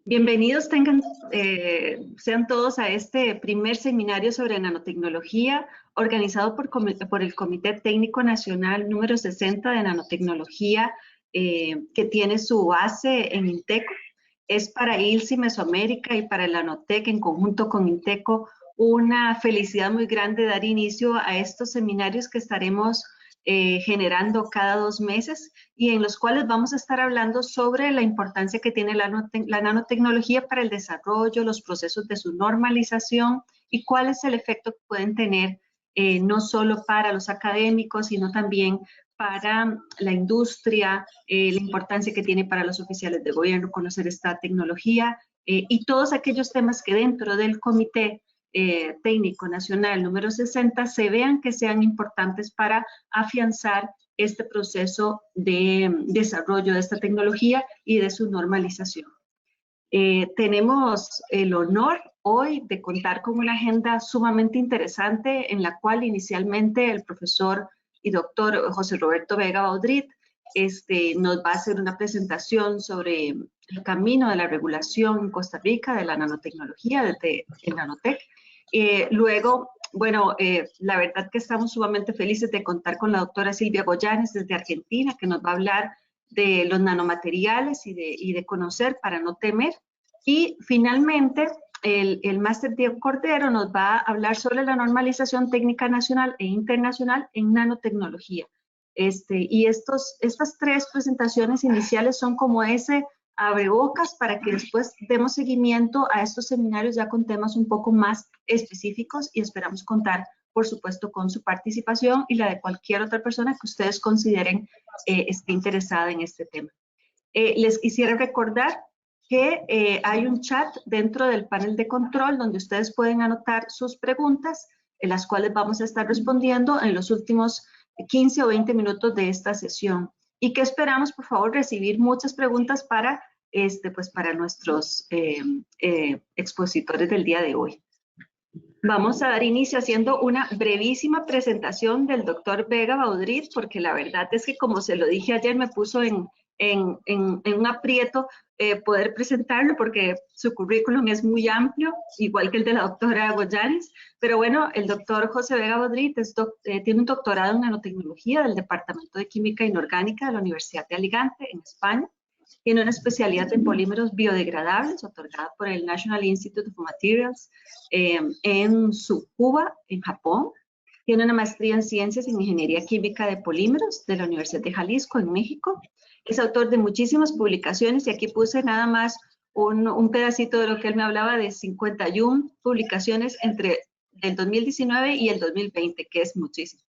Bienvenidos sean todos a este primer seminario sobre nanotecnología organizado por el Comité Técnico Nacional número 60 de Nanotecnología, que tiene su base en INTECO. Es para ILSI Mesoamérica y para la Nanotec en conjunto con INTECO una felicidad muy grande dar inicio a estos seminarios que estaremos generando cada 2 meses y en los cuales vamos a estar hablando sobre la importancia que tiene la nanotecnología para el desarrollo, los procesos de su normalización y cuál es el efecto que pueden tener no solo para los académicos, sino también para la industria, la importancia que tiene para los oficiales de gobierno conocer esta tecnología y todos aquellos temas que dentro del Comité Técnico Nacional número 60 se vean que sean importantes para afianzar este proceso de desarrollo de esta tecnología y de su normalización. Tenemos el honor hoy de contar con una agenda sumamente interesante en la cual inicialmente el profesor y doctor José Roberto Vega Baudrit nos va a hacer una presentación sobre el camino de la regulación en Costa Rica de la nanotecnología desde el Nanotec. Luego, bueno, la verdad que estamos sumamente felices de contar con la doctora Silvia Goyanes desde Argentina, que nos va a hablar de los nanomateriales y de conocer para no temer. Y finalmente, el máster Diego Cordero nos va a hablar sobre la normalización técnica nacional e internacional en nanotecnología. Y estas 3 presentaciones iniciales son como ese abrebocas para que después demos seguimiento a estos seminarios ya con temas un poco más específicos y esperamos contar, por supuesto, con su participación y la de cualquier otra persona que ustedes consideren esté interesada en este tema. Les quisiera recordar que hay un chat dentro del panel de control donde ustedes pueden anotar sus preguntas, en las cuales vamos a estar respondiendo en los últimos 15 o 20 minutos de esta sesión. Y que esperamos, por favor, recibir muchas preguntas para, para nuestros expositores del día de hoy. Vamos a dar inicio haciendo una brevísima presentación del doctor Vega Baudrit, porque la verdad es que, como se lo dije ayer, me puso en un aprieto poder presentarlo, porque su currículum es muy amplio, igual que el de la doctora Goyanes. Pero bueno, el doctor José Vega Baudrit tiene un doctorado en nanotecnología del Departamento de Química Inorgánica de la Universidad de Alicante, en España. Tiene una especialidad en polímeros biodegradables, otorgada por el National Institute of Materials en Tsukuba, en Japón. Tiene una maestría en Ciencias en Ingeniería Química de Polímeros de la Universidad de Jalisco, en México. Es autor de muchísimas publicaciones y aquí puse nada más un pedacito de lo que él me hablaba de 51 publicaciones entre el 2019 y el 2020, que es muchísimo.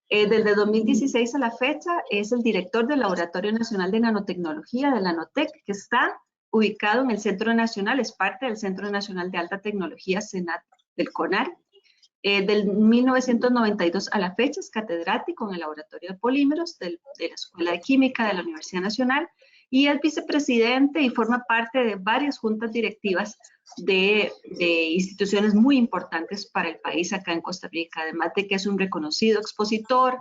Desde 2016 a la fecha es el director del Laboratorio Nacional de Nanotecnología de la Nanotec, que está ubicado en el Centro Nacional, es parte del Centro Nacional de Alta Tecnología CENAT del CONAR. Del 1992 a la fecha es catedrático en el Laboratorio de Polímeros de la Escuela de Química de la Universidad Nacional y es vicepresidente y forma parte de varias juntas directivas de instituciones muy importantes para el país acá en Costa Rica, además de que es un reconocido expositor.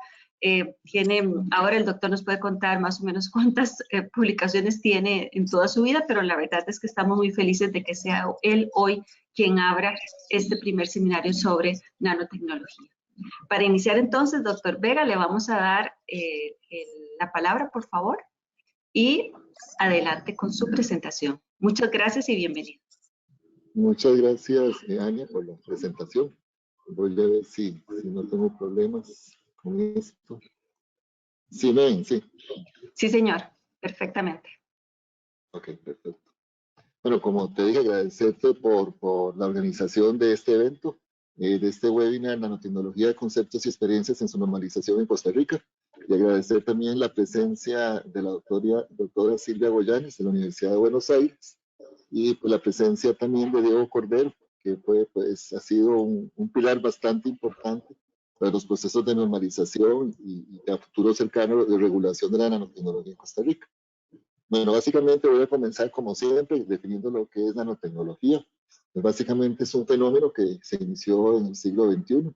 Ahora el doctor nos puede contar más o menos cuántas publicaciones tiene en toda su vida, pero la verdad es que estamos muy felices de que sea él hoy quien abra este primer seminario sobre nanotecnología. Para iniciar entonces, doctor Vega, le vamos a dar la palabra, por favor, y adelante con su presentación. Muchas gracias y bienvenido. Muchas gracias, Ania, por la presentación. Voy a ver si no tengo problemas con esto. ¿Sí ven? Sí. Sí, señor. Perfectamente. Ok, perfecto. Bueno, como te dije, agradecerte por la organización de este evento, de este webinar, Nanotecnología, Conceptos y Experiencias en su Normalización en Costa Rica. Y agradecer también la presencia de la doctora Silvia Goyanes de la Universidad de Buenos Aires y pues, la presencia también de Diego Cordero, que ha sido un pilar bastante importante para los procesos de normalización y a futuro cercano de regulación de la nanotecnología en Costa Rica. Bueno, básicamente voy a comenzar como siempre definiendo lo que es nanotecnología. Pues básicamente es un fenómeno que se inició en el siglo XXI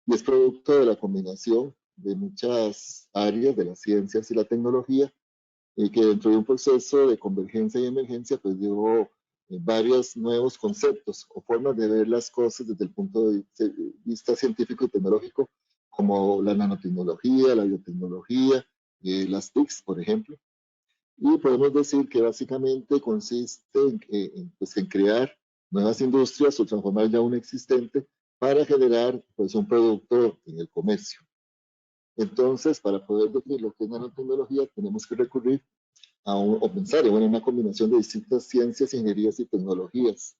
y es producto de la combinación de muchas áreas de las ciencias y la tecnología y que dentro de un proceso de convergencia y emergencia pues dio varios nuevos conceptos o formas de ver las cosas desde el punto de vista científico y tecnológico, como la nanotecnología, la biotecnología, las TICs, por ejemplo. Y podemos decir que básicamente consiste pues, en crear nuevas industrias o transformar ya una existente para generar pues, un producto en el comercio. Entonces, para poder definir lo que es nanotecnología, tenemos que recurrir o pensar en una combinación de distintas ciencias, ingenierías y tecnologías,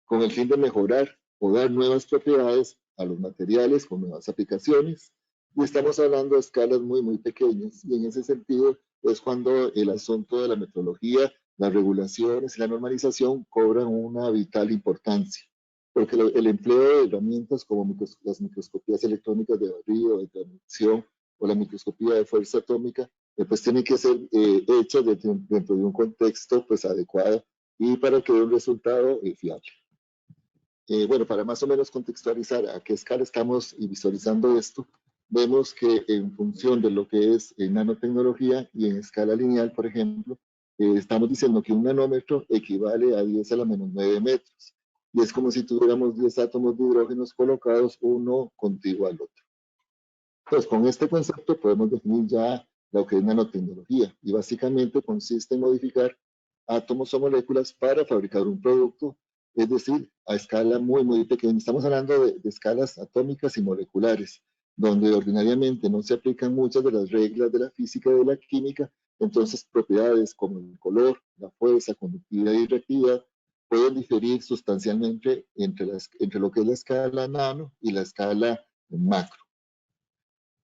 con el fin de mejorar o dar nuevas propiedades a los materiales con nuevas aplicaciones. Y estamos hablando de escalas muy, muy pequeñas. Y en ese sentido es cuando el asunto de la metrología, las regulaciones y la normalización cobran una vital importancia. Porque el empleo de herramientas como las microscopías electrónicas de barrido, de transmisión o la microscopía de fuerza atómica, pues tienen que ser hechas dentro de un contexto pues, adecuado y para que dé un resultado fiable. Bueno, para más o menos contextualizar a qué escala estamos visualizando esto, vemos que en función de lo que es nanotecnología y en escala lineal, por ejemplo, estamos diciendo que un nanómetro equivale a 10 a la menos 9 metros. Y es como si tuviéramos 10 átomos de hidrógenos colocados uno contiguo al otro. Entonces, con este concepto podemos definir ya lo que es nanotecnología. Y básicamente consiste en modificar átomos o moléculas para fabricar un producto, es decir, a escala muy, muy pequeña. Estamos hablando de escalas atómicas y moleculares, donde ordinariamente no se aplican muchas de las reglas de la física y de la química, entonces propiedades como el color, la fuerza, conductividad y reactividad pueden diferir sustancialmente entre lo que es la escala nano y la escala macro.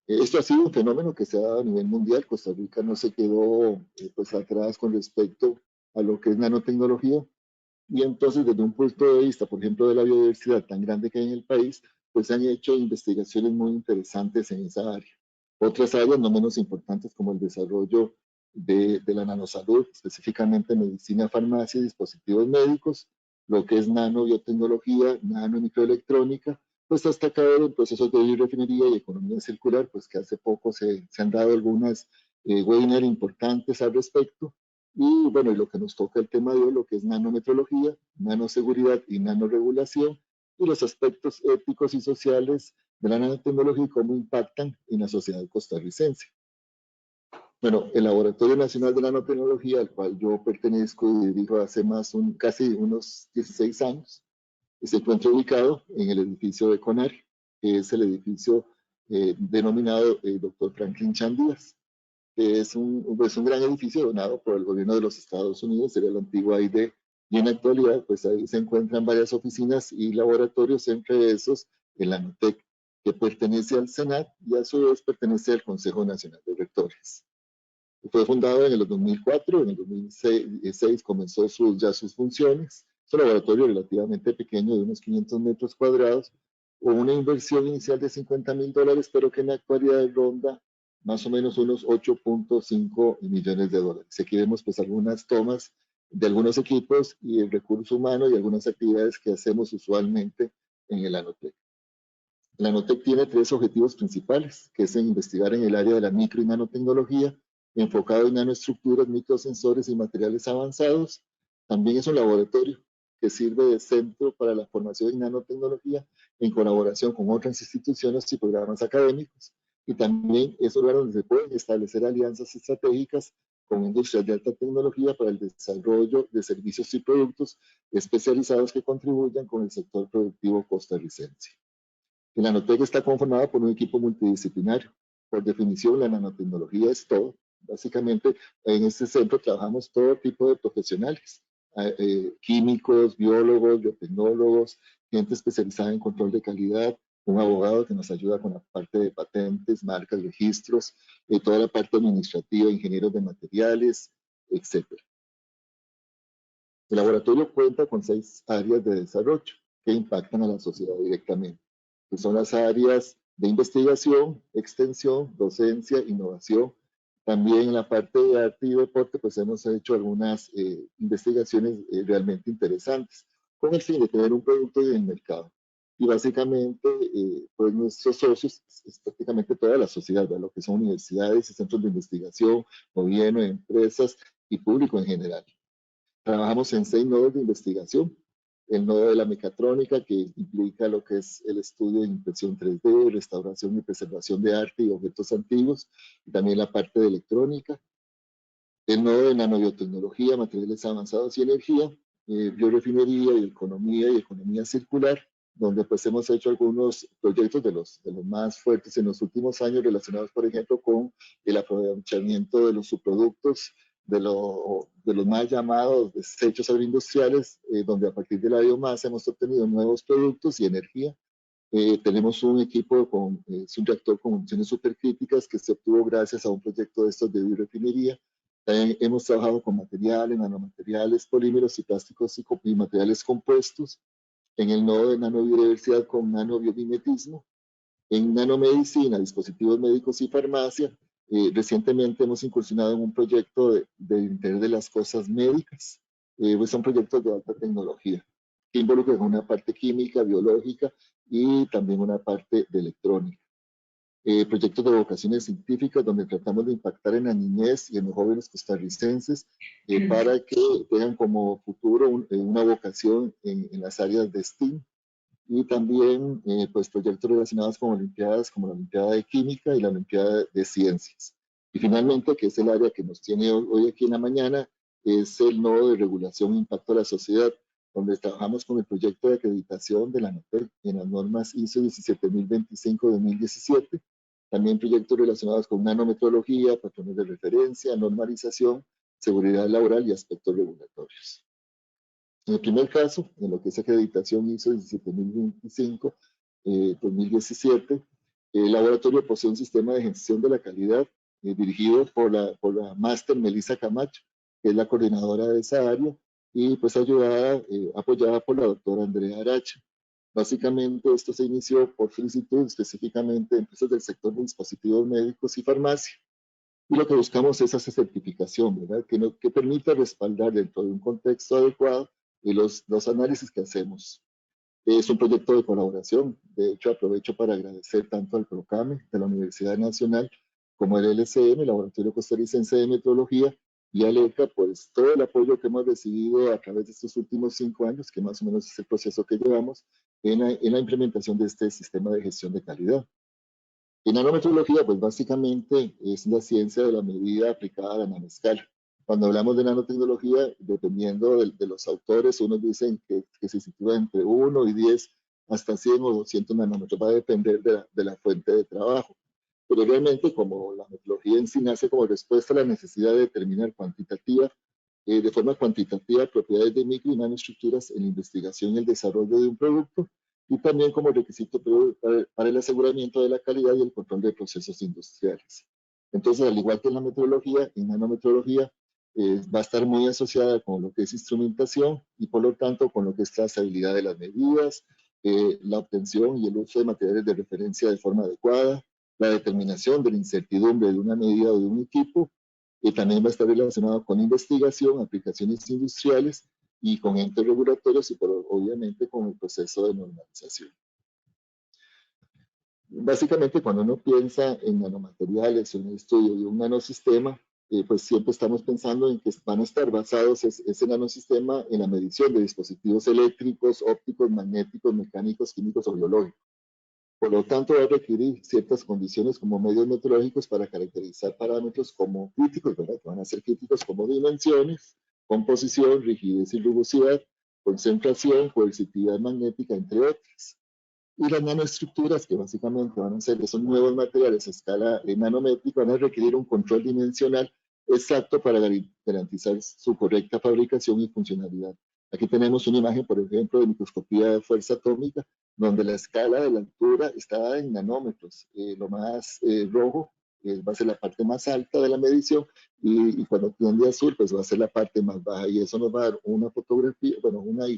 Esto ha sido un fenómeno que se ha dado a nivel mundial. Costa Rica no se quedó pues atrás con respecto a lo que es nanotecnología. Y entonces, desde un punto de vista, por ejemplo, de la biodiversidad tan grande que hay en el país, pues se han hecho investigaciones muy interesantes en esa área. Otras áreas no menos importantes como el desarrollo de la nanosalud, específicamente medicina, farmacia y dispositivos médicos, lo que es nanobiotecnología, nanomicroelectrónica, pues hasta acá en procesos de biorefinería y economía circular, pues que hace poco se han dado algunas webinars importantes al respecto. Y bueno, y lo que nos toca el tema de hoy, lo que es nanometrología, nanoseguridad y nanoregulación, y los aspectos éticos y sociales de la nanotecnología y cómo impactan en la sociedad costarricense. Bueno, el Laboratorio Nacional de Nanotecnología, al cual yo pertenezco y dirijo hace casi unos 16 años, se encuentra ubicado en el edificio de CONAR, que es el edificio denominado Dr. Franklin Chandías, que es pues un gran edificio donado por el gobierno de los Estados Unidos, sería la antigua AID, y en la actualidad pues ahí se encuentran varias oficinas y laboratorios, entre esos el Nanotec, que pertenece al Senat y a su vez pertenece al Consejo Nacional de Rectores. Fue fundado en el 2004, en el 2006 comenzó ya sus funciones. Es un laboratorio relativamente pequeño de unos 500 metros cuadrados, con una inversión inicial de $50.000, pero que en la actualidad ronda más o menos unos 8.5 millones de dólares. Aquí vemos pues algunas tomas de algunos equipos y el recurso humano y algunas actividades que hacemos usualmente en el Nanotec. El Nanotec tiene 3 objetivos principales, que es investigar en el área de la micro y nanotecnología, enfocado en nanoestructuras, microsensores y materiales avanzados. También es un laboratorio que sirve de centro para la formación en nanotecnología en colaboración con otras instituciones y programas académicos. Y también es un lugar donde se pueden establecer alianzas estratégicas con industrias de alta tecnología para el desarrollo de servicios y productos especializados que contribuyan con el sector productivo costarricense. El Nanotec está conformado por un equipo multidisciplinario. Por definición, la nanotecnología es todo. Básicamente, en este centro trabajamos todo tipo de profesionales, químicos, biólogos, biotecnólogos, gente especializada en control de calidad, un abogado que nos ayuda con la parte de patentes, marcas, registros, toda la parte administrativa, ingenieros de materiales, etc. El laboratorio cuenta con 6 áreas de desarrollo que impactan a la sociedad directamente, que son las áreas de investigación, extensión, docencia, innovación. También en la parte de arte y deporte, pues hemos hecho algunas investigaciones realmente interesantes, con el fin de tener un producto en el mercado. Y básicamente, pues nuestros socios es prácticamente toda la sociedad, ¿verdad? Lo que son universidades y centros de investigación, gobierno, empresas y público en general. Trabajamos en 6 nodos de investigación. El nodo de la mecatrónica, que implica lo que es el estudio de impresión 3D, restauración y preservación de arte y objetos antiguos, y también la parte de electrónica. El nodo de nanobiotecnología, materiales avanzados y energía, biorefinería y economía circular, donde pues hemos hecho algunos proyectos de los más fuertes en los últimos años relacionados, por ejemplo, con el aprovechamiento de los subproductos de los más llamados desechos agroindustriales, donde a partir de la biomasa hemos obtenido nuevos productos y energía. Tenemos un equipo es un reactor con funciones supercríticas que se obtuvo gracias a un proyecto de estos de biorefinería. También hemos trabajado con materiales, nanomateriales, polímeros y plásticos y materiales compuestos. En el nodo de nanobiodiversidad con nanobiodimetismo. En nanomedicina, dispositivos médicos y farmacia. Recientemente hemos incursionado en un proyecto de Internet de las Cosas Médicas. Pues son proyectos de alta tecnología que involucran una parte química, biológica y también una parte de electrónica. Proyectos de vocaciones científicas donde tratamos de impactar en la niñez y en los jóvenes costarricenses para que tengan como futuro una vocación en las áreas de STEAM. Y también pues proyectos relacionados con olimpiadas como la Olimpiada de Química y la Olimpiada de Ciencias. Y finalmente, que es el área que nos tiene hoy aquí en la mañana, es el nodo de regulación e impacto a la sociedad, donde trabajamos con el proyecto de acreditación de la NOPEC en las normas ISO 17025-2017, también proyectos relacionados con nanometrología, patrones de referencia, normalización, seguridad laboral y aspectos regulatorios. En el primer caso, en lo que es acreditación ISO 17025-2017, el laboratorio posee un sistema de gestión de la calidad dirigido por la máster Melissa Camacho, que es la coordinadora de esa área, y pues apoyada por la doctora Andrea Aracha. Básicamente esto se inició por solicitud específicamente de empresas del sector de dispositivos médicos y farmacia. Y lo que buscamos es esa certificación, ¿verdad? Que permita respaldar dentro de un contexto adecuado los análisis que hacemos. Es un proyecto de colaboración. De hecho, aprovecho para agradecer tanto al PROCAME de la Universidad Nacional como al LSM, el Laboratorio Costarricense de Metrología, y al ECA, pues todo el apoyo que hemos recibido a través de estos últimos 5 años, que más o menos es el proceso que llevamos en la implementación de este sistema de gestión de calidad. Y nanometrología, pues básicamente es la ciencia de la medida aplicada a la nanoscala. Cuando hablamos de nanotecnología, dependiendo de los autores, unos dicen que se sitúa entre 1 y 10 hasta 100 o 200 nanómetros, va a depender de la fuente de trabajo. Pero realmente, como la metrología en sí nace como respuesta a la necesidad de determinar de forma cuantitativa propiedades de micro y nanoestructuras en la investigación y el desarrollo de un producto, y también como requisito para el aseguramiento de la calidad y el control de procesos industriales. Entonces, al igual que en la metrología, en nanometrología va a estar muy asociada con lo que es instrumentación y por lo tanto con lo que es trazabilidad de las medidas, la obtención y el uso de materiales de referencia de forma adecuada, la determinación de la incertidumbre de una medida o de un equipo, y también va a estar relacionado con investigación, aplicaciones industriales y con entes regulatorios y obviamente con el proceso de normalización. Básicamente, cuando uno piensa en nanomateriales o en el estudio de un nanosistema, pues siempre estamos pensando en que van a estar basados ese nanosistema en la medición de dispositivos eléctricos, ópticos, magnéticos, mecánicos, químicos o biológicos. Por lo tanto, va a requerir ciertas condiciones como medios metrológicos para caracterizar parámetros como críticos, ¿verdad? Que van a ser críticos como dimensiones, composición, rigidez y rugosidad, concentración, coercitividad magnética, entre otras. Y las nanoestructuras, que básicamente van a ser esos nuevos materiales a escala nanométrica, van a requerir un control dimensional exacto para garantizar su correcta fabricación y funcionalidad. Aquí tenemos una imagen, por ejemplo, de microscopía de fuerza atómica, donde la escala de la altura está en nanómetros. Lo más rojo va a ser la parte más alta de la medición y cuando tiende a azul, pues va a ser la parte más baja. Y eso nos va a dar una fotografía, bueno, una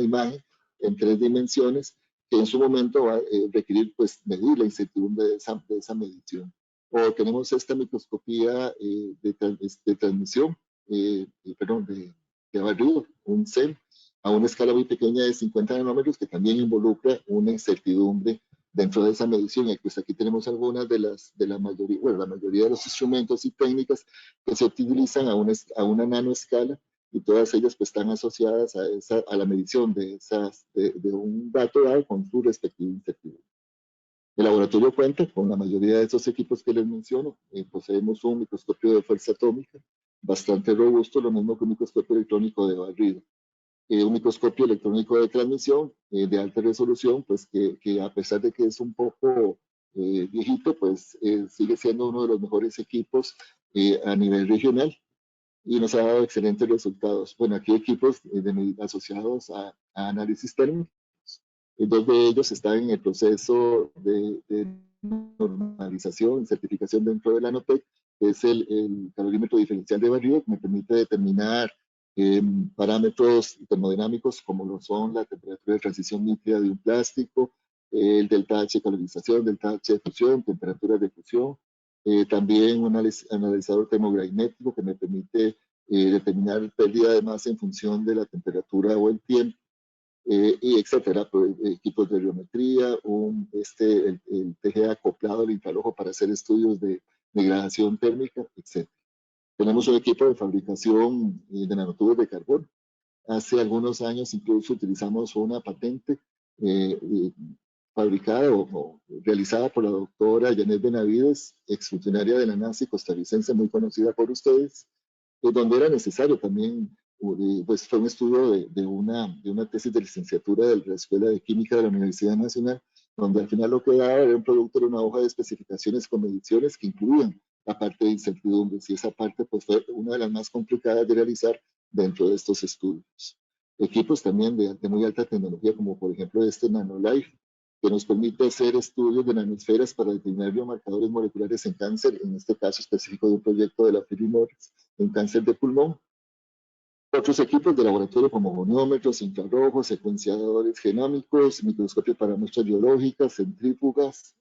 imagen en 3 dimensiones que en su momento va a requerir pues medir la incertidumbre de esa medición. O tenemos esta microscopía de transmisión, de barrido, un CEM, a una escala muy pequeña de 50 nanómetros que también involucra una incertidumbre dentro de esa medición. Y pues aquí tenemos algunas la mayoría de los instrumentos y técnicas que se utilizan a una nanoescala y todas ellas pues están asociadas a la medición de un dato dado con su respectivo incertidumbre. El laboratorio cuenta con la mayoría de esos equipos que les menciono. Poseemos un microscopio de fuerza atómica bastante robusto, lo mismo que un microscopio electrónico de barrido. Un microscopio electrónico de transmisión de alta resolución, pues que a pesar de que es un poco viejito, pues sigue siendo uno de los mejores equipos a nivel regional y nos ha dado excelentes resultados. Bueno, aquí equipos asociados a análisis térmicos. Dos de ellos están en el proceso de normalización, certificación dentro de la NOTEC, que es el calorímetro diferencial de barrido, que me permite determinar parámetros termodinámicos como lo son la temperatura de transición nítida de un plástico, el delta H de calorización, delta H de fusión, temperatura de fusión, también un analizador termogravimétrico que me permite determinar pérdida de masa en función de la temperatura o el tiempo, y etcétera, pues, equipos de biometría, el TGA acoplado al infrarrojo para hacer estudios de degradación térmica, etcétera. Tenemos un equipo de fabricación de nanotubos de carbono. Hace algunos años incluso utilizamos una patente fabricada o realizada por la doctora Janet Benavides, exfuncionaria de la NASA y costarricense, muy conocida por ustedes, donde era necesario también, pues fue un estudio de una tesis de licenciatura de la Escuela de Química de la Universidad Nacional, donde al final lo que daba era un producto de una hoja de especificaciones con mediciones que incluían la parte de incertidumbres, y esa parte pues fue una de las más complicadas de realizar dentro de estos estudios. Equipos también de muy alta tecnología, como por ejemplo este NanoLife, que nos permite hacer estudios de nanosferas para determinar biomarcadores moleculares en cáncer, en este caso específico de un proyecto de la Philip Morris en cáncer de pulmón. Otros equipos de laboratorio como goniómetros, infrarrojos, secuenciadores genómicos, microscopios para muestras biológicas, centrífugas,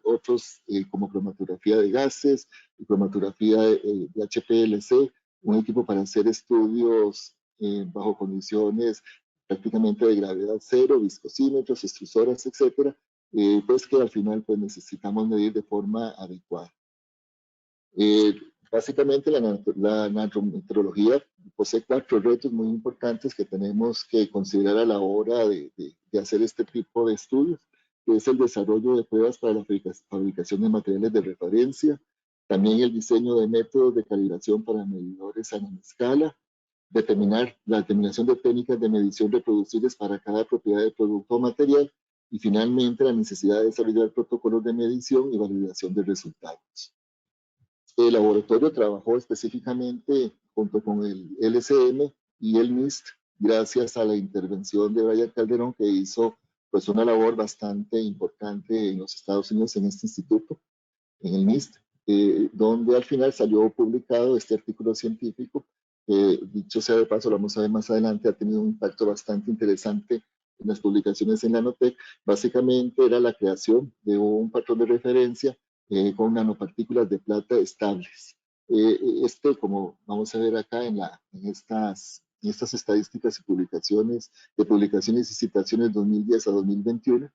otros como cromatografía de gases, cromatografía de HPLC, un equipo para hacer estudios bajo condiciones prácticamente de gravedad cero, viscosímetros, extrusoras, etcétera, pues que al final pues necesitamos medir de forma adecuada. Básicamente la nanometrología posee 4 retos muy importantes que tenemos que considerar a la hora de hacer este tipo de estudios, que es el desarrollo de pruebas para la fabricación de materiales de referencia, también el diseño de métodos de calibración para medidores a gran escala, la determinación de técnicas de medición reproducibles para cada propiedad de producto o material, y finalmente la necesidad de desarrollar protocolos de medición y validación de resultados. El laboratorio trabajó específicamente junto con el LCM y el NIST, gracias a la intervención de Brian Calderón, que hizo pues una labor bastante importante en los Estados Unidos en este instituto, en el NIST, donde al final salió publicado este artículo científico. Dicho sea de paso, lo vamos a ver más adelante, ha tenido un impacto bastante interesante en las publicaciones en la NanoTech. Básicamente era la creación de un patrón de referencia con nanopartículas de plata estables. Como vamos a ver acá en estas estadísticas y publicaciones y citaciones 2010 a 2021,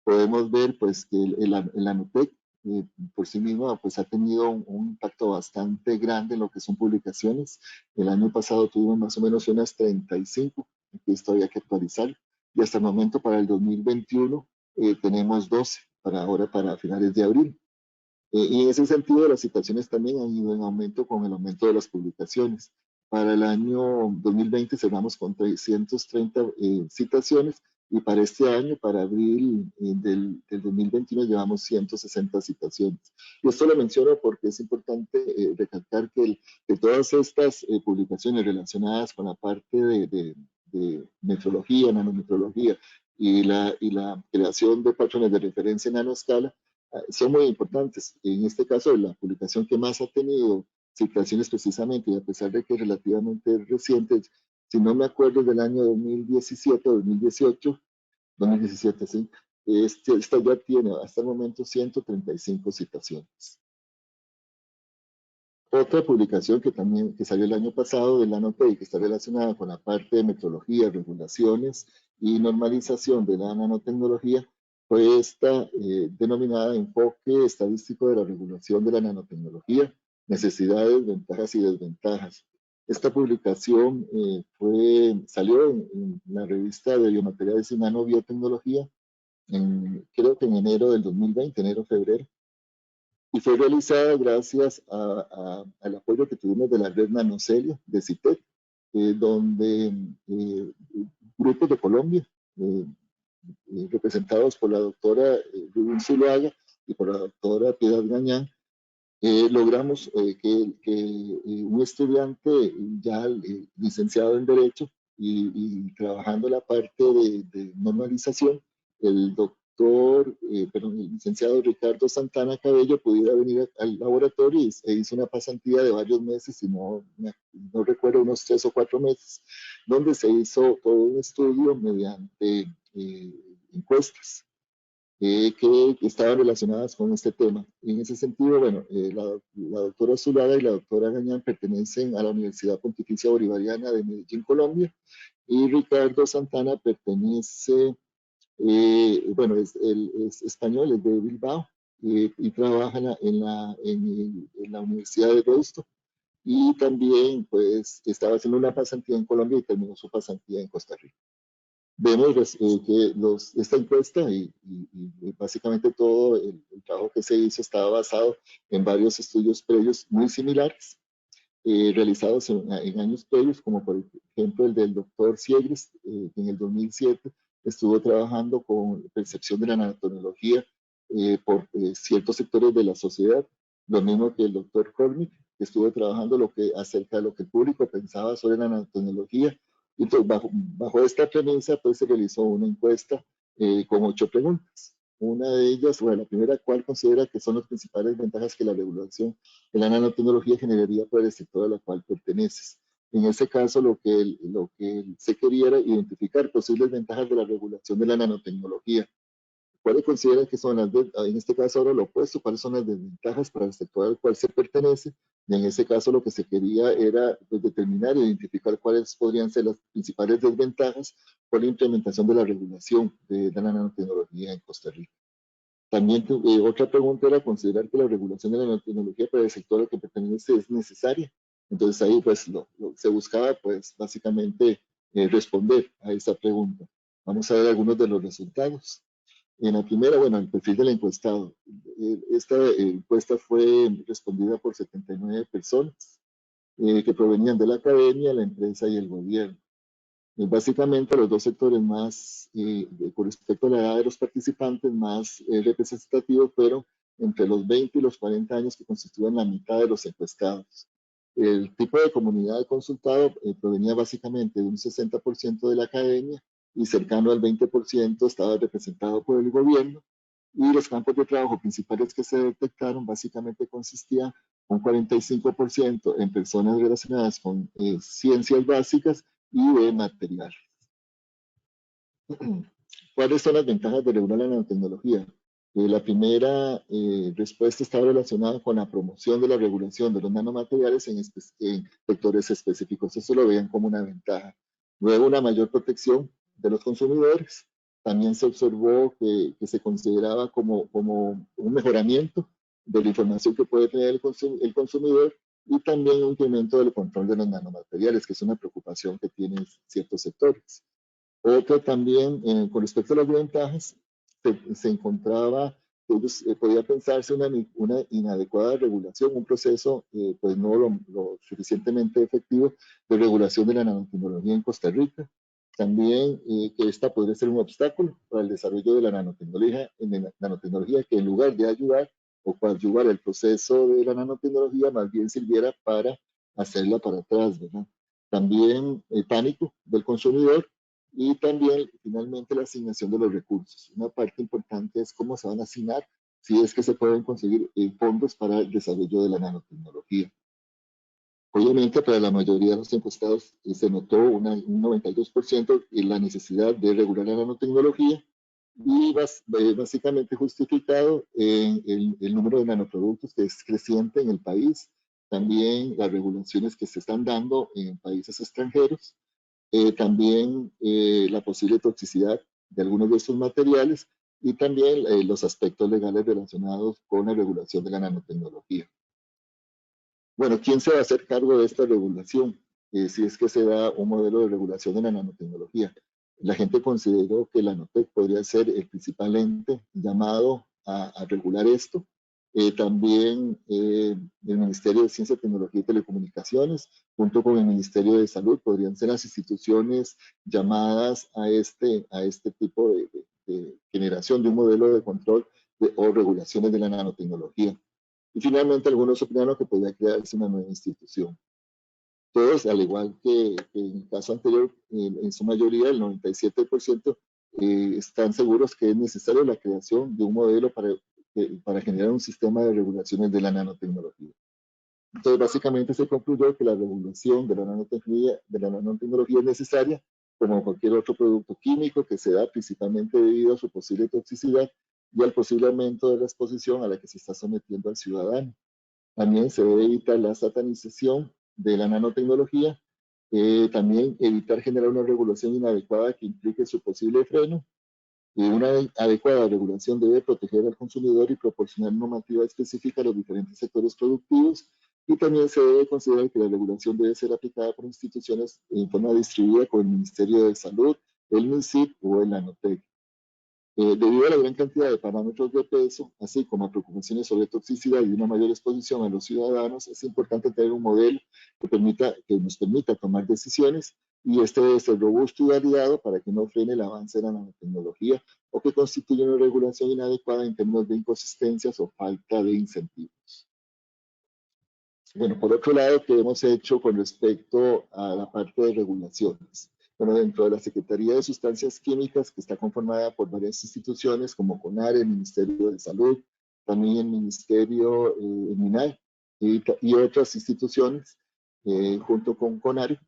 podemos ver pues que el Nanotech por sí mismo pues ha tenido un impacto bastante grande en lo que son publicaciones. El año pasado tuvimos más o menos unas 35, que esto había que actualizar, y hasta el momento para el 2021 tenemos 12, para finales de abril. Y en ese sentido las citaciones también han ido en aumento con el aumento de las publicaciones. Para el año 2020 cerramos con 330 citaciones, y para este año, para abril del 2021, llevamos 160 citaciones. Y esto lo menciono porque es importante recalcar que todas estas publicaciones relacionadas con la parte de metrología, nanometrología y la creación de patrones de referencia en nanoescala son muy importantes. En este caso, la publicación que más ha tenido citaciones precisamente, y a pesar de que es relativamente reciente, si no me acuerdo, del año 2017 o 2018, 2017, sí, esta ya tiene hasta el momento 135 citaciones. Otra publicación que salió el año pasado de la NanoTech, que está relacionada con la parte de metrología, regulaciones y normalización de la nanotecnología, fue esta denominada Enfoque Estadístico de la Regulación de la Nanotecnología, Necesidades, Ventajas y Desventajas. Esta publicación salió en la revista de Biomateriales y Nanobiotecnología, creo que en enero del 2020, enero-febrero, y fue realizada gracias al apoyo que tuvimos de la red Nanocelia de CITEC, donde grupos de Colombia, representados por la doctora Rubén Zuluaga y por la doctora Piedad Gañán, logramos que un estudiante ya licenciado en Derecho y trabajando la parte de normalización, el el licenciado Ricardo Santana Cabello pudiera venir al laboratorio e hizo una pasantía de varios meses, si no recuerdo, unos 3 o 4 meses, donde se hizo todo un estudio mediante encuestas que estaban relacionadas con este tema. En ese sentido, bueno, la doctora Zuluaga y la doctora Gañán pertenecen a la Universidad Pontificia Bolivariana de Medellín, Colombia, y Ricardo Santana pertenece, bueno, es español, es de Bilbao, y trabaja en la Universidad de Deusto, y también, pues, estaba haciendo una pasantía en Colombia y terminó su pasantía en Costa Rica. Vemos que esta encuesta y básicamente todo el trabajo que se hizo estaba basado en varios estudios previos muy similares, realizados en años previos, como por ejemplo el del doctor Siegres, que en el 2007 estuvo trabajando con percepción de la nanotecnología por ciertos sectores de la sociedad, lo mismo que el doctor Kornick, que estuvo trabajando acerca de lo que el público pensaba sobre la nanotecnología. Entonces, bajo esta premisa, pues se realizó una encuesta con 8 preguntas. Una de ellas, bueno, la primera, ¿cuál considera que son las principales ventajas que la regulación de la nanotecnología generaría para el sector al cual perteneces? En ese caso, lo que se quería era identificar posibles ventajas de la regulación de la nanotecnología. ¿Cuáles considera que son en este caso ahora lo opuesto, cuáles son las desventajas para el sector al cual se pertenece? Y en ese caso lo que se quería era pues, determinar e identificar cuáles podrían ser las principales desventajas por la implementación de la regulación de la nanotecnología en Costa Rica. También otra pregunta era considerar que la regulación de la nanotecnología para el sector al que pertenece es necesaria. Entonces ahí pues se buscaba pues básicamente responder a esa pregunta. Vamos a ver algunos de los resultados. En la primera, bueno, el perfil del encuestado. Esta encuesta fue respondida por 79 personas que provenían de la academia, la empresa y el gobierno. Básicamente los dos sectores más, con respecto a la edad de los participantes, más representativos fueron entre los 20 y los 40 años, que constituían la mitad de los encuestados. El tipo de comunidad de consultado provenía básicamente de un 60% de la academia y cercano al 20% estaba representado por el gobierno, y los campos de trabajo principales que se detectaron básicamente consistían un 45% en personas relacionadas con ciencias básicas y de material. ¿Cuáles son las ventajas de regular la nanotecnología? La primera respuesta estaba relacionada con la promoción de la regulación de los nanomateriales en sectores específicos. Eso lo veían como una ventaja. Luego, una mayor protección de los consumidores. También se observó que se consideraba como un mejoramiento de la información que puede tener el consumidor, y también un incremento del control de los nanomateriales, que es una preocupación que tienen ciertos sectores. Otro también, con respecto a las ventajas, se encontraba que podía pensarse una inadecuada regulación, un proceso pues no lo suficientemente efectivo de regulación de la nanotecnología en Costa Rica. También que esta podría ser un obstáculo para el desarrollo de la nanotecnología, que en lugar de ayudar o coadyuvar el proceso de la nanotecnología, más bien sirviera para hacerla para atrás, ¿verdad? También el pánico del consumidor. Y también, finalmente, la asignación de los recursos. Una parte importante es cómo se van a asignar, si es que se pueden conseguir fondos para el desarrollo de la nanotecnología. Obviamente, para la mayoría de los encuestados se notó un 92% en la necesidad de regular la nanotecnología, y básicamente justificado en el número de nanoproductos que es creciente en el país, también las regulaciones que se están dando en países extranjeros, también la posible toxicidad de algunos de estos materiales, y también los aspectos legales relacionados con la regulación de la nanotecnología. Bueno, ¿quién se va a hacer cargo de esta regulación? si es que se da un modelo de regulación de la nanotecnología. La gente consideró que la NANOTEC podría ser el principal ente llamado a regular esto. También el Ministerio de Ciencia, Tecnología y Telecomunicaciones, junto con el Ministerio de Salud, podrían ser las instituciones llamadas a este tipo de generación de un modelo de control o regulaciones de la nanotecnología. Y finalmente, algunos opinaron que podría crearse una nueva institución. Todos, al igual que en el caso anterior, en su mayoría, el 97%, están seguros que es necesaria la creación de un modelo para generar un sistema de regulaciones de la nanotecnología. Entonces, básicamente se concluyó que la regulación de la nanotecnología es necesaria, como cualquier otro producto químico que se da principalmente debido a su posible toxicidad y al posible aumento de la exposición a la que se está sometiendo al ciudadano. También se debe evitar la satanización de la nanotecnología, también evitar generar una regulación inadecuada que implique su posible freno. Una adecuada regulación debe proteger al consumidor y proporcionar normativa específica a los diferentes sectores productivos, y también se debe considerar que la regulación debe ser aplicada por instituciones en forma distribuida con el Ministerio de Salud, el MINSIP o el NANOTEC. Debido a la gran cantidad de parámetros de peso, así como a preocupaciones sobre toxicidad y una mayor exposición a los ciudadanos, es importante tener un modelo que nos permita tomar decisiones, y este debe ser robusto y validado para que no frene el avance de la nanotecnología o que constituya una regulación inadecuada en términos de inconsistencias o falta de incentivos. Bueno, por otro lado, ¿qué hemos hecho con respecto a la parte de regulaciones? Bueno, dentro de la Secretaría de Sustancias Químicas, que está conformada por varias instituciones como CONARE, el Ministerio de Salud, también el Ministerio, el MINAE y otras instituciones, junto con CONARE,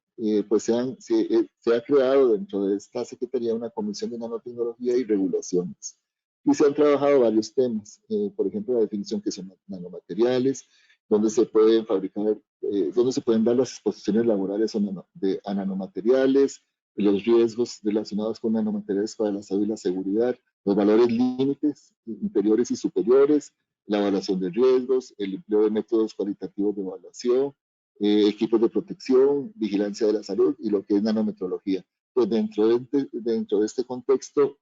pues se ha creado dentro de esta Secretaría una Comisión de Nanotecnología y Regulaciones. Y se han trabajado varios temas, por ejemplo, la definición que son nanomateriales, donde se pueden fabricar, donde se pueden dar las exposiciones laborales a nanomateriales, los riesgos relacionados con nanomateriales para la salud y la seguridad, los valores límites inferiores y superiores, la evaluación de riesgos, el empleo de métodos cualitativos de evaluación, equipos de protección, vigilancia de la salud y lo que es nanometrología. Pues dentro de este contexto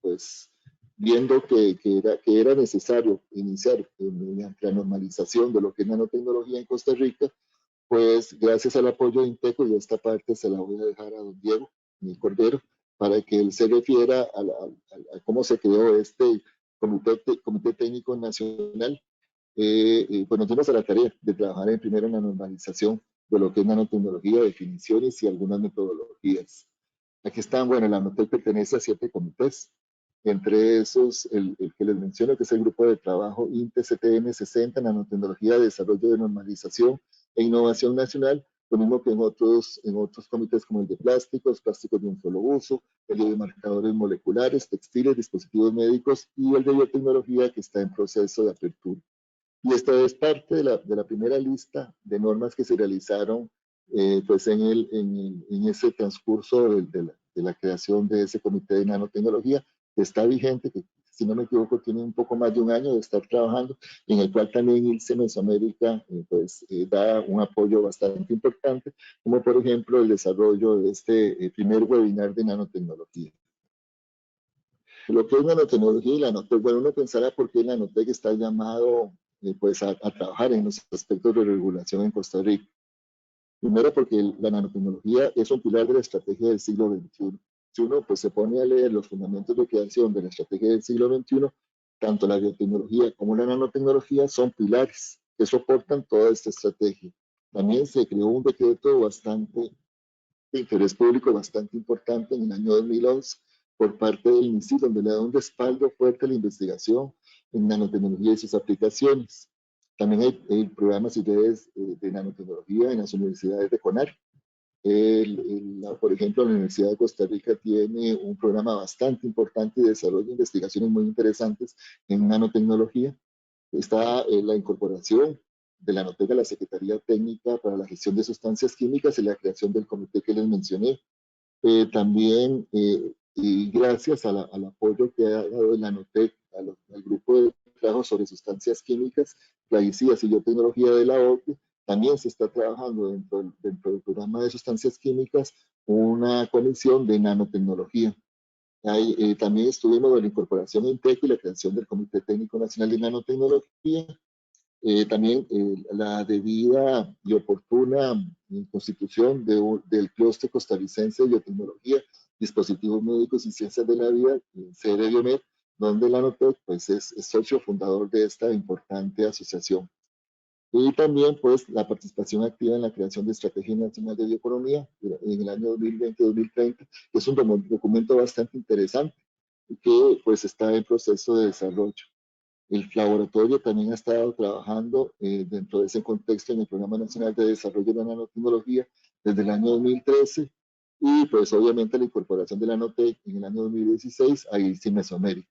pues viendo que era necesario iniciar mediante la normalización de lo que es nanotecnología en Costa Rica, pues gracias al apoyo de INTECO, y esta parte se la voy a dejar a don Diego Cordero, para que él se refiera a cómo se creó este Comité Técnico Nacional. Pues nos dimos a la tarea de trabajar primero en la normalización de lo que es nanotecnología, definiciones y algunas metodologías. Aquí están, bueno, la NANOTEC pertenece a 7 comités, entre esos el que les menciono, que es el Grupo de Trabajo INTE-CTN 60, Nanotecnología, Desarrollo de Normalización e Innovación Nacional, lo mismo que en otros comités como el de plásticos de un solo uso, el de marcadores moleculares, textiles, dispositivos médicos y el de biotecnología, que está en proceso de apertura. Y esta es parte de la primera lista de normas que se realizaron pues en ese transcurso de la creación de ese comité de nanotecnología, que está vigente, que si no me equivoco tiene un poco más de un año de estar trabajando, en el cual también ILSE Mesoamérica da un apoyo bastante importante, como por ejemplo el desarrollo de este primer webinar de nanotecnología. Lo que es nanotecnología y la NANOTEC, bueno, uno pensará por qué la NANOTEC está llamado pues a trabajar en los aspectos de regulación en Costa Rica. Primero porque la nanotecnología es un pilar de la estrategia del siglo XXI. Si uno pues, se pone a leer los fundamentos de creación de la estrategia del siglo XXI, tanto la biotecnología como la nanotecnología son pilares que soportan toda esta estrategia. También se creó un decreto de interés público bastante importante en el año 2011 por parte del MINSIP, donde le da un respaldo fuerte a la investigación en nanotecnología y sus aplicaciones. También hay programas y redes de nanotecnología en las universidades de CONAR. Por ejemplo, la Universidad de Costa Rica tiene un programa bastante importante de desarrollo de investigaciones muy interesantes en nanotecnología. Está la incorporación de la NANOTEC a la Secretaría Técnica para la Gestión de Sustancias Químicas y la creación del comité que les mencioné. También, y gracias al apoyo que ha dado la NANOTEC al grupo de trabajo sobre sustancias químicas, plaguicidas y biotecnología de la OCDE, también se está trabajando dentro del programa de sustancias químicas una comisión de nanotecnología. También estuvimos en la incorporación en INTECO y la creación del Comité Técnico Nacional de Nanotecnología. También la debida y oportuna constitución del clúster costarricense de biotecnología, dispositivos médicos y ciencias de la vida, sede Biomed, donde la Nanotec pues, es socio fundador de esta importante asociación. Y también pues la participación activa en la creación de Estrategia Nacional de Bioeconomía en el año 2020-2030, que es un documento bastante interesante y que pues está en proceso de desarrollo. El laboratorio también ha estado trabajando dentro de ese contexto en el Programa Nacional de Desarrollo de la Nanotecnología desde el año 2013 y pues obviamente la incorporación de la Nanotec en el año 2016 a ICI Mesoamérica.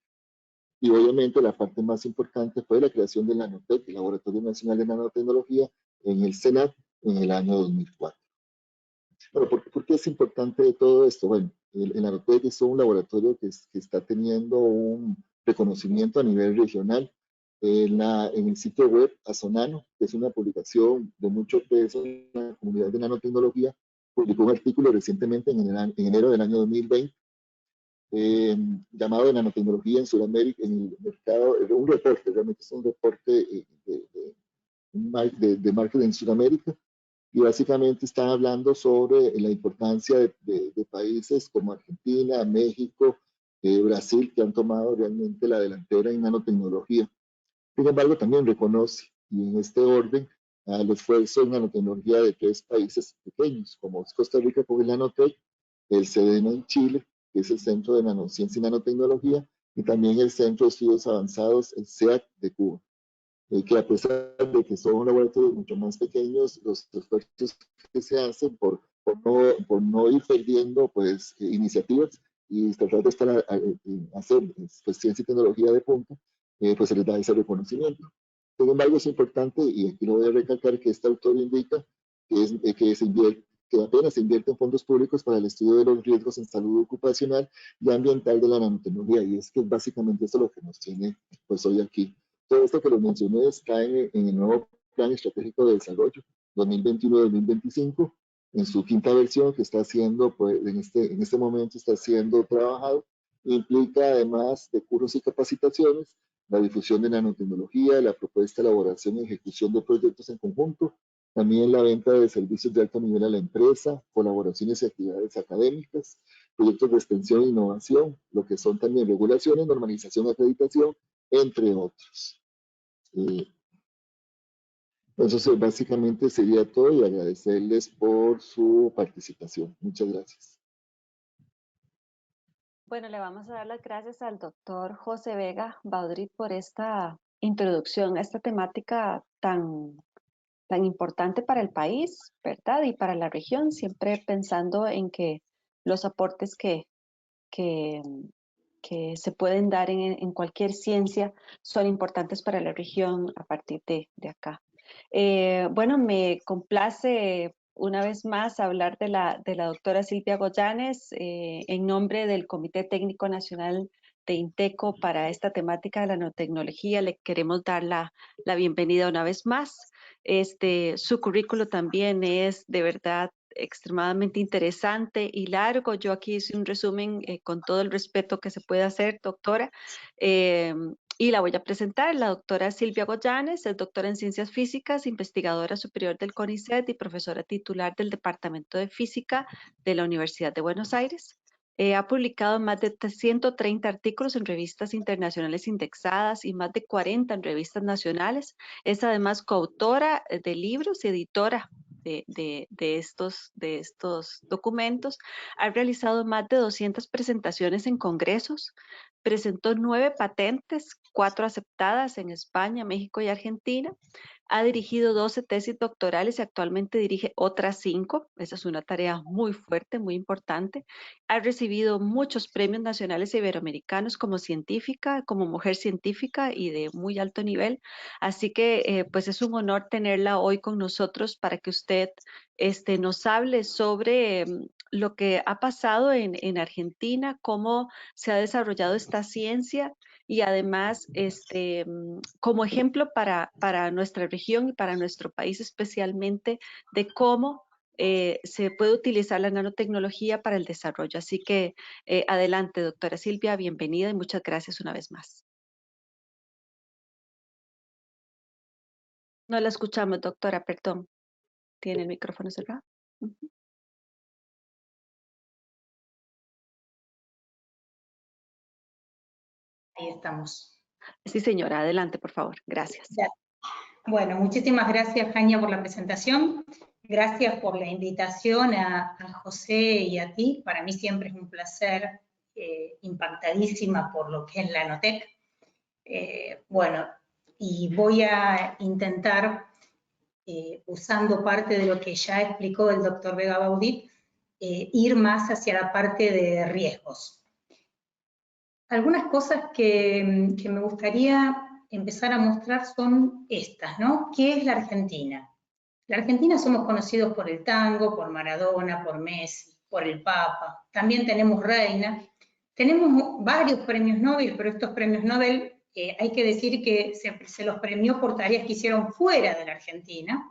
Y obviamente la parte más importante fue la creación del Nanotec, el Laboratorio Nacional de Nanotecnología, en el SENAT en el año 2004. Bueno, ¿por qué es importante todo esto? Bueno, el Nanotec es un laboratorio que está teniendo un reconocimiento a nivel regional. En el sitio web Azonano, que es una publicación de mucho peso en la comunidad de nanotecnología, publicó un artículo recientemente en enero del año 2020 llamado de nanotecnología en Sudamérica, en el mercado, un reporte, realmente es un reporte de marketing en Sudamérica, y básicamente están hablando sobre la importancia de países como Argentina, México, Brasil, que han tomado realmente la delantera en nanotecnología. Sin embargo, también reconoce, y en este orden, al esfuerzo en nanotecnología de 3 países pequeños, como es Costa Rica con el Nanotec, el CEDENA en Chile, que es el Centro de Nanociencia y Nanotecnología, y también el Centro de Estudios Avanzados, el CEAC de Cuba. Que a pesar de que son laboratorios mucho más pequeños, los esfuerzos que se hacen por no ir perdiendo pues, iniciativas y tratar de hacer pues, ciencia y tecnología de punta, pues se les da ese reconocimiento. Sin embargo, es importante, y aquí lo voy a recalcar, que este autor indica que apenas se invierte en fondos públicos para el estudio de los riesgos en salud ocupacional y ambiental de la nanotecnología, y es que básicamente eso es lo que nos tiene pues, hoy aquí. Todo esto que lo mencioné está en el nuevo Plan Estratégico de Desarrollo 2021-2025, en su 5ª versión que está haciendo, pues en este momento está siendo trabajado. Implica además de cursos y capacitaciones, la difusión de nanotecnología, la propuesta, elaboración y ejecución de proyectos en conjunto, también la venta de servicios de alto nivel a la empresa, colaboraciones y actividades académicas, proyectos de extensión e innovación, lo que son también regulaciones, normalización, acreditación, entre otros. Entonces, básicamente sería todo y agradecerles por su participación. Muchas gracias. Bueno, le vamos a dar las gracias al doctor José Vega Baudrit por esta introducción a esta temática tan importante para el país, ¿verdad? Y para la región, siempre pensando en que los aportes que se pueden dar en cualquier ciencia son importantes para la región a partir de acá. Bueno, me complace una vez más hablar de la doctora Silvia Goyanes en nombre del Comité Técnico Nacional de INTECO para esta temática de la nanotecnología. Le queremos dar la bienvenida una vez más. Su currículo también es de verdad extremadamente interesante y largo. Yo aquí hice un resumen con todo el respeto que se puede hacer, doctora. Y la voy a presentar. La doctora Silvia Goyanes es doctora en Ciencias Físicas, investigadora superior del CONICET y profesora titular del Departamento de Física de la Universidad de Buenos Aires. Ha publicado más de 130 artículos en revistas internacionales indexadas y más de 40 en revistas nacionales. Es además coautora de libros y editora de estos documentos. Ha realizado más de 200 presentaciones en congresos, presentó 9 patentes, 4 aceptadas en España, México y Argentina. Ha dirigido 12 tesis doctorales y actualmente dirige otras 5. Esa es una tarea muy fuerte, muy importante. Ha recibido muchos premios nacionales e iberoamericanos como científica, como mujer científica y de muy alto nivel. Así que pues es un honor tenerla hoy con nosotros para que usted nos hable sobre lo que ha pasado en Argentina, cómo se ha desarrollado esta ciencia y además como ejemplo para nuestra región región y para nuestro país especialmente, de cómo se puede utilizar la nanotecnología para el desarrollo. Así que adelante, doctora Silvia, bienvenida y muchas gracias una vez más. No la escuchamos, doctora, perdón. ¿Tiene el micrófono cerrado? Ahí estamos. Sí, señora, adelante, por favor. Gracias. Ya. Bueno, muchísimas gracias, Jania, por la presentación. Gracias por la invitación a José y a ti. Para mí siempre es un placer, impactadísima por lo que es la Nanotec. Bueno, y voy a intentar, usando parte de lo que ya explicó el doctor Vega Baudit, ir más hacia la parte de riesgos. Algunas cosas que me gustaría empezar a mostrar son estas, ¿no? ¿Qué es la Argentina? La Argentina somos conocidos por el tango, por Maradona, por Messi, por el Papa. También tenemos reina. Tenemos varios premios Nobel, pero estos premios Nobel hay que decir que se los premió por tareas que hicieron fuera de la Argentina.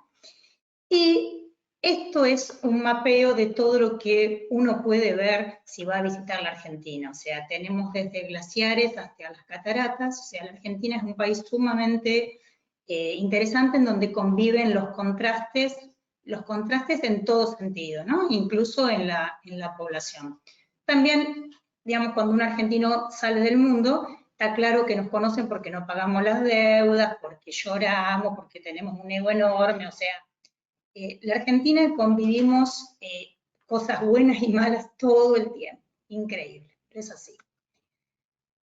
Y esto es un mapeo de todo lo que uno puede ver si va a visitar la Argentina. O sea, tenemos desde glaciares hasta las cataratas. O sea, la Argentina es un país sumamente interesante en donde conviven los contrastes en todo sentido, ¿no? Incluso en la población. También, digamos, cuando un argentino sale del mundo, está claro que nos conocen porque no pagamos las deudas, porque lloramos, porque tenemos un ego enorme, o sea, la Argentina convivimos cosas buenas y malas todo el tiempo. Increíble, pero es así.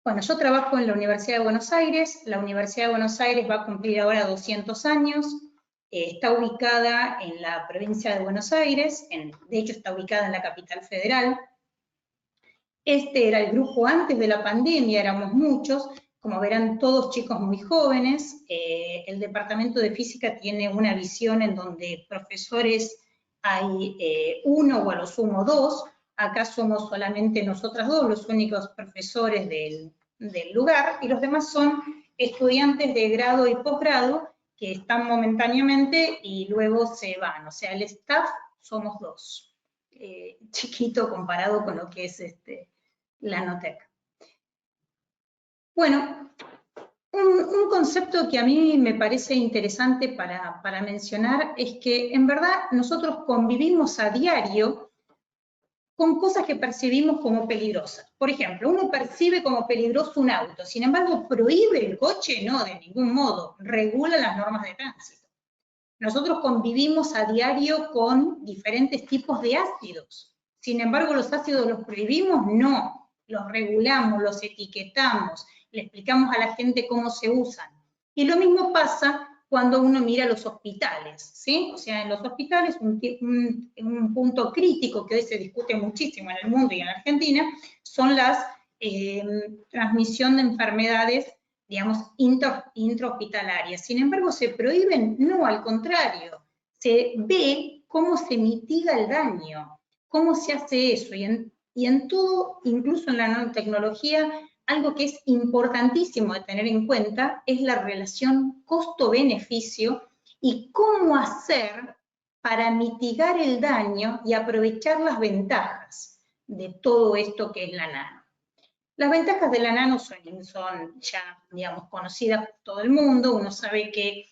Bueno, yo trabajo en la Universidad de Buenos Aires. La Universidad de Buenos Aires va a cumplir ahora 200 años. Está ubicada en la provincia de Buenos Aires, de hecho está ubicada en la capital federal. Este era el grupo antes de la pandemia, éramos muchos, como verán todos chicos muy jóvenes. El departamento de física tiene una visión en donde profesores hay uno o a lo sumo dos. Acá somos solamente nosotras dos, los únicos profesores del lugar, y los demás son estudiantes de grado y posgrado que están momentáneamente y luego se van. O sea, el staff somos dos. Chiquito comparado con lo que es la Nanotec. Bueno, un concepto que a mí me parece interesante para mencionar es que en verdad nosotros convivimos a diario con cosas que percibimos como peligrosas. Por ejemplo, uno percibe como peligroso un auto, sin embargo, ¿prohíbe el coche? No, de ningún modo, regula las normas de tránsito. Nosotros convivimos a diario con diferentes tipos de ácidos. Sin embargo, ¿los ácidos los prohibimos? No, los regulamos, los etiquetamos, le explicamos a la gente cómo se usan. Y lo mismo pasa cuando uno mira los hospitales, ¿sí? O sea, en los hospitales un punto crítico que hoy se discute muchísimo en el mundo y en la Argentina son las transmisión de enfermedades, digamos, intrahospitalarias. Sin embargo, ¿se prohíben? No, al contrario. Se ve cómo se mitiga el daño, cómo se hace eso. Y en todo, incluso en la nanotecnología, algo que es importantísimo de tener en cuenta es la relación costo-beneficio y cómo hacer para mitigar el daño y aprovechar las ventajas de todo esto que es la nano. Las ventajas de la nano son ya, digamos, conocidas por todo el mundo. Uno sabe que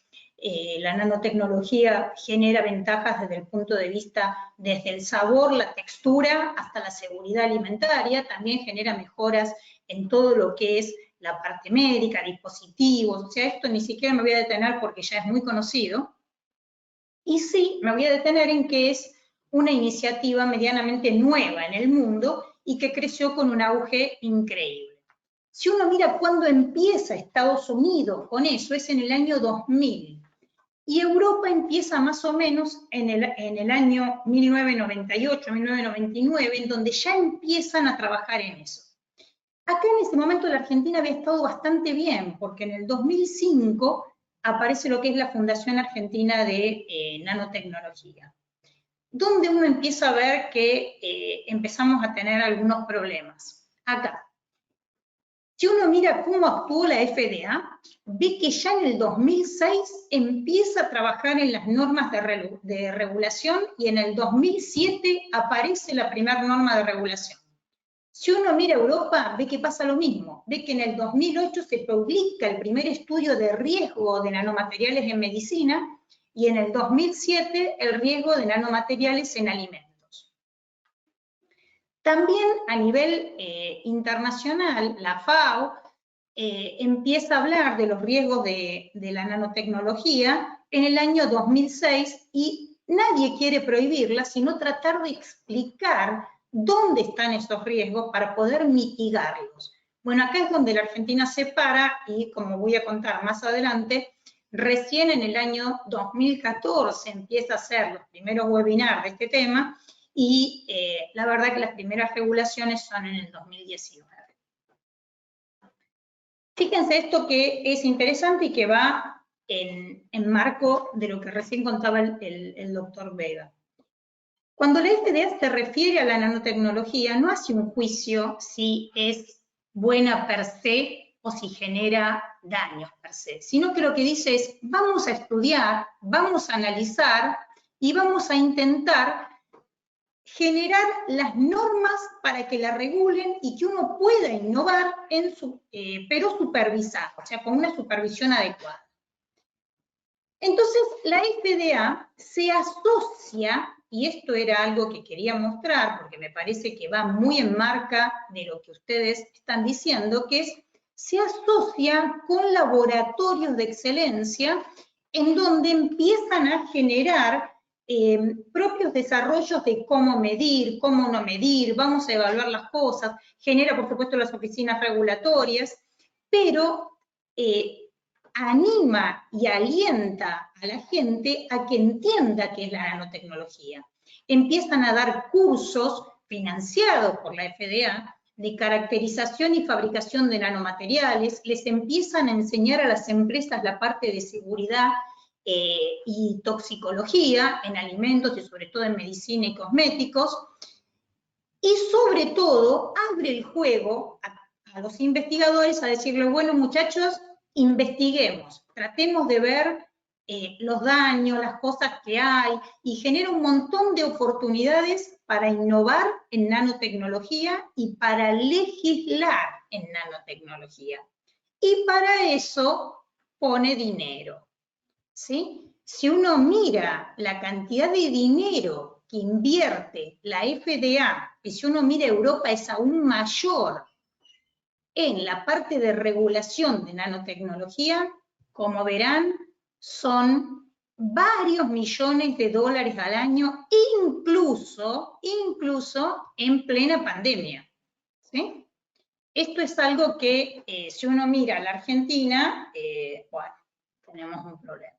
la nanotecnología genera ventajas desde el punto de vista, desde el sabor, la textura, hasta la seguridad alimentaria. También genera mejoras en todo lo que es la parte médica, dispositivos. O sea, esto ni siquiera me voy a detener porque ya es muy conocido. Y sí, me voy a detener en que es una iniciativa medianamente nueva en el mundo y que creció con un auge increíble. Si uno mira cuándo empieza Estados Unidos con eso, es en el año 2000. Y Europa empieza más o menos en el año 1998, 1999, en donde ya empiezan a trabajar en eso. Acá en ese momento la Argentina había estado bastante bien, porque en el 2005 aparece lo que es la Fundación Argentina de Nanotecnología, donde uno empieza a ver que empezamos a tener algunos problemas. Acá, Si uno mira cómo actuó la FDA, ve que ya en el 2006 empieza a trabajar en las normas de regulación y en el 2007 aparece la primera norma de regulación. Si uno mira Europa, ve que pasa lo mismo. Ve que en el 2008 se publica el primer estudio de riesgo de nanomateriales en medicina y en el 2007 el riesgo de nanomateriales en alimentos. También a nivel internacional, la FAO empieza a hablar de los riesgos de la nanotecnología en el año 2006 y nadie quiere prohibirla, sino tratar de explicar dónde están esos riesgos para poder mitigarlos. Bueno, acá es donde la Argentina se para y, como voy a contar más adelante, recién en el año 2014 empieza a hacer los primeros webinars de este tema y la verdad que las primeras regulaciones son en el 2019. Fíjense esto que es interesante y que va en marco de lo que recién contaba el doctor Vega. Cuando la FDA se refiere a la nanotecnología, no hace un juicio si es buena per se o si genera daños per se, sino que lo que dice es, vamos a estudiar, vamos a analizar y vamos a intentar generar las normas para que la regulen y que uno pueda innovar, pero supervisado, o sea, con una supervisión adecuada. Entonces, la FDA se asocia, y esto era algo que quería mostrar, porque me parece que va muy en marca de lo que ustedes están diciendo, que es, se asocia con laboratorios de excelencia en donde empiezan a generar propios desarrollos de cómo medir, cómo no medir, vamos a evaluar las cosas, genera por supuesto las oficinas regulatorias, pero anima y alienta a la gente a que entienda qué es la nanotecnología. Empiezan a dar cursos financiados por la FDA de caracterización y fabricación de nanomateriales, les empiezan a enseñar a las empresas la parte de seguridad y toxicología en alimentos y sobre todo en medicina y cosméticos, y sobre todo abre el juego a los investigadores a decirle, bueno muchachos, investiguemos, tratemos de ver los daños, las cosas que hay, y genera un montón de oportunidades para innovar en nanotecnología y para legislar en nanotecnología. Y para eso pone dinero, ¿sí? Si uno mira la cantidad de dinero que invierte la FDA, y si uno mira Europa es aún mayor en la parte de regulación de nanotecnología, como verán, son varios millones de dólares al año, incluso en plena pandemia, ¿sí? Esto es algo que, si uno mira a la Argentina, bueno, tenemos un problema.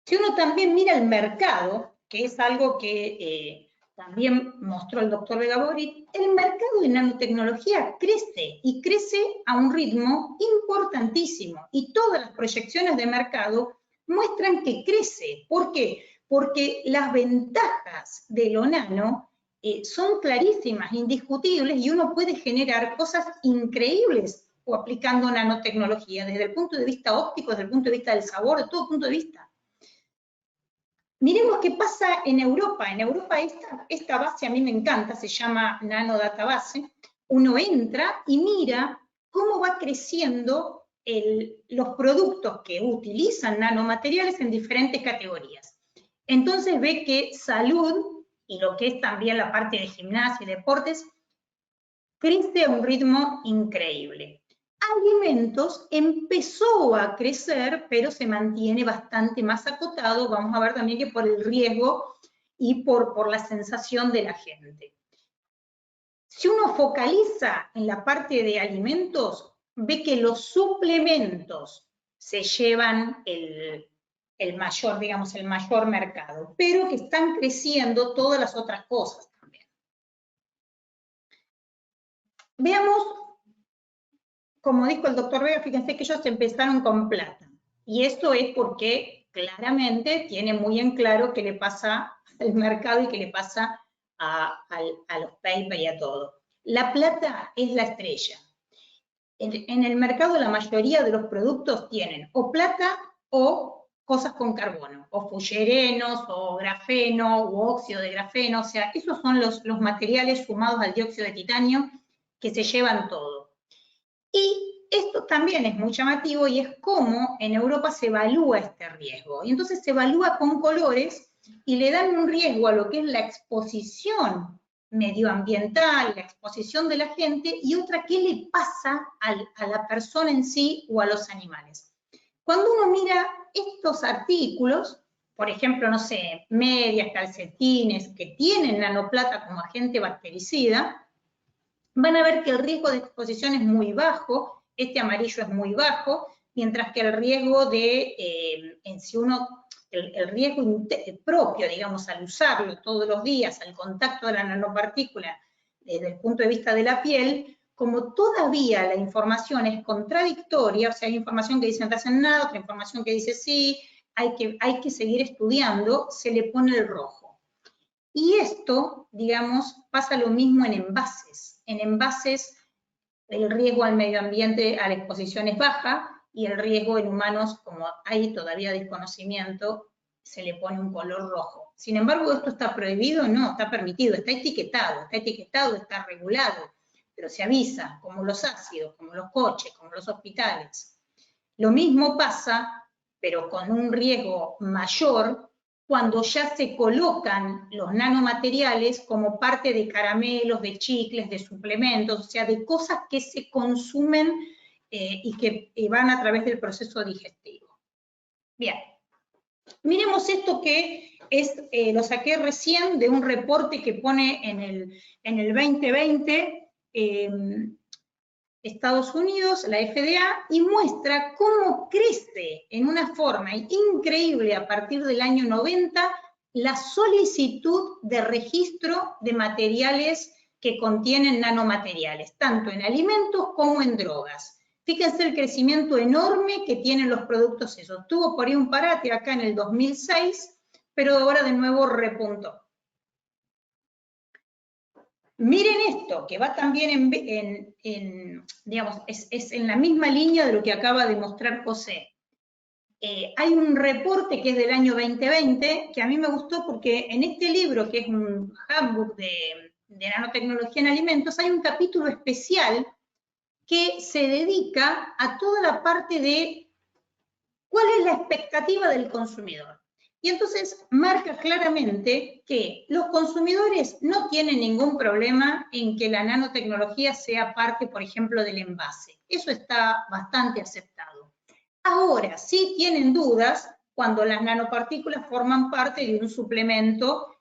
Si uno también mira el mercado, que es algo que también mostró el doctor Vega Baudrit, el mercado de nanotecnología crece y crece a un ritmo importantísimo. Y todas las proyecciones de mercado muestran que crece. ¿Por qué? Porque las ventajas de lo nano son clarísimas, indiscutibles, y uno puede generar cosas increíbles o aplicando nanotecnología, desde el punto de vista óptico, desde el punto de vista del sabor, de todo punto de vista. Miremos qué pasa en Europa. En Europa esta base a mí me encanta, se llama Nano Database. Uno entra y mira cómo va creciendo los productos que utilizan nanomateriales en diferentes categorías. Entonces ve que salud, y lo que es también la parte de gimnasia y deportes, crece a un ritmo increíble. Alimentos empezó a crecer, pero se mantiene bastante más acotado. Vamos a ver también que por el riesgo y por la sensación de la gente. Si uno focaliza en la parte de alimentos, ve que los suplementos se llevan el mayor, digamos, el mayor mercado, pero que están creciendo todas las otras cosas también. Veamos. Como dijo el doctor Vega, fíjense que ellos empezaron con plata. Y esto es porque claramente tiene muy en claro qué le pasa al mercado y qué le pasa a los papers y a todo. La plata es la estrella. En el mercado la mayoría de los productos tienen o plata o cosas con carbono, o fullerenos, o grafeno, o óxido de grafeno, o sea, esos son los materiales sumados al dióxido de titanio que se llevan todo. Y esto también es muy llamativo y es cómo en Europa se evalúa este riesgo. Y entonces se evalúa con colores y le dan un riesgo a lo que es la exposición medioambiental, la exposición de la gente, y otra, qué le pasa a la persona en sí o a los animales. Cuando uno mira estos artículos, por ejemplo, no sé, medias, calcetines, que tienen nanoplata como agente bactericida, van a ver que el riesgo de exposición es muy bajo, este amarillo es muy bajo, mientras que el riesgo de, el riesgo propio, digamos, al usarlo todos los días, al contacto de la nanopartícula desde el punto de vista de la piel, como todavía la información es contradictoria, o sea, hay información que dice no te hacen nada, otra información que dice sí, hay que seguir estudiando, se le pone el rojo. Y esto, digamos, pasa lo mismo en envases. En envases el riesgo al medio ambiente, a la exposición es baja, y el riesgo en humanos, como hay todavía desconocimiento, se le pone un color rojo. Sin embargo, ¿esto está prohibido? No, está permitido, está etiquetado, está regulado, pero se avisa, como los ácidos, como los coches, como los hospitales. Lo mismo pasa, pero con un riesgo mayor, cuando ya se colocan los nanomateriales como parte de caramelos, de chicles, de suplementos, o sea, de cosas que se consumen y que van a través del proceso digestivo. Bien, miremos esto que es, lo saqué recién de un reporte que pone en el 2020 Estados Unidos, la FDA, y muestra cómo crece en una forma increíble a partir del año 90 la solicitud de registro de materiales que contienen nanomateriales, tanto en alimentos como en drogas. Fíjense el crecimiento enorme que tienen los productos esos. Tuvo por ahí un parate acá en el 2006, pero ahora de nuevo repuntó. Miren esto, que va también digamos, es en la misma línea de lo que acaba de mostrar José. Hay un reporte que es del año 2020, que a mí me gustó porque en este libro, que es un handbook de nanotecnología en alimentos, hay un capítulo especial que se dedica a toda la parte de cuál es la expectativa del consumidor. Y entonces marca claramente que los consumidores no tienen ningún problema en que la nanotecnología sea parte, por ejemplo, del envase. Eso está bastante aceptado. Ahora, sí tienen dudas cuando las nanopartículas forman parte de un suplemento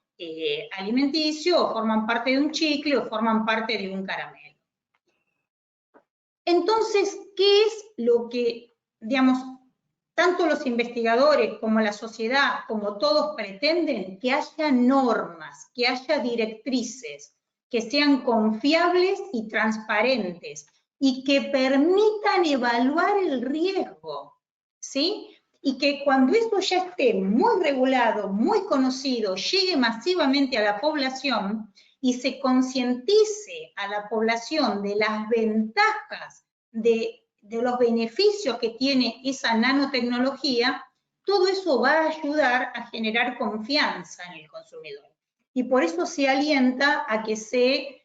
alimenticio, o forman parte de un chicle, o forman parte de un caramelo. Entonces, ¿qué es lo que, digamos, tanto los investigadores como la sociedad, como todos pretenden? Que haya normas, que haya directrices, que sean confiables y transparentes y que permitan evaluar el riesgo, ¿sí? Y que cuando esto ya esté muy regulado, muy conocido, llegue masivamente a la población y se concientice a la población de las ventajas de los beneficios que tiene esa nanotecnología, todo eso va a ayudar a generar confianza en el consumidor. Y por eso se alienta a que se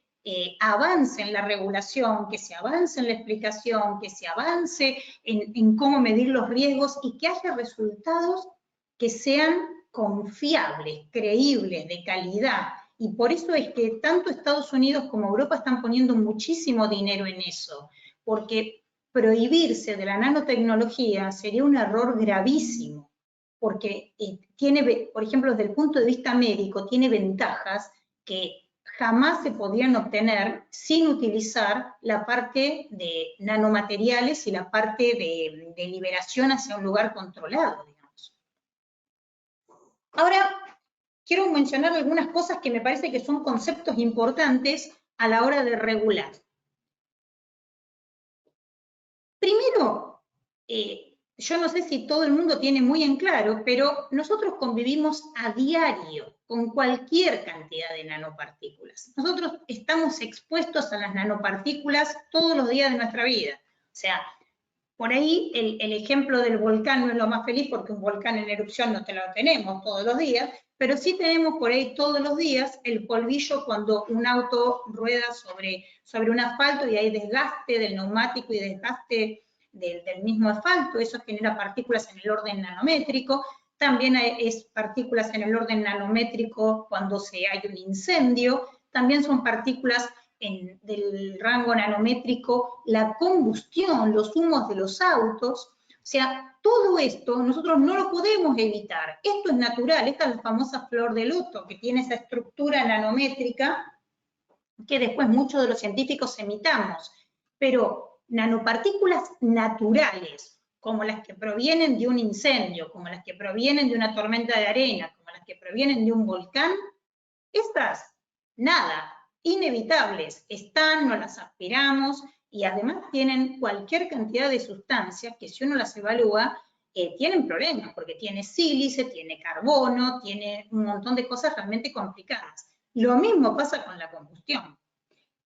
avance en la regulación, que se avance en la explicación, que se avance en cómo medir los riesgos y que haya resultados que sean confiables, creíbles, de calidad. Y por eso es que tanto Estados Unidos como Europa están poniendo muchísimo dinero en eso, porque prohibirse de la nanotecnología sería un error gravísimo, porque tiene, por ejemplo, desde el punto de vista médico, tiene ventajas que jamás se podrían obtener sin utilizar la parte de nanomateriales y la parte de liberación hacia un lugar controlado, digamos. Ahora, quiero mencionar algunas cosas que me parece que son conceptos importantes a la hora de regular. Primero, yo no sé si todo el mundo tiene muy en claro, pero nosotros convivimos a diario con cualquier cantidad de nanopartículas. Nosotros estamos expuestos a las nanopartículas todos los días de nuestra vida. O sea, por ahí el ejemplo del volcán no es lo más feliz porque un volcán en erupción no te lo tenemos todos los días, pero sí tenemos por ahí todos los días el polvillo cuando un auto rueda sobre un asfalto y hay desgaste del neumático y desgaste del mismo asfalto. Eso genera partículas en el orden nanométrico. También es partículas en el orden nanométrico cuando hay un incendio. También son partículas del rango nanométrico la combustión, los humos de los autos. O sea, todo esto nosotros no lo podemos evitar. Esto es natural, esta es la famosa flor de loto, que tiene esa estructura nanométrica que después muchos de los científicos imitamos. Pero nanopartículas naturales, como las que provienen de un incendio, como las que provienen de una tormenta de arena, como las que provienen de un volcán, estas, nada, inevitables, están, no las aspiramos, y además tienen cualquier cantidad de sustancias que si uno las evalúa, tienen problemas, porque tiene sílice, tiene carbono, tiene un montón de cosas realmente complicadas. Lo mismo pasa con la combustión.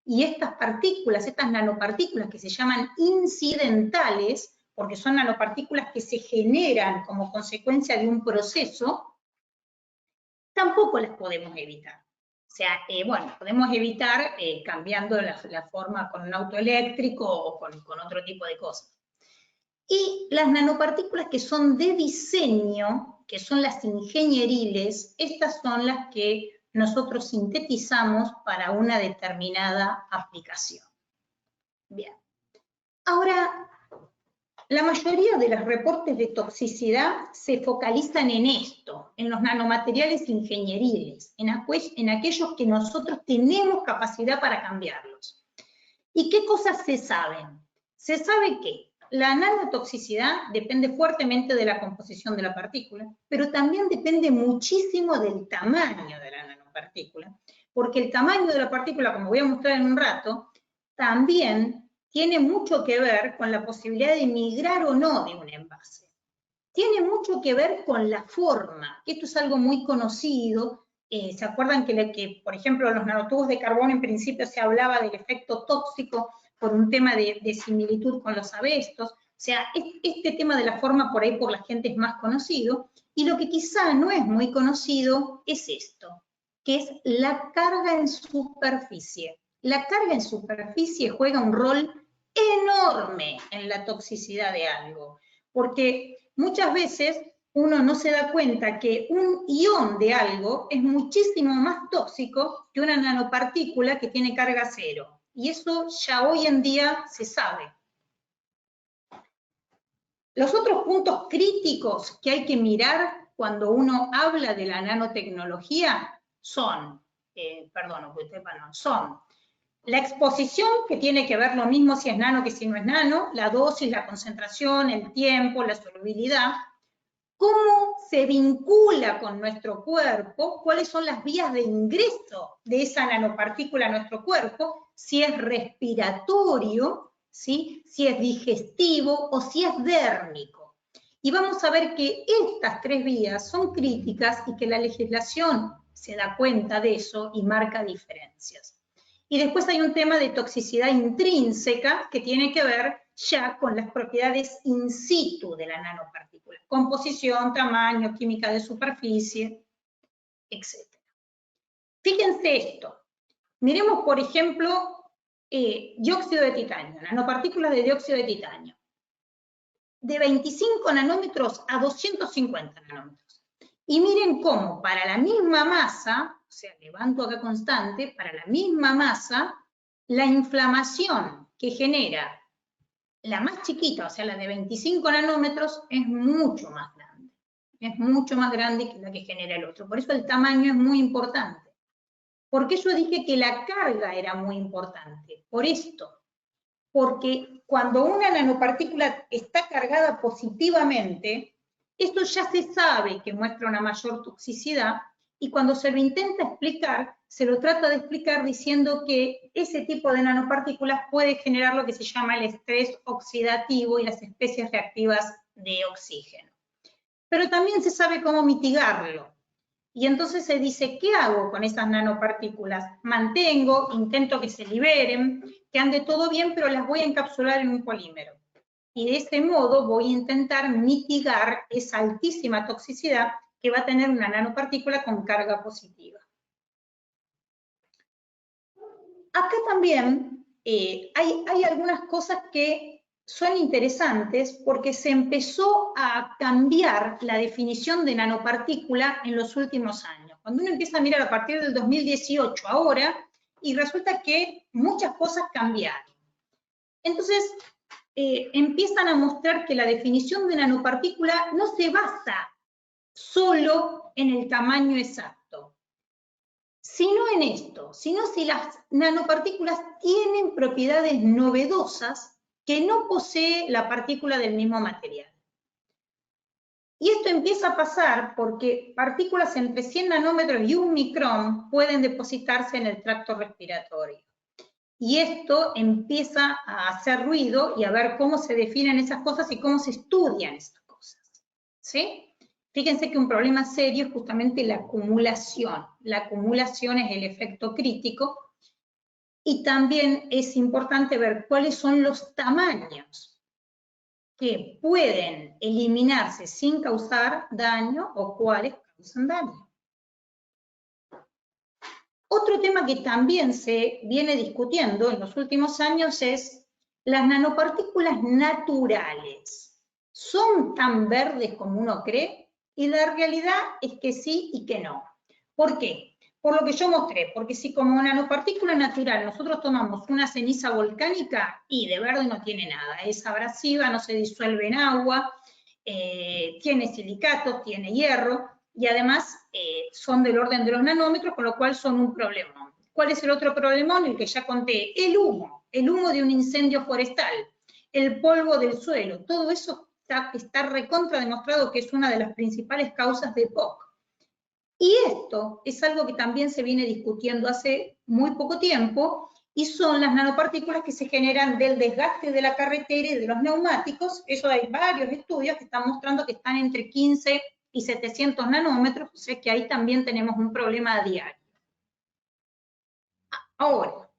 Y estas partículas, estas nanopartículas que se llaman incidentales, porque son nanopartículas que se generan como consecuencia de un proceso, tampoco las podemos evitar. O sea, bueno, podemos evitar cambiando la forma con un auto eléctrico o con otro tipo de cosas. Y las nanopartículas que son de diseño, que son las ingenieriles, estas son las que nosotros sintetizamos para una determinada aplicación. Bien. Ahora, la mayoría de los reportes de toxicidad se focalizan en esto, en los nanomateriales ingenieriles, en aquellos que nosotros tenemos capacidad para cambiarlos. ¿Y qué cosas se saben? Se sabe que la nanotoxicidad depende fuertemente de la composición de la partícula, pero también depende muchísimo del tamaño de la nanopartícula, porque el tamaño de la partícula, como voy a mostrar en un rato, también tiene mucho que ver con la posibilidad de migrar o no de un envase. Tiene mucho que ver con la forma, que esto es algo muy conocido. ¿Se acuerdan que, por ejemplo, los nanotubos de carbono en principio se hablaba del efecto tóxico por un tema de similitud con los asbestos? O sea, este tema de la forma por ahí por la gente es más conocido, y lo que quizá no es muy conocido es esto, que es la carga en superficie. La carga en superficie juega un rol enorme en la toxicidad de algo, porque muchas veces uno no se da cuenta que un ion de algo es muchísimo más tóxico que una nanopartícula que tiene carga cero, y eso ya hoy en día se sabe. Los otros puntos críticos que hay que mirar cuando uno habla de la nanotecnología son, son la exposición, que tiene que ver lo mismo si es nano que si no es nano, la dosis, la concentración, el tiempo, la solubilidad, cómo se vincula con nuestro cuerpo, cuáles son las vías de ingreso de esa nanopartícula a nuestro cuerpo, si es respiratorio, ¿sí? Si es digestivo o si es dérmico. Y vamos a ver que estas tres vías son críticas y que la legislación se da cuenta de eso y marca diferencias. Y después hay un tema de toxicidad intrínseca que tiene que ver ya con las propiedades in situ de la nanopartícula. Composición, tamaño, química de superficie, etc. Fíjense esto. Miremos, por ejemplo, dióxido de titanio, nanopartículas de dióxido de titanio. De 25 nanómetros a 250 nanómetros. Y miren cómo para la misma masa, o sea, levanto acá constante, para la misma masa, la inflamación que genera la más chiquita, o sea, la de 25 nanómetros, es mucho más grande. Es mucho más grande que la que genera el otro. Por eso el tamaño es muy importante. ¿Por qué yo dije que la carga era muy importante? Por esto. Porque cuando una nanopartícula está cargada positivamente, esto ya se sabe que muestra una mayor toxicidad, y cuando se lo intenta explicar, se lo trata de explicar diciendo que ese tipo de nanopartículas puede generar lo que se llama el estrés oxidativo y las especies reactivas de oxígeno. Pero también se sabe cómo mitigarlo. Y entonces se dice, ¿qué hago con esas nanopartículas? Mantengo, intento que se liberen, que ande todo bien, pero las voy a encapsular en un polímero. Y de ese modo voy a intentar mitigar esa altísima toxicidad que va a tener una nanopartícula con carga positiva. Acá también hay algunas cosas que son interesantes porque se empezó a cambiar la definición de nanopartícula en los últimos años. Cuando uno empieza a mirar a partir del 2018 ahora, y resulta que muchas cosas cambiaron. Entonces, empiezan a mostrar que la definición de nanopartícula no se basa solo en el tamaño exacto, sino en esto, sino si las nanopartículas tienen propiedades novedosas que no posee la partícula del mismo material. Y esto empieza a pasar porque partículas entre 100 nanómetros y 1 micrón pueden depositarse en el tracto respiratorio. Y esto empieza a hacer ruido y a ver cómo se definen esas cosas y cómo se estudian esas cosas. ¿Sí? Fíjense que un problema serio es justamente la acumulación. La acumulación es el efecto crítico. Y también es importante ver cuáles son los tamaños que pueden eliminarse sin causar daño o cuáles causan daño. Otro tema que también se viene discutiendo en los últimos años es las nanopartículas naturales. ¿Son tan verdes como uno cree? Y la realidad es que sí y que no. ¿Por qué? Por lo que yo mostré, porque si como nanopartícula natural nosotros tomamos una ceniza volcánica y de verde no tiene nada, es abrasiva, no se disuelve en agua, tiene silicatos, tiene hierro y además son del orden de los nanómetros, con lo cual son un problemón. ¿Cuál es el otro problemón? El que ya conté, el humo de un incendio forestal, el polvo del suelo, todo eso está recontra demostrado que es una de las principales causas de POC. Y esto es algo que también se viene discutiendo hace muy poco tiempo, y son las nanopartículas que se generan del desgaste de la carretera y de los neumáticos. Eso hay varios estudios que están mostrando que están entre 15 y 700 nanómetros, o sea que ahí también tenemos un problema a diario. Ahora,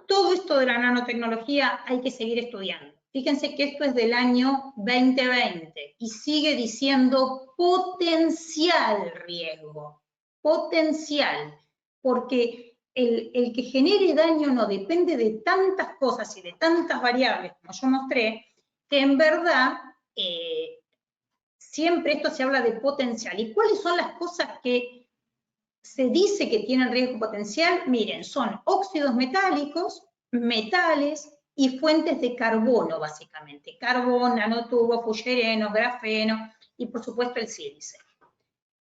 todo esto de la nanotecnología hay que seguir estudiando. Fíjense que esto es del año 2020 y sigue diciendo potencial riesgo, potencial, porque el que genere daño no depende de tantas cosas y de tantas variables como yo mostré, que en verdad siempre esto se habla de potencial. ¿Y cuáles son las cosas que se dice que tienen riesgo potencial? Miren, son óxidos metálicos, metales y fuentes de carbono, básicamente. Carbón, nanotubos, fullereno, grafeno y, por supuesto, el sílice.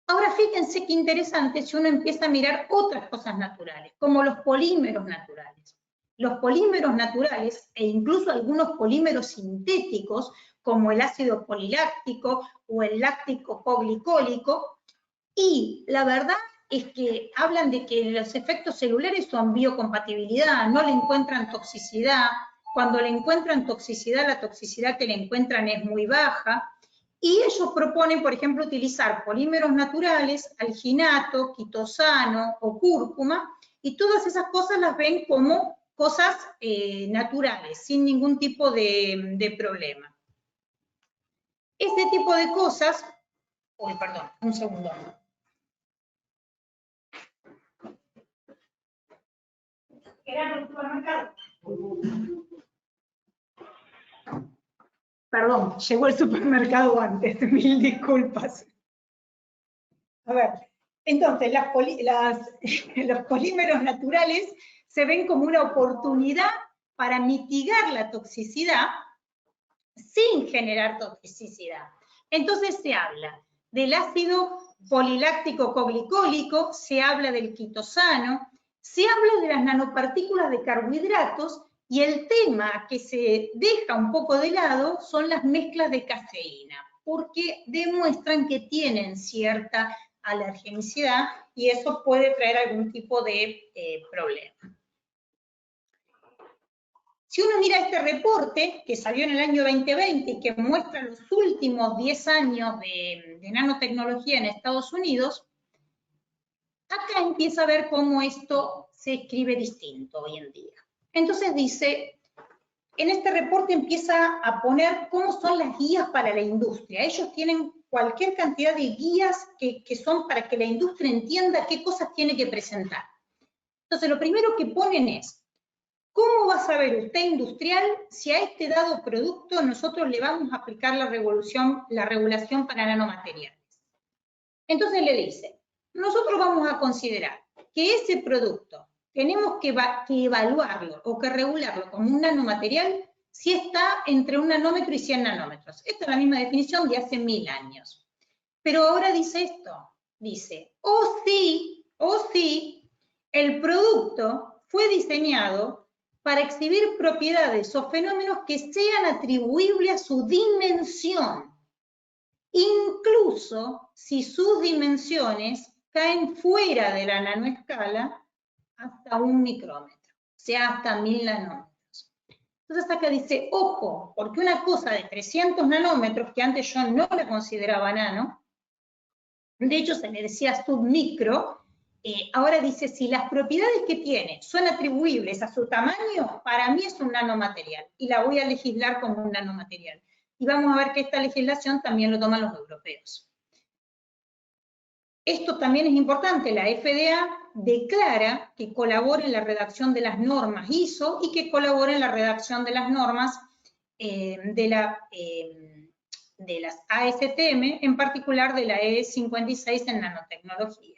Ahora, fíjense qué interesante si uno empieza a mirar otras cosas naturales, como los polímeros naturales. Los polímeros naturales, e incluso algunos polímeros sintéticos, como el ácido poliláctico o el láctico coglicólico, y la verdad es que hablan de que los efectos celulares son biocompatibilidad, no le encuentran toxicidad. Cuando le encuentran toxicidad, la toxicidad que le encuentran es muy baja. Y ellos proponen, por ejemplo, utilizar polímeros naturales, alginato, quitosano o cúrcuma, y todas esas cosas las ven como cosas naturales, sin ningún tipo de problema. Este tipo de cosas, perdón, un segundo. ¿Era el supermercado? Perdón, llegó el supermercado antes, mil disculpas. A ver, entonces los polímeros naturales se ven como una oportunidad para mitigar la toxicidad sin generar toxicidad. Entonces se habla del ácido poliláctico coglicólico, se habla del quitosano, se habla de las nanopartículas de carbohidratos, y el tema que se deja un poco de lado son las mezclas de cafeína, porque demuestran que tienen cierta alergenicidad y eso puede traer algún tipo de problema. Si uno mira este reporte que salió en el año 2020 y que muestra los últimos 10 años de nanotecnología en Estados Unidos, acá empieza a ver cómo esto se escribe distinto hoy en día. Entonces dice, en este reporte empieza a poner cómo son las guías para la industria. Ellos tienen cualquier cantidad de guías que son para que la industria entienda qué cosas tiene que presentar. Entonces, lo primero que ponen es, ¿cómo va a saber usted, industrial, si a este dado producto nosotros le vamos a aplicar la regulación para nanomateriales? Entonces le dice, nosotros vamos a considerar que ese producto tenemos que evaluarlo o que regularlo como un nanomaterial si está entre 1 nanómetro y 100 nanómetros. Esta es la misma definición de hace 1000 años. Pero ahora dice esto, dice, o si el producto fue diseñado para exhibir propiedades o fenómenos que sean atribuibles a su dimensión, incluso si sus dimensiones caen fuera de la nanoescala hasta 1 micrómetro, o sea, hasta 1000 nanómetros. Entonces acá dice, ojo, porque una cosa de 300 nanómetros, que antes yo no la consideraba nano, de hecho se le decía submicro, ahora dice, si las propiedades que tiene son atribuibles a su tamaño, para mí es un nanomaterial, y la voy a legislar como un nanomaterial. Y vamos a ver que esta legislación también lo toman los europeos. Esto también es importante, la FDA declara que colabora en la redacción de las normas ISO y que colabora en la redacción de las normas de las ASTM, en particular de la E56 en nanotecnología.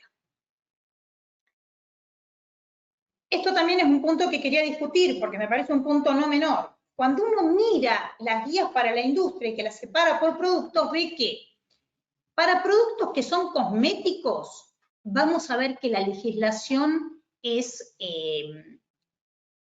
Esto también es un punto que quería discutir porque me parece un punto no menor. Cuando uno mira las guías para la industria y que las separa por productos, ve que para productos que son cosméticos, vamos a ver que la legislación es,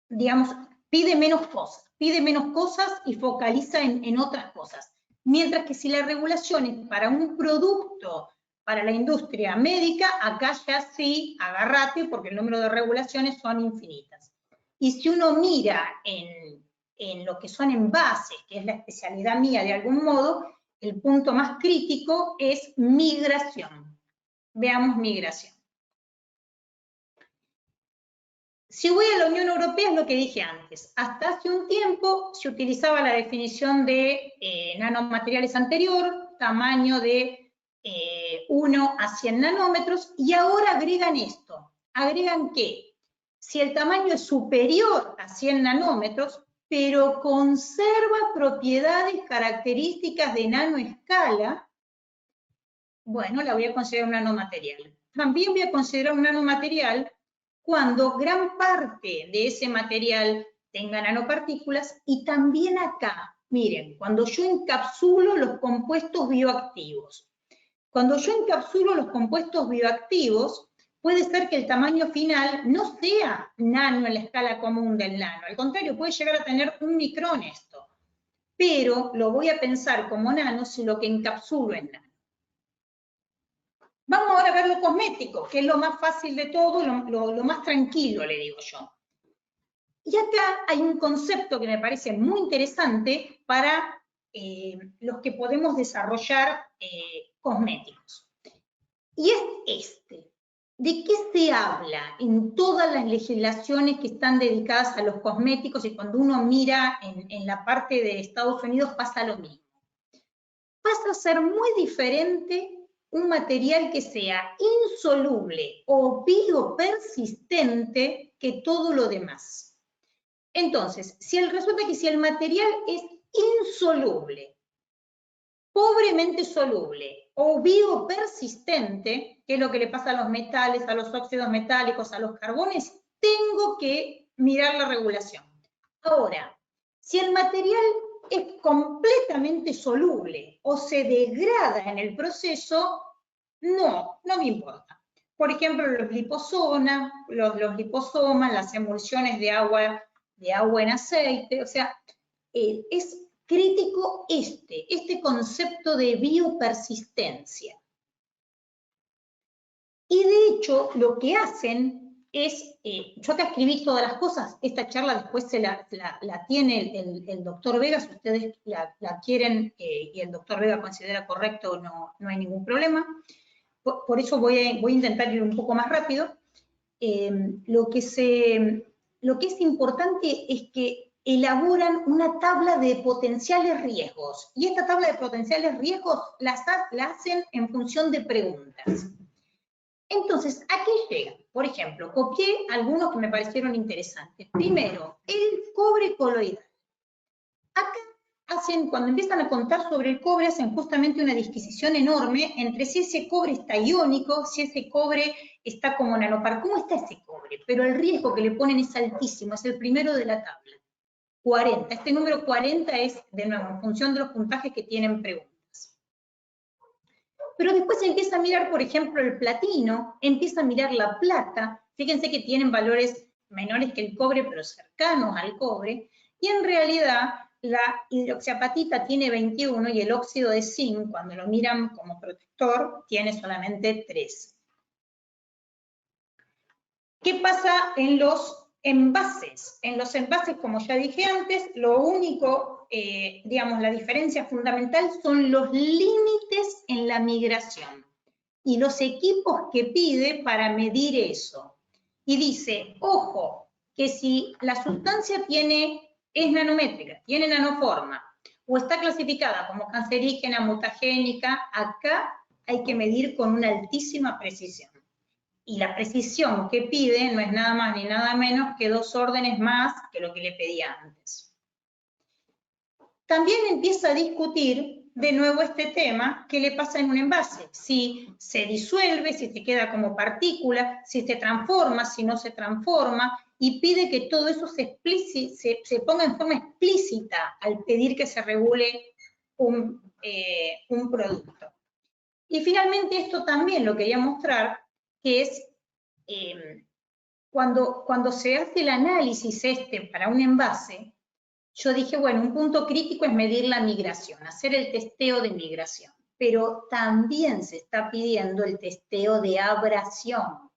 digamos, pide menos cosas y focaliza en otras cosas. Mientras que si la regulación es para un producto, para la industria médica, acá ya sí, agárrate, porque el número de regulaciones son infinitas. Y si uno mira en lo que son envases, que es la especialidad mía de algún modo, el punto más crítico es migración. Veamos migración. Si voy a la Unión Europea es lo que dije antes. Hasta hace un tiempo se utilizaba la definición de nanomateriales anterior, tamaño de 1 a 100 nanómetros, y ahora agregan esto. Agregan que si el tamaño es superior a 100 nanómetros, pero conserva propiedades características de nanoescala, bueno, la voy a considerar un nanomaterial. También voy a considerar un nanomaterial cuando gran parte de ese material tenga nanopartículas, y también acá, miren, cuando yo encapsulo los compuestos bioactivos. Cuando yo encapsulo los compuestos bioactivos, puede ser que el tamaño final no sea nano en la escala común del nano, al contrario, puede llegar a tener 1 micrón esto, pero lo voy a pensar como nano si lo que encapsulo es nano. Vamos ahora a ver lo cosmético, que es lo más fácil de todo, lo más tranquilo, le digo yo. Y acá hay un concepto que me parece muy interesante para los que podemos desarrollar cosméticos. Y es este. ¿De qué se habla en todas las legislaciones que están dedicadas a los cosméticos? Y cuando uno mira en la parte de Estados Unidos pasa lo mismo. Pasa a ser muy diferente un material que sea insoluble o biopersistente que todo lo demás. Entonces, resulta que si el material es insoluble, pobremente soluble o biopersistente, que es lo que le pasa a los metales, a los óxidos metálicos, a los carbones, tengo que mirar la regulación. Ahora, si el material es completamente soluble o se degrada en el proceso, no me importa. Por ejemplo, los liposomas, las emulsiones de agua en aceite, o sea, es crítico este concepto de biopersistencia. Y de hecho, lo que hacen es, yo acá escribí todas las cosas, esta charla después la tiene el doctor Vega, si ustedes la quieren y el doctor Vega considera correcto, no hay ningún problema. por eso voy a intentar ir un poco más rápido. Lo que es importante es que elaboran una tabla de potenciales riesgos, y esta tabla de potenciales riesgos la hacen en función de preguntas. Entonces, ¿a qué llegan? Por ejemplo, copié algunos que me parecieron interesantes. Primero, el cobre coloidal. Acá cuando empiezan a contar sobre el cobre, hacen justamente una disquisición enorme entre si ese cobre está iónico, si ese cobre está como nanopartícula. ¿Cómo está ese cobre? Pero el riesgo que le ponen es altísimo, es el primero de la tabla. 40. Este número 40 es, de nuevo, en función de los puntajes que tienen preguntas. Pero después empieza a mirar, por ejemplo, el platino, empieza a mirar la plata. Fíjense que tienen valores menores que el cobre, pero cercanos al cobre. Y en realidad, la hidroxiapatita tiene 21 y el óxido de zinc, cuando lo miran como protector, tiene solamente 3. ¿Qué pasa en los envases? En los envases, como ya dije antes, lo único, digamos, la diferencia fundamental son los límites en la migración y los equipos que pide para medir eso. Y dice, ojo, que si la sustancia es nanométrica, tiene nanoforma, o está clasificada como cancerígena, mutagénica, acá hay que medir con una altísima precisión. Y la precisión que pide no es nada más ni nada menos que 2 órdenes más que lo que le pedía antes. También empieza a discutir de nuevo este tema, ¿qué le pasa en un envase? Si se disuelve, si se queda como partícula, si se transforma, si no se transforma, y pide que todo eso se ponga en forma explícita al pedir que se regule un producto. Y finalmente esto también lo quería mostrar, que es cuando se hace el análisis para un envase, yo dije, bueno, un punto crítico es medir la migración, hacer el testeo de migración, pero también se está pidiendo el testeo de abrasión.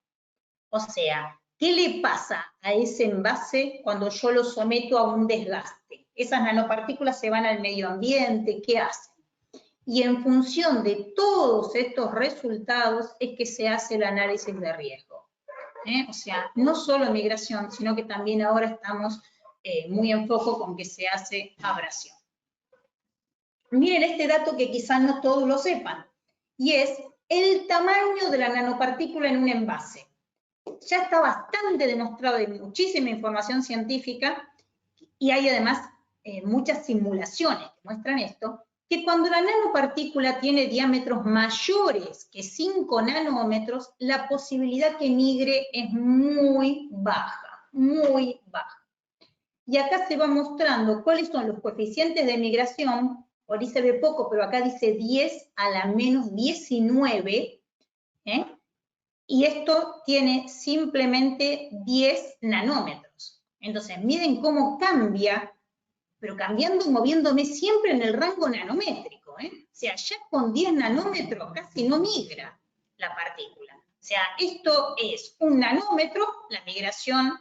O sea, ¿qué le pasa a ese envase cuando yo lo someto a un desgaste? Esas nanopartículas se van al medio ambiente, ¿qué hacen? Y en función de todos estos resultados es que se hace el análisis de riesgo. O sea, no solo migración, sino que también ahora estamos muy en foco con que se hace abrasión. Miren este dato que quizás no todos lo sepan, y es el tamaño de la nanopartícula en un envase. Ya está bastante demostrado, hay muchísima información científica, y hay además muchas simulaciones que muestran esto, que cuando la nanopartícula tiene diámetros mayores que 5 nanómetros, la posibilidad que migre es muy baja, muy baja. Y acá se va mostrando cuáles son los coeficientes de migración, por ahí se ve poco, pero acá dice 10 a la menos 19, y esto tiene simplemente 10 nanómetros. Entonces, miren cómo cambia, pero cambiando y moviéndome siempre en el rango nanométrico. O sea, ya con 10 nanómetros casi no migra la partícula. O sea, esto es un nanómetro, la migración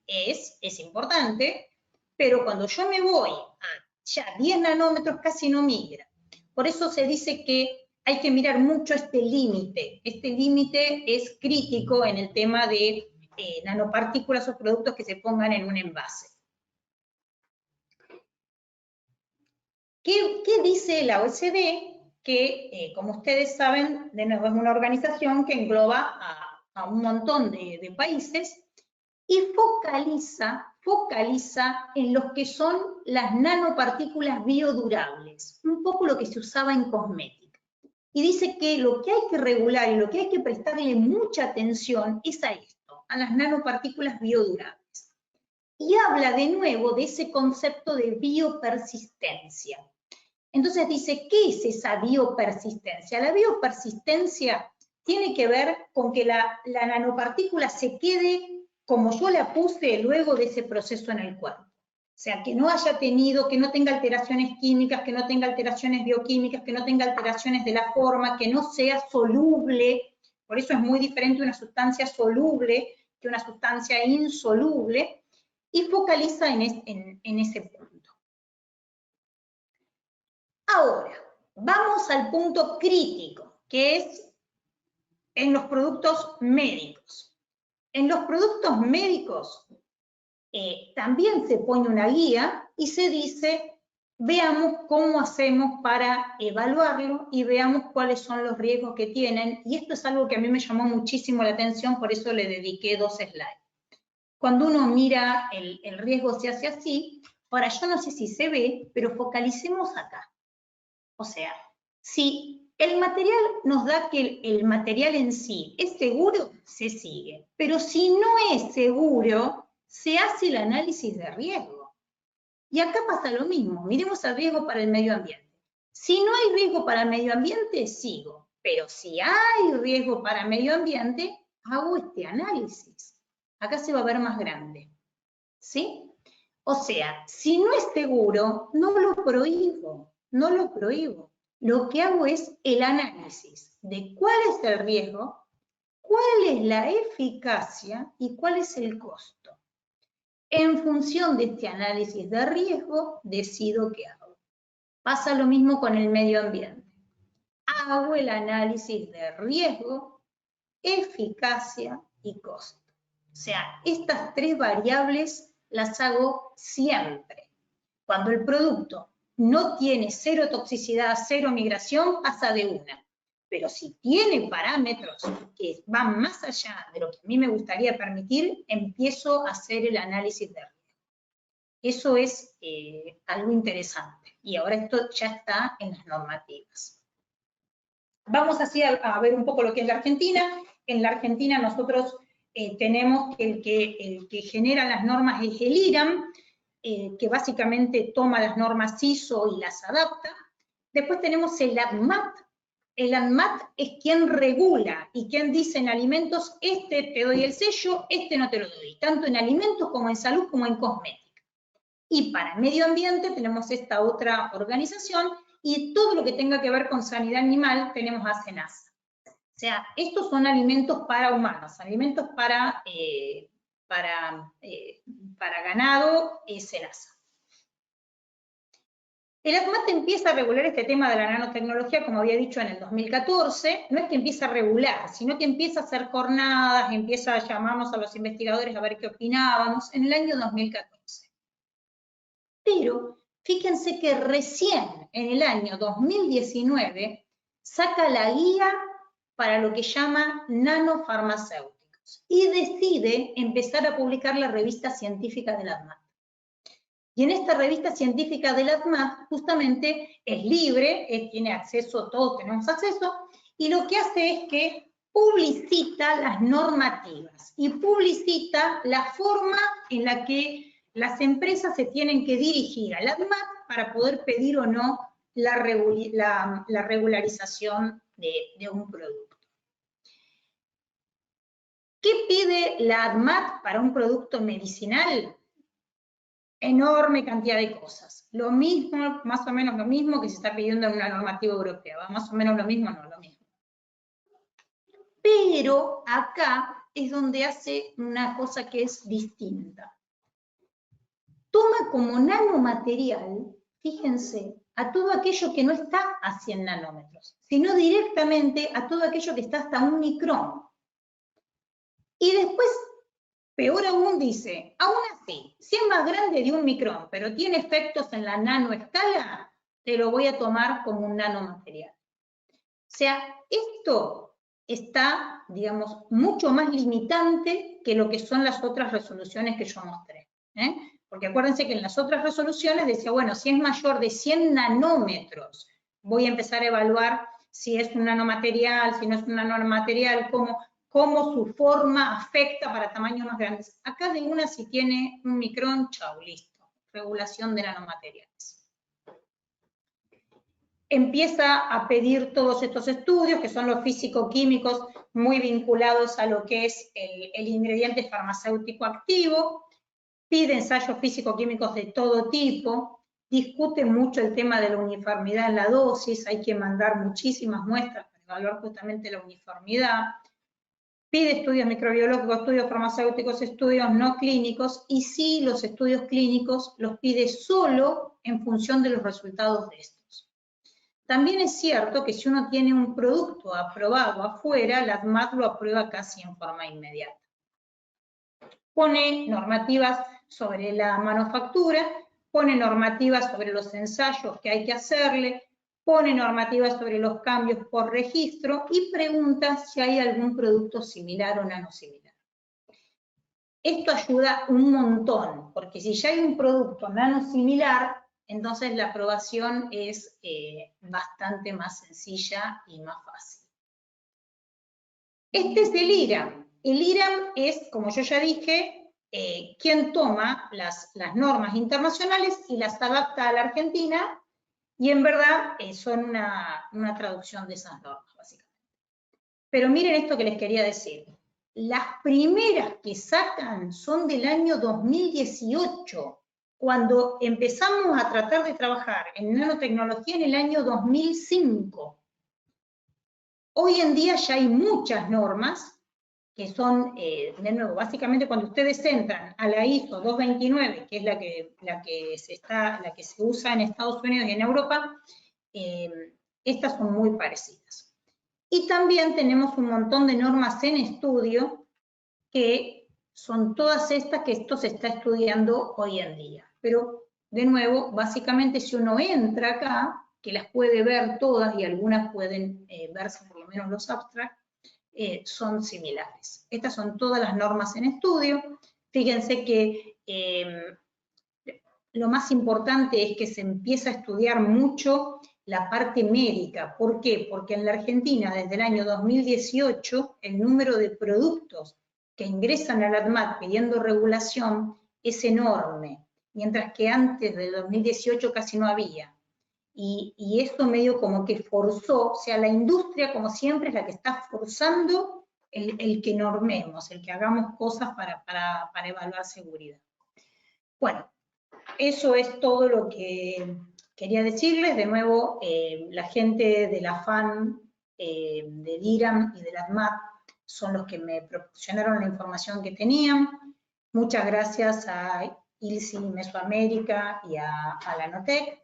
es importante, pero cuando yo me voy a ya 10 nanómetros casi no migra. Por eso se dice que hay que mirar mucho este límite. Este límite es crítico en el tema de nanopartículas o productos que se pongan en un envase. ¿Qué dice la OECD? Que, como ustedes saben, de nuevo es una organización que engloba a un montón de países y focaliza en los que son las nanopartículas biodurables, un poco lo que se usaba en cosmética. Y dice que lo que hay que regular y lo que hay que prestarle mucha atención es a esto, a las nanopartículas biodurables. Y habla de nuevo de ese concepto de biopersistencia. Entonces dice, ¿qué es esa biopersistencia? La biopersistencia tiene que ver con que la nanopartícula se quede como yo la puse luego de ese proceso en el cuerpo. O sea, que no tenga alteraciones químicas, que no tenga alteraciones bioquímicas, que no tenga alteraciones de la forma, que no sea soluble. Por eso es muy diferente una sustancia soluble que una sustancia insoluble, y focaliza en ese punto. Ahora, vamos al punto crítico, que es en los productos médicos. En los productos médicos también se pone una guía y se dice, veamos cómo hacemos para evaluarlo y veamos cuáles son los riesgos que tienen. Y esto es algo que a mí me llamó muchísimo la atención, por eso le dediqué 2 slides. Cuando uno mira el riesgo se hace así. Ahora, yo no sé si se ve, pero focalicemos acá. O sea, si el material nos da que el material en sí es seguro, se sigue. Pero si no es seguro, se hace el análisis de riesgo. Y acá pasa lo mismo. Miremos el riesgo para el medio ambiente. Si no hay riesgo para el medio ambiente, sigo. Pero si hay riesgo para el medio ambiente, hago este análisis. Acá se va a ver más grande. ¿Sí? O sea, si no es seguro, no lo prohíbo, no lo prohíbo. Lo que hago es el análisis de cuál es el riesgo, cuál es la eficacia y cuál es el costo. En función de este análisis de riesgo, decido qué hago. Pasa lo mismo con el medio ambiente. Hago el análisis de riesgo, eficacia y costo. O sea, estas 3 variables las hago siempre. Cuando el producto no tiene 0 toxicidad, 0 migración, pasa de una. Pero si tiene parámetros que van más allá de lo que a mí me gustaría permitir, empiezo a hacer el análisis de riesgo. Eso es algo interesante. Y ahora esto ya está en las normativas. Vamos así a ver un poco lo que es la Argentina. En la Argentina nosotros tenemos que el que genera las normas es el IRAM, que básicamente toma las normas ISO y las adapta. Después tenemos el ANMAT. El ANMAT es quien regula y quien dice en alimentos, este te doy el sello, este no te lo doy, tanto en alimentos como en salud como en cosmética. Y para medio ambiente tenemos esta otra organización y todo lo que tenga que ver con sanidad animal tenemos a SENASA. O sea, estos son alimentos para humanos, alimentos para ganado, SENASA. El ANMAT empieza a regular este tema de la nanotecnología, como había dicho, en el 2014. No es que empieza a regular, sino que empieza a hacer jornadas, empieza a llamarnos a los investigadores a ver qué opinábamos en el año 2014. Pero fíjense que recién en el año 2019 saca la guía para lo que llama nanofarmacéuticos y decide empezar a publicar la revista científica del ANMAT. Y en esta revista científica del ANMAT justamente es libre, tiene acceso, todos tenemos acceso, y lo que hace es que publicita las normativas y publicita la forma en la que las empresas se tienen que dirigir al ANMAT para poder pedir o no la regularización de un producto. ¿Qué pide la ANMAT para un producto medicinal? Enorme cantidad de cosas. Lo mismo, más o menos lo mismo que se está pidiendo en una normativa europea. ¿Va? Más o menos lo mismo, no lo mismo. Pero acá es donde hace una cosa que es distinta. Toma como nanomaterial, fíjense, a todo aquello que no está a 100 nanómetros, sino directamente a todo aquello que está hasta 1 micrón. Y después, peor aún, dice, aún así, si es más grande de 1 micrón, pero tiene efectos en la nanoescala, te lo voy a tomar como un nanomaterial. O sea, esto está, digamos, mucho más limitante que lo que son las otras resoluciones que yo mostré. Porque acuérdense que en las otras resoluciones decía, bueno, si es mayor de 100 nanómetros, voy a empezar a evaluar si es un nanomaterial, si no es un nanomaterial, cómo su forma afecta para tamaños más grandes. Acá de una, si tiene 1 micrón, chau, listo. Regulación de nanomateriales. Empieza a pedir todos estos estudios, que son los físico-químicos, muy vinculados a lo que es el ingrediente farmacéutico activo. Pide ensayos físico-químicos de todo tipo. Discute mucho el tema de la uniformidad en la dosis. Hay que mandar muchísimas muestras para evaluar justamente la uniformidad. Pide estudios microbiológicos, estudios farmacéuticos, estudios no clínicos, y sí, los estudios clínicos los pide solo en función de los resultados de estos. también es cierto que si uno tiene un producto aprobado afuera, la ADMAT lo aprueba casi en forma inmediata. Pone normativas sobre la manufactura, pone normativas sobre los ensayos que hay que hacerle, pone normativas sobre los cambios por registro y pregunta si hay algún producto similar o nanosimilar. Esto ayuda un montón, porque si ya hay un producto nanosimilar, entonces la aprobación es bastante más sencilla y más fácil. Este es el IRAM. El IRAM es, como yo ya dije, quien toma las normas internacionales y las adapta a la Argentina, y en verdad son una traducción de esas normas, básicamente. Pero miren esto que les quería decir. Las primeras que sacan son del año 2018, cuando empezamos a tratar de trabajar en nanotecnología en el año 2005. Hoy en día ya hay muchas normas que son, de nuevo, básicamente cuando ustedes entran a la ISO 229, que es la que se usa en Estados Unidos y en Europa, estas son muy parecidas. Y también tenemos un montón de normas en estudio que son todas estas que esto se está estudiando hoy en día. Pero, de nuevo, básicamente si uno entra acá, que las puede ver todas y algunas pueden verse por lo menos los abstracts, son similares. Estas son todas las normas en estudio. Fíjense que lo más importante es que se empieza a estudiar mucho la parte médica. ¿Por qué? Porque en la Argentina, desde el año 2018, el número de productos que ingresan a la ADMAT pidiendo regulación es enorme, mientras que antes del 2018 casi no había. Y esto medio como que forzó, o sea, la industria como siempre es la que está forzando el que normemos, el que hagamos cosas para evaluar seguridad. Bueno, eso es todo lo que quería decirles. De nuevo, la gente de la FAN, del IRAM y de la ADMAT son los que me proporcionaron la información que tenían. Muchas gracias a ILSI Mesoamérica y a la Nanotec.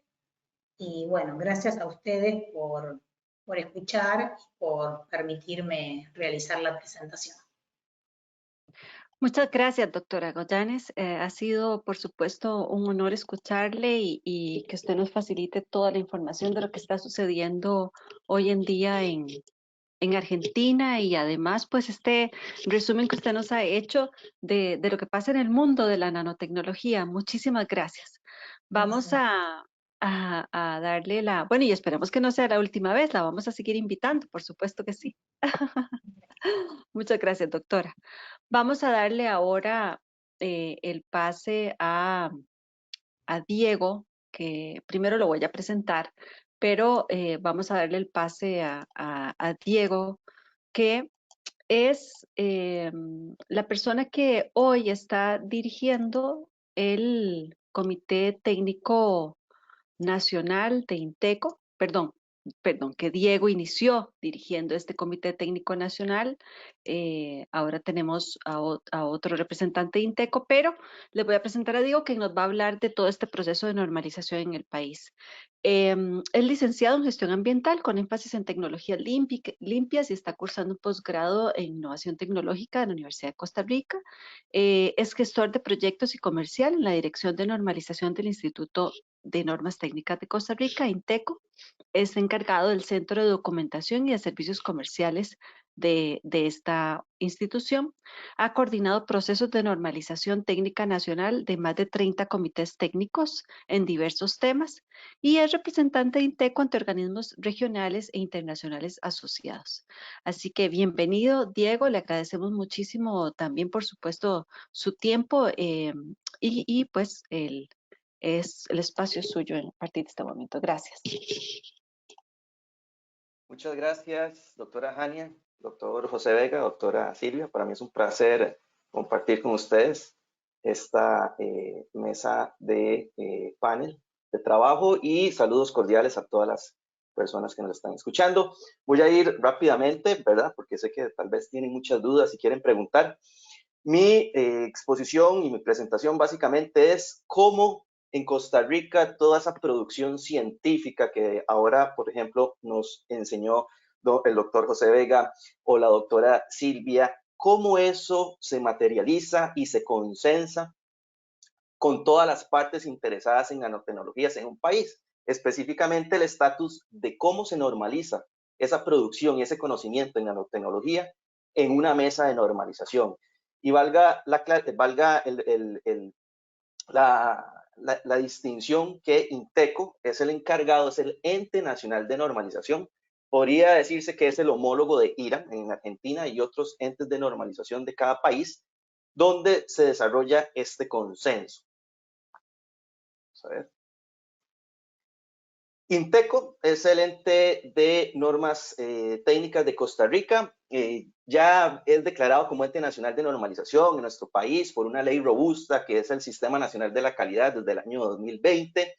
Y bueno, gracias a ustedes por escuchar y por permitirme realizar la presentación. Muchas gracias, doctora Goyanes. Ha sido, por supuesto, un honor escucharle y que usted nos facilite toda la información de lo que está sucediendo hoy en día en Argentina y además, pues, este resumen que usted nos ha hecho de lo que pasa en el mundo de la nanotecnología. Muchísimas gracias. Vamos a darle bueno, y esperamos que no sea la última vez, la vamos a seguir invitando, por supuesto que sí. Muchas gracias, doctora. Vamos a darle ahora el pase a Diego, que primero lo voy a presentar, pero vamos a darle el pase a Diego, que es la persona que hoy está dirigiendo el Comité Técnico Nacional de INTECO, perdón, que Diego inició dirigiendo este Comité Técnico Nacional. Ahora tenemos a otro representante de INTECO, pero les voy a presentar a Diego, que nos va a hablar de todo este proceso de normalización en el país. Es licenciado en Gestión Ambiental con énfasis en tecnologías limpias y está cursando un posgrado en Innovación Tecnológica en la Universidad de Costa Rica. Es gestor de proyectos y comercial en la Dirección de Normalización del Instituto de Normas Técnicas de Costa Rica, INTECO. Es encargado del Centro de Documentación y de Servicios Comerciales de esta institución. Ha coordinado procesos de normalización técnica nacional de más de 30 comités técnicos en diversos temas y es representante de INTECO ante organismos regionales e internacionales asociados. Así que bienvenido, Diego. Le agradecemos muchísimo también, por supuesto, su tiempo y pues el espacio suyo a partir de este momento. Gracias. Muchas gracias, doctora Hania, doctor José Vega, doctora Silvia. Para mí es un placer compartir con ustedes esta mesa de panel de trabajo y saludos cordiales a todas las personas que nos están escuchando. Voy a ir rápidamente, ¿verdad? Porque sé que tal vez tienen muchas dudas y quieren preguntar. Mi exposición y mi presentación básicamente es cómo en Costa Rica toda esa producción científica que ahora, por ejemplo, nos enseñó el doctor José Vega o la doctora Silvia, cómo eso se materializa y se consensa con todas las partes interesadas en nanotecnologías en un país, específicamente el estatus de cómo se normaliza esa producción y ese conocimiento en nanotecnología en una mesa de normalización. Y valga la distinción que INTECO es el encargado, es el ente nacional de normalización. Podría decirse que es el homólogo de IRA en Argentina y otros entes de normalización de cada país, donde se desarrolla este consenso. Vamos a ver. INTECO es el ente de normas técnicas de Costa Rica. Ya es declarado como ente nacional de normalización en nuestro país por una ley robusta que es el Sistema Nacional de la Calidad desde el año 2020.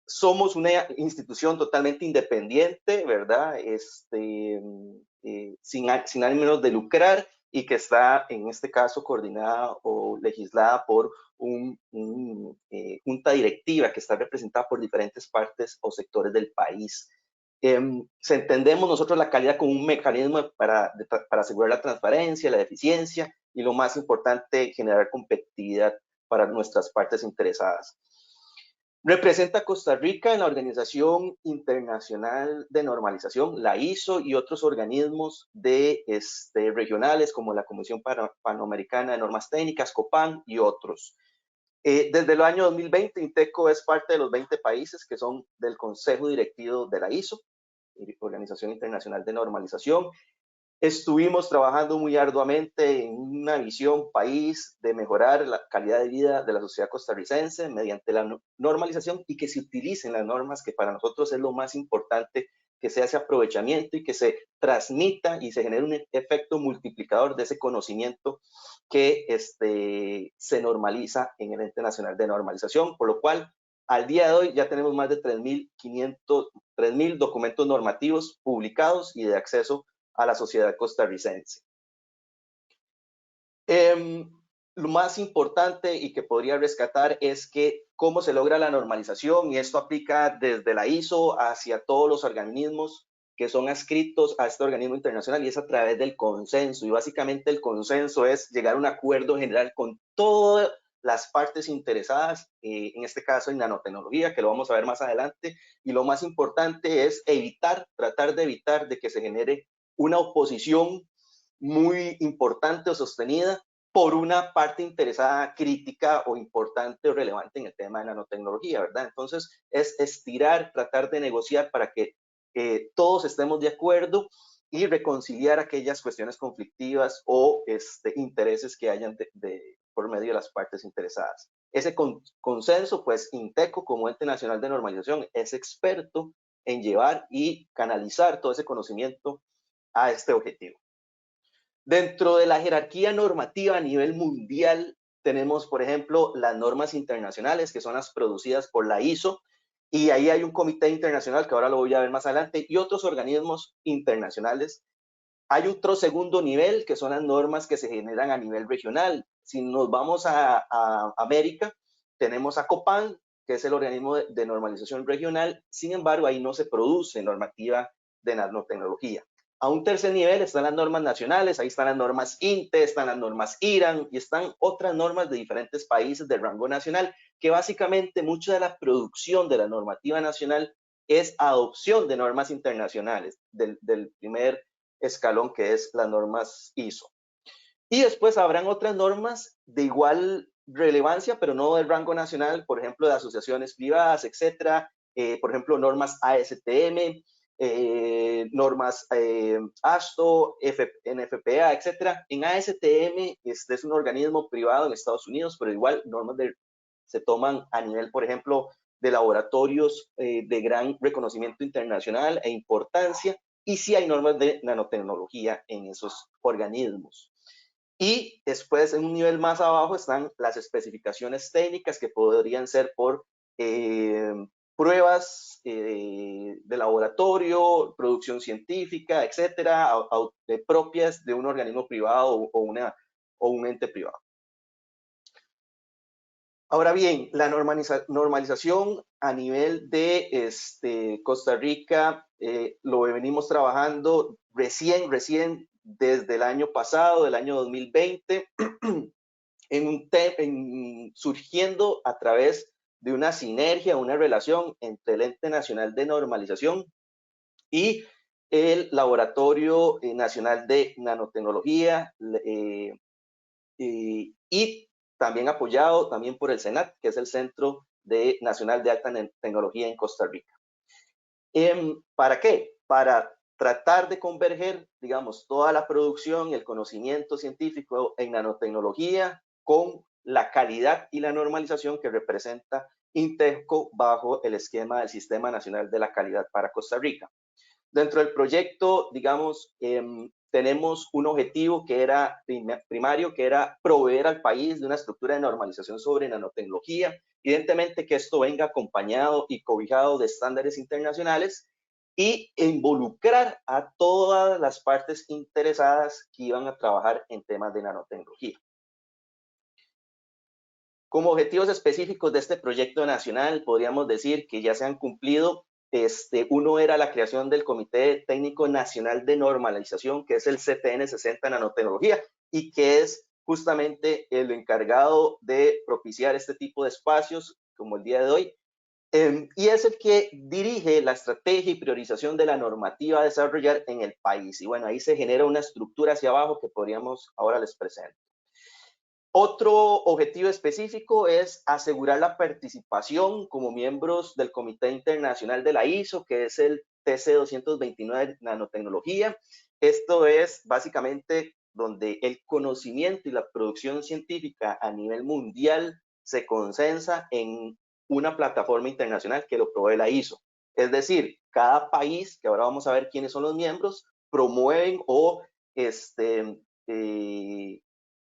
Somos una institución totalmente independiente, ¿verdad? Sin ánimos de lucrar y que está, en este caso, coordinada o legislada por junta directiva que está representada por diferentes partes o sectores del país. Entendemos nosotros la calidad como un mecanismo para asegurar la transparencia, la eficiencia y, lo más importante, generar competitividad para nuestras partes interesadas. Representa a Costa Rica en la Organización Internacional de Normalización, la ISO, y otros organismos regionales como la Comisión Panamericana de Normas Técnicas, COPAN, y otros. Desde el año 2020, INTECO es parte de los 20 países que son del Consejo Directivo de la ISO, Organización Internacional de Normalización. Estuvimos trabajando muy arduamente en una visión país de mejorar la calidad de vida de la sociedad costarricense mediante la normalización y que se utilicen las normas, que para nosotros es lo más importante, que sea ese aprovechamiento y que se transmita y se genere un efecto multiplicador de ese conocimiento que se normaliza en el Ente Nacional de Normalización, por lo cual al día de hoy ya tenemos más de 3.000 documentos normativos publicados y de acceso a la sociedad costarricense. Lo más importante y que podría rescatar es que cómo se logra la normalización, y esto aplica desde la ISO hacia todos los organismos que son adscritos a este organismo internacional, y es a través del consenso. Y básicamente el consenso es llegar a un acuerdo general con todas las partes interesadas, en este caso en nanotecnología, que lo vamos a ver más adelante. Y lo más importante es tratar de evitar de que se genere una oposición muy importante o sostenida por una parte interesada crítica o importante o relevante en el tema de nanotecnología, ¿verdad? Entonces, es estirar, tratar de negociar para que todos estemos de acuerdo y reconciliar aquellas cuestiones conflictivas o intereses que hayan por medio de las partes interesadas. Ese consenso, pues, INTECO, como ente nacional de normalización, es experto en llevar y canalizar todo ese conocimiento a este objetivo. Dentro de la jerarquía normativa a nivel mundial tenemos, por ejemplo, las normas internacionales, que son las producidas por la ISO, y ahí hay un comité internacional que ahora lo voy a ver más adelante, y otros organismos internacionales. Hay otro segundo nivel, que son las normas que se generan a nivel regional. Si nos vamos a América, tenemos a COPAN, que es el organismo de normalización regional. Sin embargo, ahí no se produce normativa de nanotecnología. A un tercer nivel están las normas nacionales, ahí están las normas INTE, están las normas IRAN y están otras normas de diferentes países de rango nacional, que básicamente mucha de la producción de la normativa nacional es adopción de normas internacionales del primer escalón, que es las normas ISO. Y después habrán otras normas de igual relevancia, pero no del rango nacional, por ejemplo, de asociaciones privadas, etcétera, por ejemplo, normas ASTM, normas ASTO, NFPA, etcétera. En ASTM, este es un organismo privado en Estados Unidos, pero igual normas se toman a nivel, por ejemplo, de laboratorios de gran reconocimiento internacional e importancia, y sí hay normas de nanotecnología en esos organismos. Y después, en un nivel más abajo, están las especificaciones técnicas, que podrían ser por pruebas de laboratorio, producción científica, etcétera, propias de un organismo privado o un ente privado. Ahora bien, la normalización a nivel de Costa Rica lo venimos trabajando recién desde el año pasado, del año 2020, surgiendo a través de una sinergia, una relación entre el Ente Nacional de Normalización y el Laboratorio Nacional de Nanotecnología y también apoyado también por el CENAT, que es el Centro Nacional de Alta Tecnología en Costa Rica. ¿Para qué? Para tratar de converger, digamos, toda la producción y el conocimiento científico en nanotecnología con la calidad y la normalización que representa INTECO bajo el esquema del Sistema Nacional de la Calidad para Costa Rica. Dentro del proyecto, digamos, tenemos un objetivo que era primario, que era proveer al país de una estructura de normalización sobre nanotecnología. Evidentemente que esto venga acompañado y cobijado de estándares internacionales y involucrar a todas las partes interesadas que iban a trabajar en temas de nanotecnología. Como objetivos específicos de este proyecto nacional, podríamos decir que ya se han cumplido. Uno era la creación del Comité Técnico Nacional de Normalización, que es el CTN 60 Nanotecnología, y que es justamente el encargado de propiciar este tipo de espacios, como el día de hoy, y es el que dirige la estrategia y priorización de la normativa a desarrollar en el país. Y bueno, ahí se genera una estructura hacia abajo que ahora les presento. Otro objetivo específico es asegurar la participación como miembros del Comité Internacional de la ISO, que es el TC 229 de Nanotecnología. Esto es básicamente donde el conocimiento y la producción científica a nivel mundial se concentra en una plataforma internacional que lo provee la ISO. Es decir, cada país, que ahora vamos a ver quiénes son los miembros, promueven o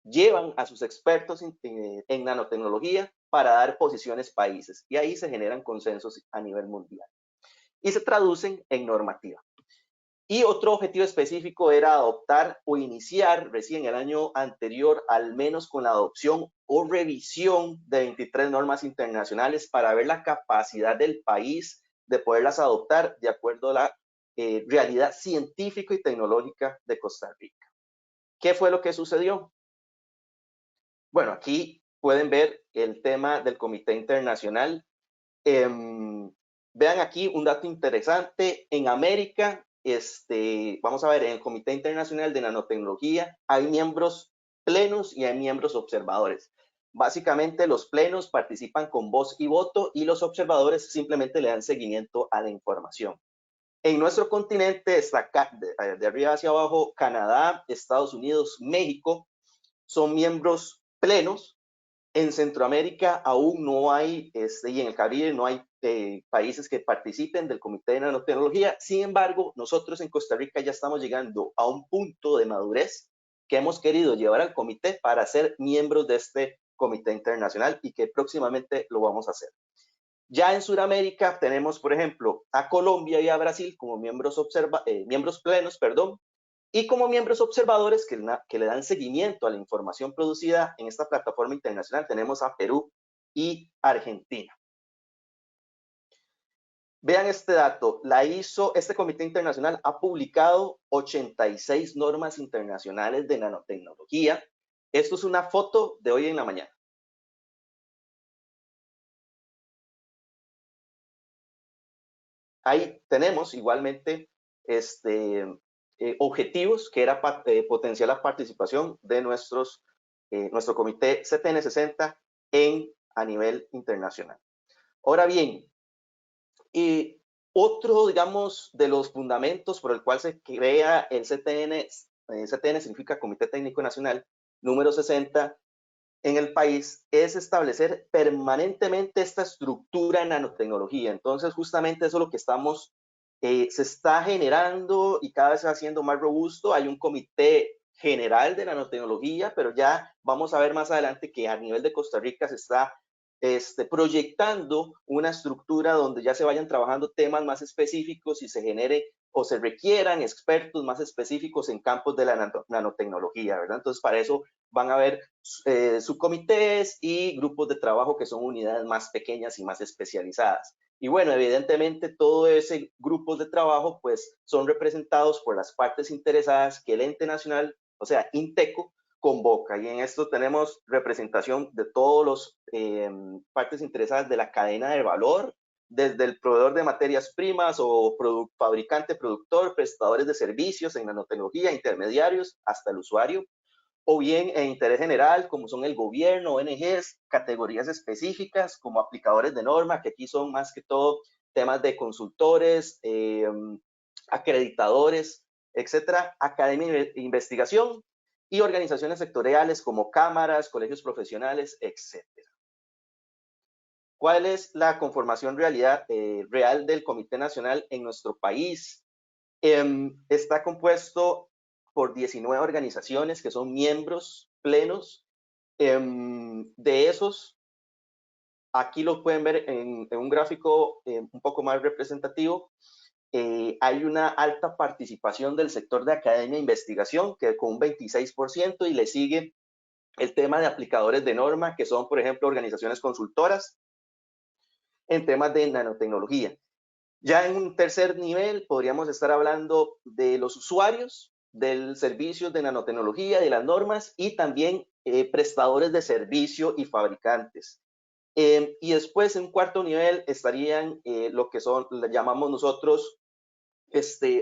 llevan a sus expertos en nanotecnología para dar posiciones países, y ahí se generan consensos a nivel mundial y se traducen en normativa. Y otro objetivo específico era adoptar o iniciar recién el año anterior, al menos con la adopción o revisión de 23 normas internacionales para ver la capacidad del país de poderlas adoptar de acuerdo a la realidad científica y tecnológica de Costa Rica. ¿Qué fue lo que sucedió? Bueno, aquí pueden ver el tema del Comité Internacional. Vean aquí un dato interesante. En América, vamos a ver, en el Comité Internacional de Nanotecnología hay miembros plenos y hay miembros observadores. Básicamente los plenos participan con voz y voto y los observadores simplemente le dan seguimiento a la información. En nuestro continente está acá, de arriba hacia abajo, Canadá, Estados Unidos, México, son miembros plenos. En Centroamérica aún no hay, y en el Caribe no hay países que participen del Comité de Nanotecnología. Sin embargo, nosotros en Costa Rica ya estamos llegando a un punto de madurez que hemos querido llevar al comité para ser miembros de este Comité Internacional y que próximamente lo vamos a hacer. Ya en Sudamérica tenemos, por ejemplo, a Colombia y a Brasil como miembros plenos, y como miembros observadores que le dan seguimiento a la información producida en esta plataforma internacional tenemos a Perú y Argentina. Vean este dato, este Comité Internacional ha publicado 86 normas internacionales de nanotecnología. Esto es una foto de hoy en la mañana. Ahí tenemos igualmente objetivos que era potenciar la participación de nuestro comité CTN 60 a nivel internacional. Ahora bien, otro, digamos, de los fundamentos por el cual se crea el CTN, CTN significa Comité Técnico Nacional, número 60, en el país, es establecer permanentemente esta estructura en nanotecnología. Entonces, justamente eso es lo que se está generando y cada vez se va haciendo más robusto. Hay un comité general de nanotecnología, pero ya vamos a ver más adelante que a nivel de Costa Rica se está proyectando una estructura donde ya se vayan trabajando temas más específicos y se genere o se requieran expertos más específicos en campos de la nanotecnología, ¿verdad? Entonces, para eso van a haber subcomités y grupos de trabajo que son unidades más pequeñas y más especializadas. Y bueno, evidentemente todo ese grupo de trabajo pues son representados por las partes interesadas que el ente nacional, o sea, INTECO, convoca. Y en esto tenemos representación de todos los partes interesadas de la cadena de valor, desde el proveedor de materias primas o fabricante, productor, prestadores de servicios en nanotecnología, intermediarios, hasta el usuario, o bien en interés general, como son el gobierno, ONGs, categorías específicas, como aplicadores de norma, que aquí son más que todo temas de consultores, acreditadores, etcétera, academia de investigación y organizaciones sectoriales como cámaras, colegios profesionales, etcétera. ¿Cuál es la conformación real del Comité Nacional en nuestro país? Está compuesto por 19 organizaciones que son miembros plenos. De esos, aquí lo pueden ver en un gráfico un poco más representativo. Hay una alta participación del sector de academia e investigación, que con un 26%, y le sigue el tema de aplicadores de norma, que son, por ejemplo, organizaciones consultoras en temas de nanotecnología. Ya en un tercer nivel podríamos estar hablando de los usuarios del servicio de nanotecnología, de las normas, y también prestadores de servicio y fabricantes. Y después en un cuarto nivel estarían lo que son, llamamos nosotros,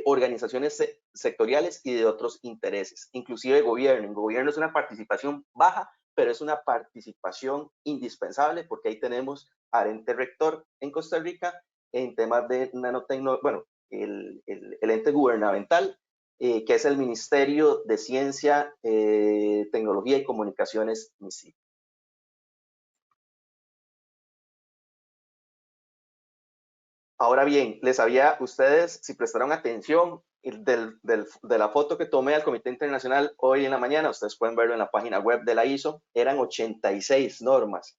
organizaciones sectoriales y de otros intereses, inclusive gobierno. En gobierno es una participación baja, pero es una participación indispensable, porque ahí tenemos al ente rector en Costa Rica en temas de nanotecnología, bueno, el ente gubernamental, que es el Ministerio de Ciencia, Tecnología y Comunicaciones, MICI. Ahora bien, ustedes, si prestaron atención de la foto que tomé al Comité Internacional hoy en la mañana, ustedes pueden verlo en la página web de la ISO, eran 86 normas.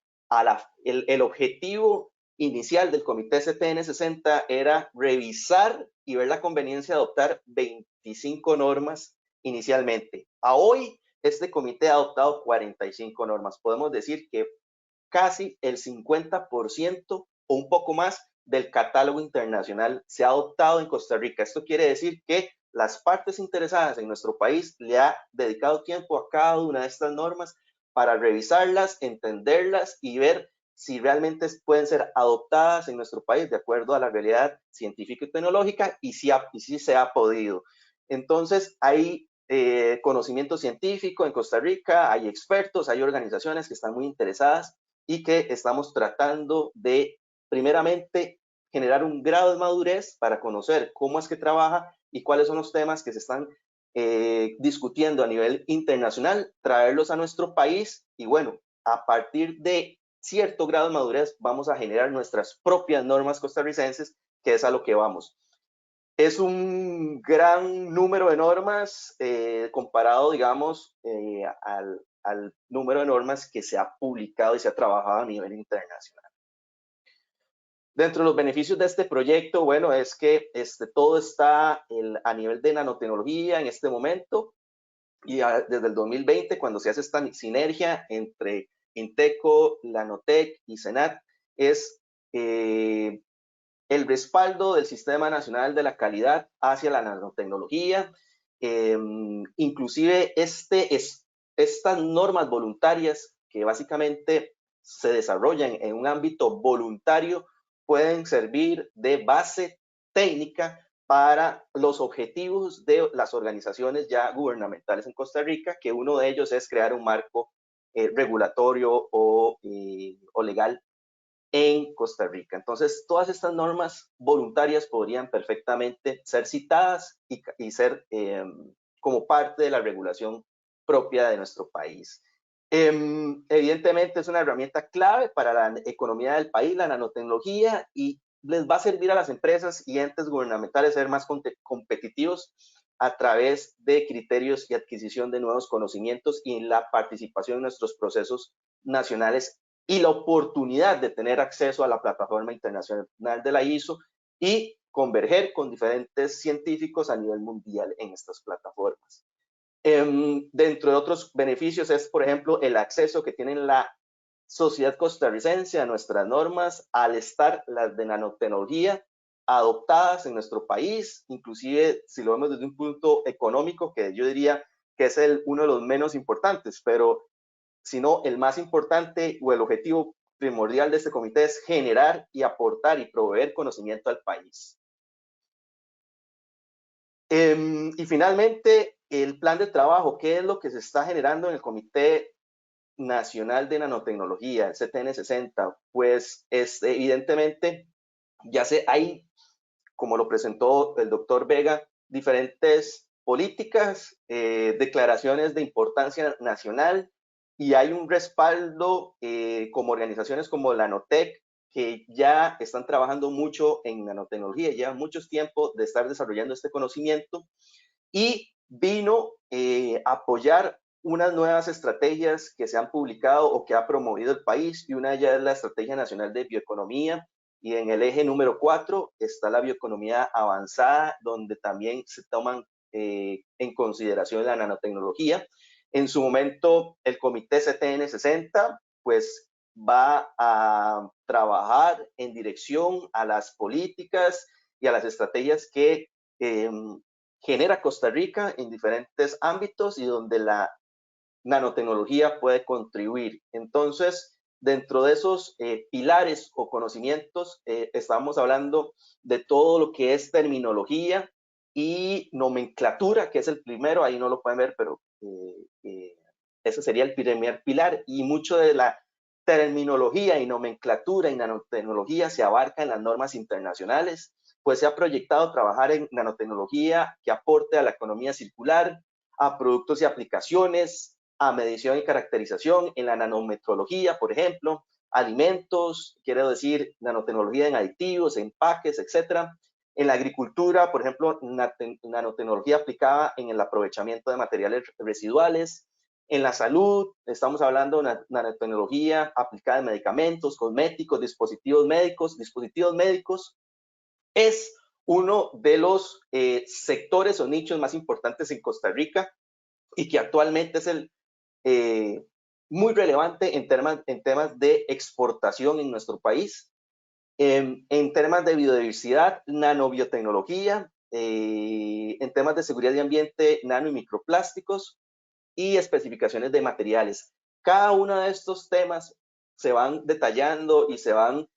El objetivo inicial del Comité CTN 60 era revisar y ver la conveniencia de adoptar 25 normas inicialmente. A hoy, este comité ha adoptado 45 normas. Podemos decir que casi el 50% o un poco más del catálogo internacional se ha adoptado en Costa Rica. Esto quiere decir que las partes interesadas en nuestro país le ha dedicado tiempo a cada una de estas normas para revisarlas, entenderlas y ver si realmente pueden ser adoptadas en nuestro país de acuerdo a la realidad científica y tecnológica, y si se ha podido. Entonces, hay conocimiento científico en Costa Rica, hay expertos, hay organizaciones que están muy interesadas y que estamos tratando de, primeramente, generar un grado de madurez para conocer cómo es que trabaja y cuáles son los temas que se están discutiendo a nivel internacional, traerlos a nuestro país y bueno, a partir de cierto grado de madurez vamos a generar nuestras propias normas costarricenses, que es a lo que vamos. Es un gran número de normas comparado, digamos, al número de normas que se ha publicado y se ha trabajado a nivel internacional. Dentro de los beneficios de este proyecto, bueno, es que todo está a nivel de nanotecnología en este momento, y desde el 2020, cuando se hace esta sinergia entre INTECO, Nanotec y SENAT, es el respaldo del Sistema Nacional de la Calidad hacia la nanotecnología. Inclusive estas normas voluntarias que básicamente se desarrollan en un ámbito voluntario pueden servir de base técnica para los objetivos de las organizaciones ya gubernamentales en Costa Rica, que uno de ellos es crear un marco regulatorio o legal en Costa Rica. Entonces, todas estas normas voluntarias podrían perfectamente ser citadas y ser como parte de la regulación propia de nuestro país. Evidentemente es una herramienta clave para la economía del país, la nanotecnología, y les va a servir a las empresas y entes gubernamentales ser más competitivos a través de criterios y adquisición de nuevos conocimientos y en la participación en nuestros procesos nacionales y la oportunidad de tener acceso a la plataforma internacional de la ISO y converger con diferentes científicos a nivel mundial en estas plataformas. Dentro de otros beneficios es, por ejemplo, el acceso que tiene la sociedad costarricense a nuestras normas al estar las de nanotecnología adoptadas en nuestro país, inclusive si lo vemos desde un punto económico, que yo diría que es uno de los menos importantes, pero si no el más importante o el objetivo primordial de este comité es generar y aportar y proveer conocimiento al país. Y finalmente, el plan de trabajo, ¿qué es lo que se está generando en el Comité Nacional de Nanotecnología, el CTN60? Pues evidentemente ya hay, como lo presentó el doctor Vega, diferentes políticas, declaraciones de importancia nacional, y hay un respaldo como organizaciones como la Nanotec, que ya están trabajando mucho en nanotecnología, ya mucho tiempo de estar desarrollando este conocimiento, y vino a apoyar unas nuevas estrategias que se han publicado o que ha promovido el país, y una ya es la Estrategia Nacional de Bioeconomía, y en el eje número 4 está la bioeconomía avanzada, donde también se toman en consideración la nanotecnología. En su momento, el Comité CTN60 pues va a trabajar en dirección a las políticas y a las estrategias que genera Costa Rica en diferentes ámbitos y donde la nanotecnología puede contribuir. Entonces, dentro de esos pilares o conocimientos, estamos hablando de todo lo que es terminología y nomenclatura, que es el primero, ahí no lo pueden ver, pero ese sería el primer pilar, y mucho de la terminología y nomenclatura y nanotecnología se abarca en las normas internacionales, pues se ha proyectado trabajar en nanotecnología que aporte a la economía circular, a productos y aplicaciones, a medición y caracterización en la nanometrología, por ejemplo, alimentos, quiero decir, nanotecnología en aditivos, empaques, etcétera. En la agricultura, por ejemplo, nanotecnología aplicada en el aprovechamiento de materiales residuales. En la salud, estamos hablando de nanotecnología aplicada en medicamentos, cosméticos, dispositivos médicos. Dispositivos médicos es uno de los sectores o nichos más importantes en Costa Rica y que actualmente es muy relevante en temas de exportación en nuestro país. En temas de biodiversidad, nanobiotecnología, en temas de seguridad de ambiente, nano y microplásticos y especificaciones de materiales. Cada uno de estos temas se van detallando y se van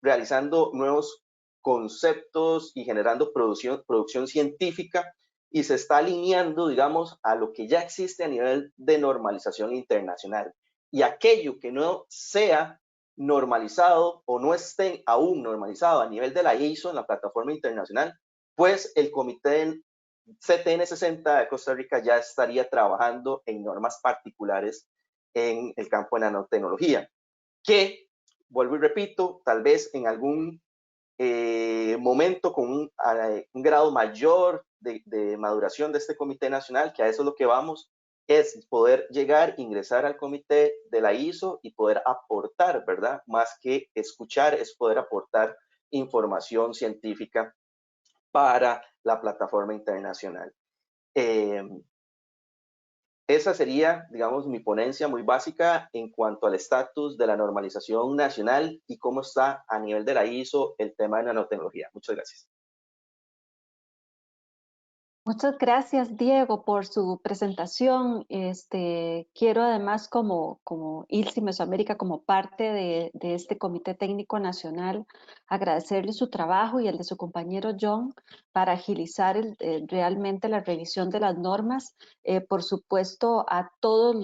realizando nuevos conceptos y generando producción científica, y se está alineando, digamos, a lo que ya existe a nivel de normalización internacional. Y aquello que no sea normalizado o no esté aún normalizado a nivel de la ISO, en la plataforma internacional, pues el Comité CTN60 de Costa Rica ya estaría trabajando en normas particulares en el campo de nanotecnología, que, vuelvo y repito, tal vez en algún momento con un grado mayor de maduración de este Comité Nacional, que a eso es lo que vamos, es poder llegar, ingresar al comité de la ISO y poder aportar, ¿verdad? Más que escuchar, es poder aportar información científica para la plataforma internacional. Esa sería, digamos, mi ponencia muy básica en cuanto al estatus de la normalización nacional y cómo está a nivel de la ISO el tema de nanotecnología. Muchas gracias. Muchas gracias, Diego, por su presentación. Quiero además, como ILSI Mesoamérica, como parte de este Comité Técnico Nacional, agradecerle su trabajo y el de su compañero John para agilizar realmente la revisión de las normas. Por supuesto, a todas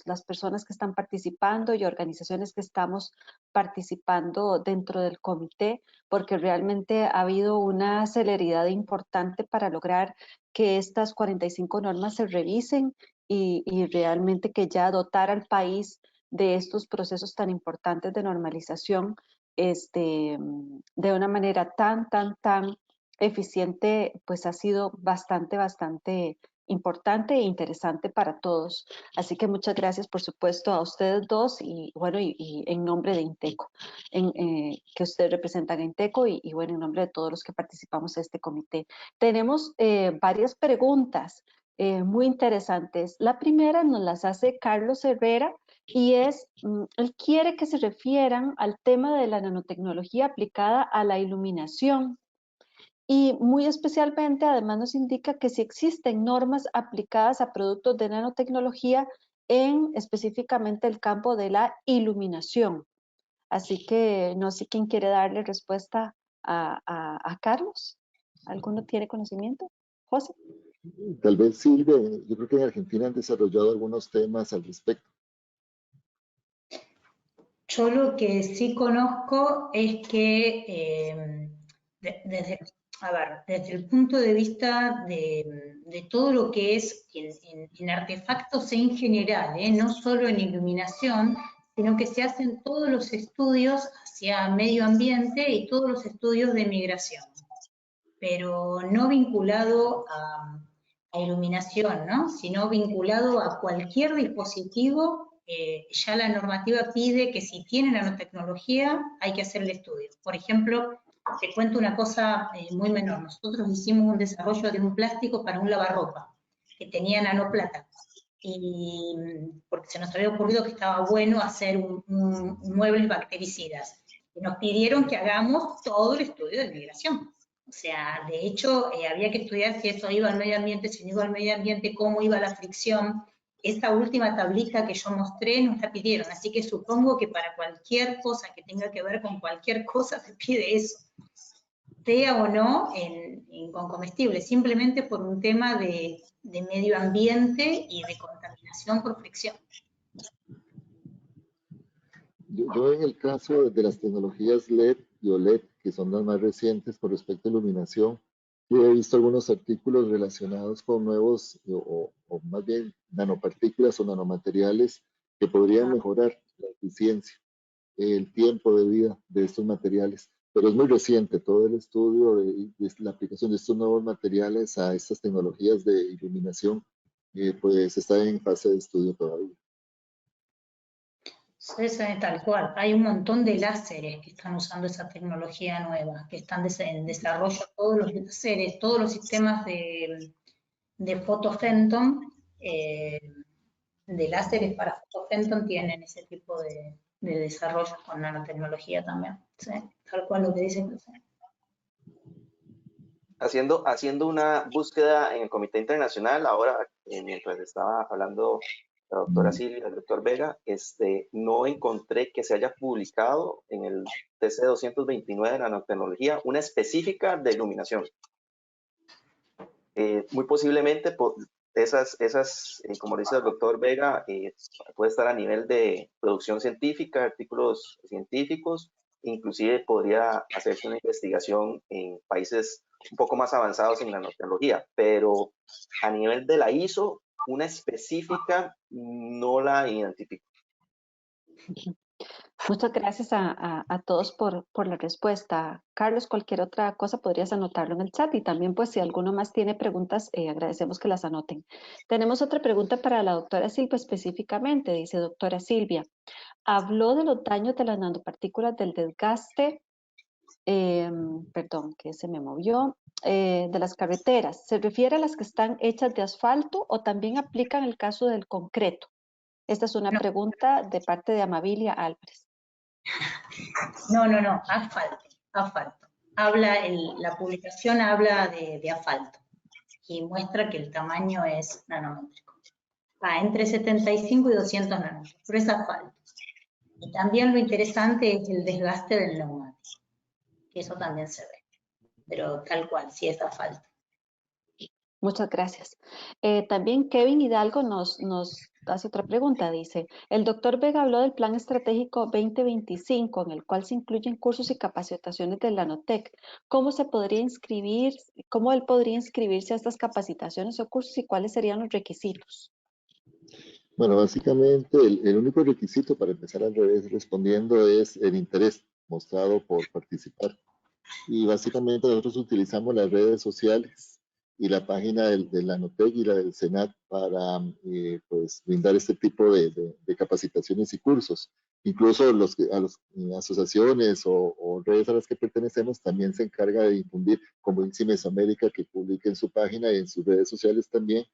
las personas que están participando y organizaciones que estamos participando dentro del comité, porque realmente ha habido una celeridad importante para lograr que estas 45 normas se revisen y realmente que ya dotar al país de estos procesos tan importantes de normalización de una manera tan eficiente, pues ha sido bastante importante e interesante para todos. Así que muchas gracias, por supuesto, a ustedes dos y bueno, y en nombre de Inteco, que ustedes representan a Inteco y bueno, en nombre de todos los que participamos de este comité. Tenemos varias preguntas muy interesantes. La primera nos las hace Carlos Herrera y es, él quiere que se refieran al tema de la nanotecnología aplicada a la iluminación. Y muy especialmente, además nos indica que si existen normas aplicadas a productos de nanotecnología en específicamente el campo de la iluminación. Así que no sé quién quiere darle respuesta a Carlos. ¿Alguno tiene conocimiento? José. Tal vez Silvia, yo creo que en Argentina han desarrollado algunos temas al respecto. Yo lo que sí conozco es que desde el punto de vista de todo lo que es en artefactos en general, no solo en iluminación, sino que se hacen todos los estudios hacia medio ambiente y todos los estudios de migración, pero no vinculado a iluminación, ¿no? Sino vinculado a cualquier dispositivo. Ya la normativa pide que si tiene nanotecnología hay que hacer el estudio. Por ejemplo, te cuento una cosa muy menor. Nosotros hicimos un desarrollo de un plástico para un lavarropa que tenía nanoplata. Y porque se nos había ocurrido que estaba bueno hacer muebles bactericidas. Y nos pidieron que hagamos todo el estudio de migración. O sea, de hecho, había que estudiar si eso iba al medio ambiente, si no iba al medio ambiente, cómo iba la fricción. Esta última tablita que yo mostré nos la pidieron, así que supongo que para cualquier cosa que tenga que ver con cualquier cosa se pide eso, sea o no con comestibles, simplemente por un tema de medio ambiente y de contaminación por fricción. Yo en el caso de las tecnologías LED y OLED, que son las más recientes con respecto a iluminación, yo he visto algunos artículos relacionados con nuevos o más bien nanopartículas o nanomateriales que podrían mejorar la eficiencia, el tiempo de vida de estos materiales. Pero es muy reciente todo el estudio de la aplicación de estos nuevos materiales a estas tecnologías de iluminación, pues está en fase de estudio todavía. Es tal cual. Hay un montón de láseres que están usando esa tecnología nueva, que están en desarrollo todos los láseres, todos los sistemas de fotofenton, de láseres para fotofenton tienen ese tipo de desarrollo con nanotecnología también. ¿Sí? Tal cual lo que dicen. ¿Sí? Haciendo una búsqueda en el Comité Internacional, ahora, mientras estaba hablando la doctora Silvia, el doctor Vega, no encontré que se haya publicado en el TC 229 de nanotecnología una específica de iluminación. Muy posiblemente esas como dice el doctor Vega, puede estar a nivel de producción científica, artículos científicos, inclusive podría hacerse una investigación en países un poco más avanzados en nanotecnología, pero a nivel de la ISO, una específica no la identifico. Muchas gracias a todos por la respuesta. Carlos, cualquier otra cosa podrías anotarlo en el chat y también pues si alguno más tiene preguntas, agradecemos que las anoten. Tenemos otra pregunta para la doctora Silvia específicamente. Dice, doctora Silvia, habló de los daños de las nanopartículas del desgaste, perdón, que se me movió, de las carreteras. ¿Se refiere a las que están hechas de asfalto o también aplican el caso del concreto? Esta es una pregunta de parte de Amabilia Álvarez. No, asfalto. La publicación habla de asfalto y muestra que el tamaño es nanométrico. Entre 75 y 200 nanómetros, pero es asfalto. Y también lo interesante es el desgaste del neumático, que eso también se ve, pero tal cual, sí es asfalto. Muchas gracias. También Kevin Hidalgo nos hace otra pregunta. Dice, el doctor Vega habló del Plan Estratégico 2025, en el cual se incluyen cursos y capacitaciones del Nanotec. ¿Cómo se podría inscribir, cómo él podría inscribirse a estas capacitaciones o cursos y cuáles serían los requisitos? Bueno, básicamente el único requisito para empezar al revés respondiendo es el interés mostrado por participar. Y básicamente nosotros utilizamos las redes sociales y la página de la Nanotec y la del Senat para pues, brindar este tipo de capacitaciones y cursos. Incluso a las asociaciones o redes a las que pertenecemos también se encarga de difundir, como INSI Mesoamérica, que publica en su página y en sus redes sociales también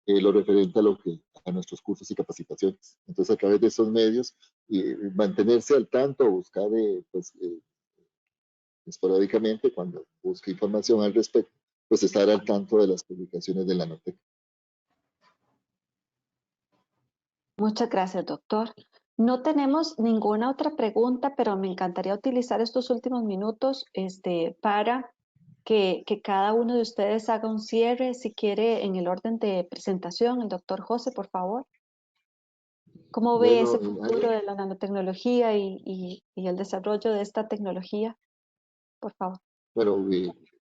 lo referente a nuestros cursos y capacitaciones. Entonces, a través de esos medios, mantenerse al tanto, buscar pues, esporádicamente, cuando busque información al respecto, pues estar al tanto de las publicaciones de la Nanotec. Muchas gracias, doctor. No tenemos ninguna otra pregunta, pero me encantaría utilizar estos últimos minutos para que cada uno de ustedes haga un cierre, si quiere, en el orden de presentación. El doctor José, por favor. ¿Cómo ve Bueno, ese futuro de la nanotecnología y el desarrollo de esta tecnología? Por favor. Bueno,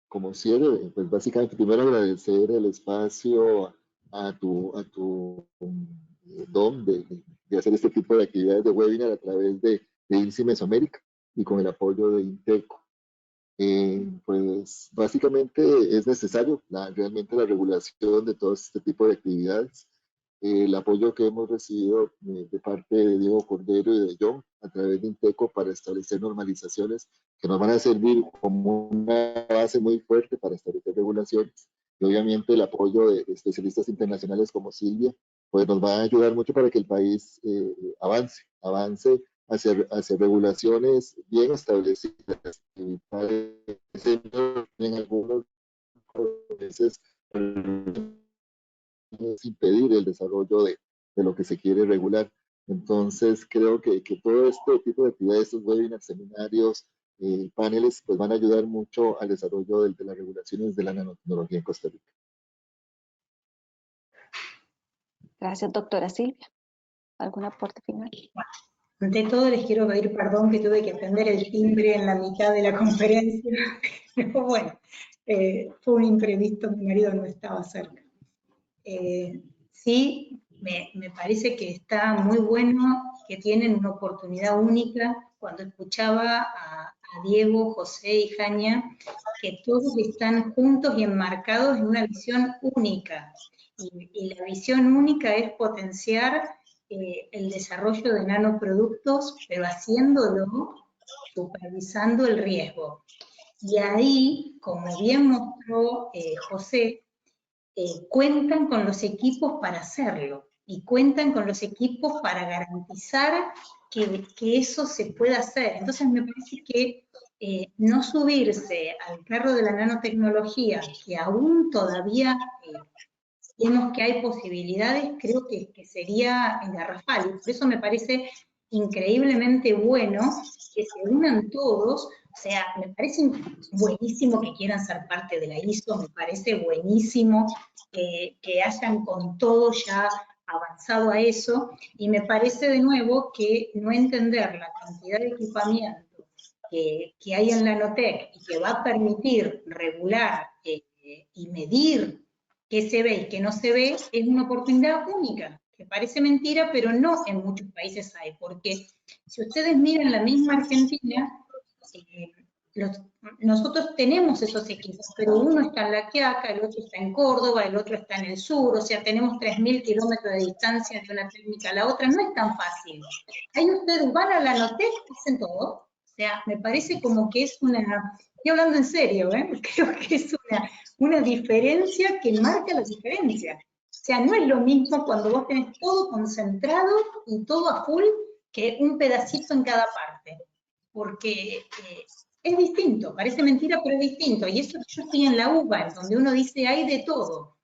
como cierre, pues básicamente primero agradecer el espacio a tu DOM de hacer este tipo de actividades de webinar a través de INSI Mesoamérica y con el apoyo de INTECO. Pues básicamente es necesario realmente la regulación de todo este tipo de actividades. El apoyo que hemos recibido de parte de Diego Cordero y de John a través de INTECO para establecer normalizaciones que nos van a servir como una base muy fuerte para establecer regulaciones. Y obviamente el apoyo de especialistas internacionales como Silvia, pues nos va a ayudar mucho para que el país avance hacia regulaciones bien establecidas. En algunos veces es impedir el desarrollo de lo que se quiere regular. Entonces, creo que todo este tipo de actividades, estos webinars, seminarios, paneles, pues van a ayudar mucho al desarrollo de las regulaciones de la nanotecnología en Costa Rica. Gracias, doctora Silvia. ¿Algún aporte final? Ante todo les quiero pedir perdón que tuve que atender el timbre en la mitad de la conferencia, pero bueno, fue un imprevisto, mi marido no estaba cerca. Sí, me parece que está muy bueno, que tienen una oportunidad única. Cuando escuchaba a Diego, José y Jania, que todos están juntos y enmarcados en una visión única. Y la visión única es potenciar el desarrollo de nanoproductos, pero haciéndolo supervisando el riesgo. Y ahí, como bien mostró José, cuentan con los equipos para hacerlo y cuentan con los equipos para garantizar que eso se pueda hacer. Entonces me parece que no subirse al carro de la nanotecnología, que aún todavía vemos que hay posibilidades, creo que sería garrafal. Y por eso me parece increíblemente bueno que se unan todos. O sea, me parece buenísimo que quieran ser parte de la ISO, me parece buenísimo que hayan con todo ya avanzado a eso, y me parece de nuevo que no entender la cantidad de equipamiento que hay en la Nanotec y que va a permitir regular y medir qué se ve y qué no se ve, es una oportunidad única, que parece mentira, pero no en muchos países hay, porque si ustedes miran la misma Argentina, nosotros tenemos esos equipos, pero uno está en La Quiaca, el otro está en Córdoba, el otro está en el sur, o sea, tenemos 3.000 kilómetros de distancia de una técnica a la otra, no es tan fácil. Ahí ustedes van a la Nanotec y hacen todo. O sea, me parece como que es estoy hablando en serio, creo que es una diferencia que marca la diferencia. O sea, no es lo mismo cuando vos tenés todo concentrado y todo a full que un pedacito en cada parte. Porque es distinto, parece mentira, pero es distinto. Y eso yo estoy en la UBA, en donde uno dice hay de todo.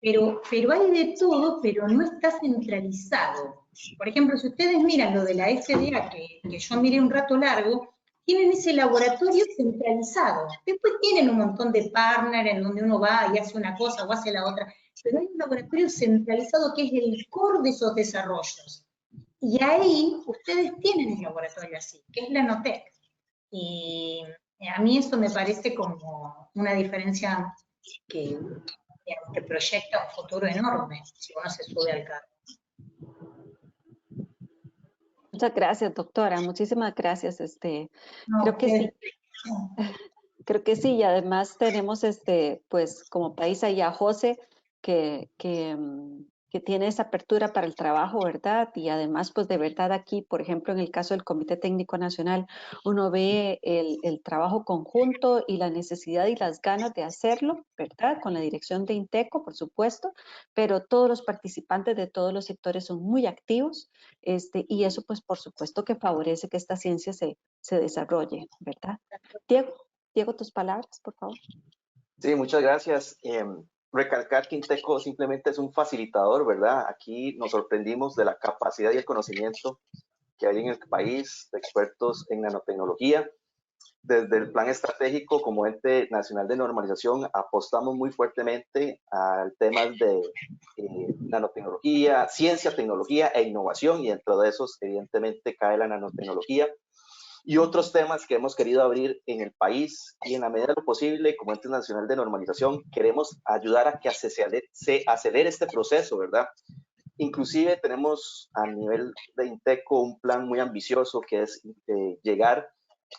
Pero hay de todo, pero no está centralizado. Por ejemplo, si ustedes miran lo de la FDA, que yo miré un rato largo, tienen ese laboratorio centralizado. Después tienen un montón de partners en donde uno va y hace una cosa o hace la otra, pero hay un laboratorio centralizado que es el core de esos desarrollos. Y ahí ustedes tienen un laboratorio así, que es la Nanotec. Y a mí eso me parece como una diferencia que proyecta un futuro enorme si uno se sube al carro. Muchas gracias, doctora. Muchísimas gracias. No, Creo que sí. creo que sí, y además tenemos pues como país ahí a José que tiene esa apertura para el trabajo, ¿verdad? Y además, pues de verdad aquí, por ejemplo, en el caso del Comité Técnico Nacional, uno ve el trabajo conjunto y la necesidad y las ganas de hacerlo, ¿verdad? Con la dirección de INTECO, por supuesto, pero todos los participantes de todos los sectores son muy activos, y eso, pues, por supuesto que favorece que esta ciencia se desarrolle, ¿verdad? Diego, tus palabras, por favor. Sí, muchas gracias. Recalcar que INTECO simplemente es un facilitador, ¿verdad? Aquí nos sorprendimos de la capacidad y el conocimiento que hay en el país de expertos en nanotecnología. Desde el plan estratégico como ente nacional de normalización apostamos muy fuertemente al tema de nanotecnología, ciencia, tecnología e innovación, y dentro de esos evidentemente cae la nanotecnología y otros temas que hemos querido abrir en el país, y en la medida de lo posible, como ente nacional de normalización, queremos ayudar a que se acelere este proceso, ¿verdad? Inclusive tenemos a nivel de INTECO un plan muy ambicioso que es llegar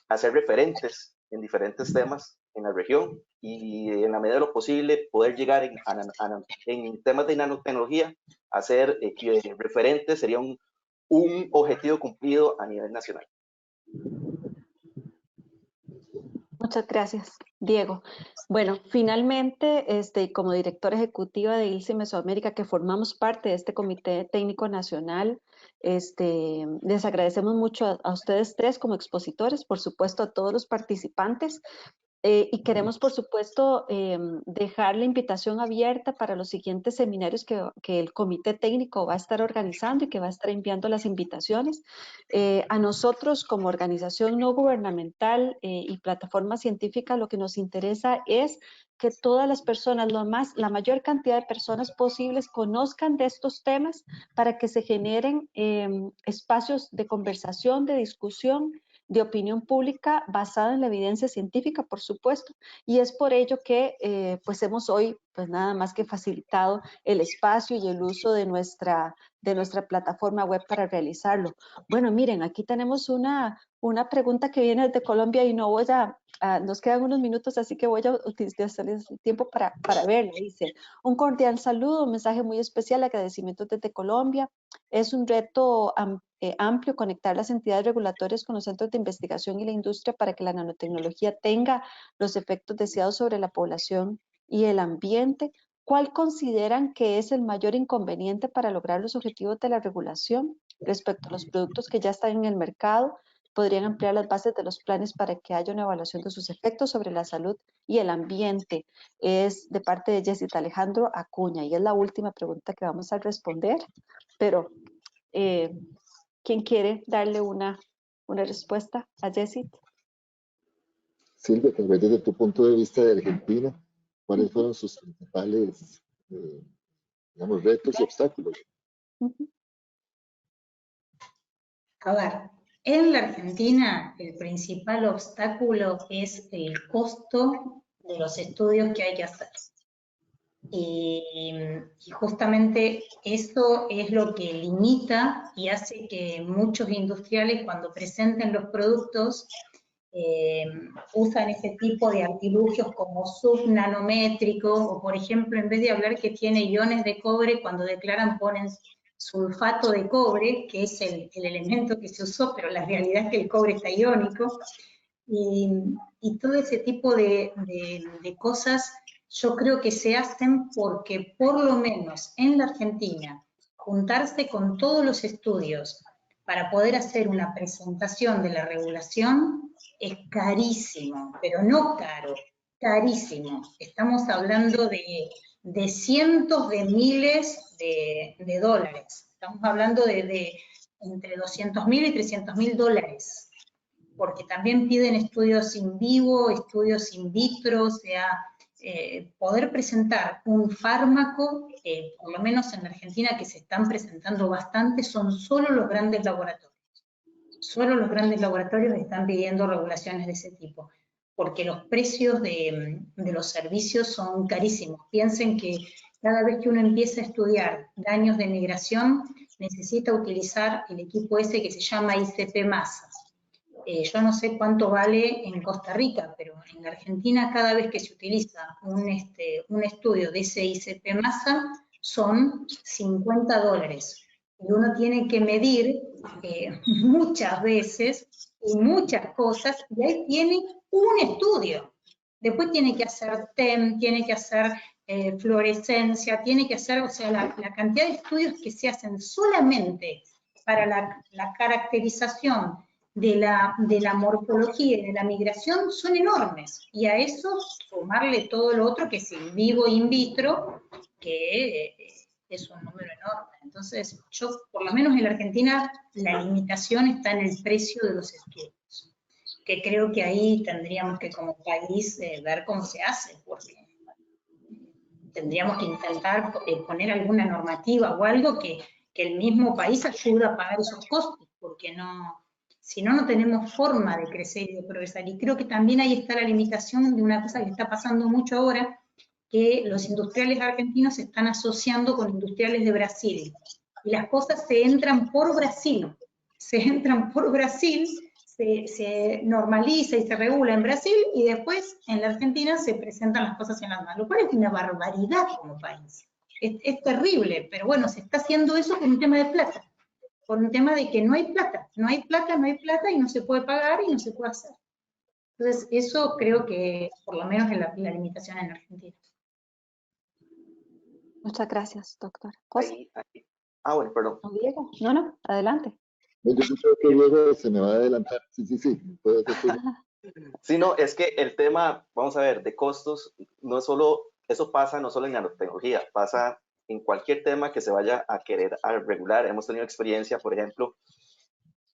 a ser referentes en diferentes temas en la región, y en la medida de lo posible poder llegar en temas de nanotecnología a ser referentes sería un objetivo cumplido a nivel nacional. Muchas gracias, Diego. Bueno, finalmente, como directora ejecutiva de ILSI Mesoamérica, que formamos parte de este Comité Técnico Nacional, les agradecemos mucho a ustedes tres como expositores, por supuesto a todos los participantes. Y queremos, por supuesto, dejar la invitación abierta para los siguientes seminarios que el Comité Técnico va a estar organizando y que va a estar enviando las invitaciones. A nosotros, como organización no gubernamental y plataforma científica, lo que nos interesa es que todas las personas, la mayor cantidad de personas posibles, conozcan de estos temas para que se generen espacios de conversación, de discusión, de opinión pública basada en la evidencia científica, por supuesto, y es por ello que pues hemos hoy pues nada más que facilitado el espacio y el uso de nuestra plataforma web para realizarlo. Bueno, miren, aquí tenemos una pregunta que viene desde Colombia y no voy nos quedan unos minutos, así que voy a utilizar el tiempo para verla. Dice, un cordial saludo, un mensaje muy especial, agradecimiento desde Colombia. Es un reto amplio conectar las entidades regulatorias con los centros de investigación y la industria para que la nanotecnología tenga los efectos deseados sobre la población y el ambiente. ¿Cuál consideran que es el mayor inconveniente para lograr los objetivos de la regulación respecto a los productos que ya están en el mercado? ¿Podrían ampliar las bases de los planes para que haya una evaluación de sus efectos sobre la salud y el ambiente? Es de parte de Jessica Alejandro Acuña y es la última pregunta que vamos a responder, pero ¿quién quiere darle una respuesta a Jessica? Silvia, tal vez desde tu punto de vista de Argentina, ¿cuáles fueron sus principales, digamos, retos y obstáculos? A ver, en la Argentina el principal obstáculo es el costo de los estudios que hay que hacer. Y justamente eso es lo que limita y hace que muchos industriales cuando presenten los productos usan ese tipo de artilugios como subnanométricos, o por ejemplo, en vez de hablar que tiene iones de cobre, cuando declaran ponen sulfato de cobre, que es el elemento que se usó, pero la realidad es que el cobre está iónico, y todo ese tipo de cosas yo creo que se hacen porque por lo menos en la Argentina, juntarse con todos los estudios para poder hacer una presentación de la regulación es carísimo, pero no caro, carísimo. Estamos hablando de cientos de miles de dólares. Estamos hablando de entre 200.000 y 300.000 dólares, porque también piden estudios in vivo, estudios in vitro, o sea, poder presentar un fármaco, por lo menos en Argentina que se están presentando bastante, son solo los grandes laboratorios. Solo los grandes laboratorios están pidiendo regulaciones de ese tipo, porque los precios de los servicios son carísimos. Piensen que cada vez que uno empieza a estudiar daños de migración, necesita utilizar el equipo ese que se llama ICP Masa. yo no sé cuánto vale en Costa Rica, pero en Argentina cada vez que se utiliza un estudio de SICP masa son $50. Y uno tiene que medir muchas veces y muchas cosas, y ahí tiene un estudio. Después tiene que hacer TEM, tiene que hacer fluorescencia, tiene que hacer, o sea, la cantidad de estudios que se hacen solamente para la caracterización de la morfología y de la migración son enormes. Y a eso sumarle todo lo otro que es in vivo e in vitro, que es un número enorme. Entonces, yo, por lo menos en la Argentina, la limitación está en el precio de los estudios, que creo que ahí tendríamos que como país ver cómo se hace, porque tendríamos que intentar poner alguna normativa o algo que el mismo país ayude a pagar esos costos, porque no, si no, no tenemos forma de crecer y de progresar. Y creo que también ahí está la limitación de una cosa que está pasando mucho ahora, que los industriales argentinos se están asociando con industriales de Brasil. Y las cosas se entran por Brasil. Se normaliza y se regula en Brasil, y después en la Argentina se presentan las cosas en las manos, lo cual es una barbaridad como país. Es terrible, pero bueno, se está haciendo eso por un tema de plata, por un tema de que no hay plata, y no se puede pagar y no se puede hacer. Entonces, eso creo que por lo menos es la limitación en Argentina. Muchas gracias, doctora. José. Bueno, perdón. Diego. No, adelante. Yo creo que Diego se me va a adelantar. Sí. Puede ser. Sí, no, es que el tema, vamos a ver, de costos, no es solo, eso pasa no solo en nanotecnología, pasa en cualquier tema que se vaya a querer regular. Hemos tenido experiencia, por ejemplo,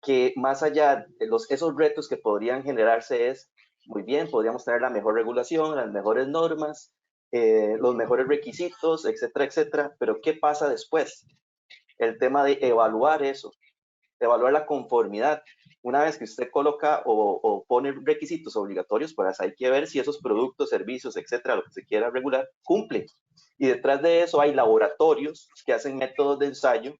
que más allá de esos retos que podrían generarse es, muy bien, podríamos tener la mejor regulación, las mejores normas, los mejores requisitos, etcétera, etcétera, pero ¿qué pasa después? El tema de evaluar eso, evaluar la conformidad. Una vez que usted coloca o pone requisitos obligatorios, pues hay que ver si esos productos, servicios, etcétera, lo que se quiera regular, cumplen. Y detrás de eso hay laboratorios que hacen métodos de ensayo.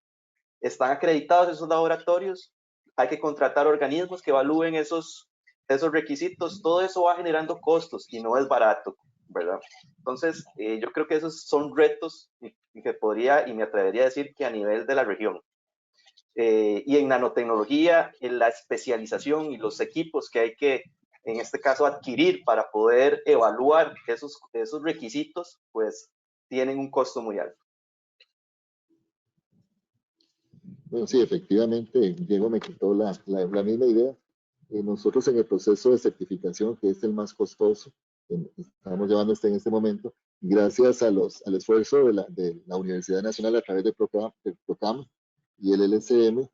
¿Están acreditados esos laboratorios? Hay que contratar organismos que evalúen esos requisitos. Todo eso va generando costos y no es barato, ¿verdad? Entonces, yo creo que esos son retos que podría y me atrevería a decir que a nivel de la región. Y en nanotecnología, en la especialización y los equipos que hay que, en este caso, adquirir para poder evaluar esos requisitos, pues tienen un costo muy alto. Bueno, sí, efectivamente, Diego me quitó la misma idea. Nosotros en el proceso de certificación, que es el más costoso, estamos llevando en este momento, gracias al esfuerzo de la Universidad Nacional a través de PROCAM y el LSM,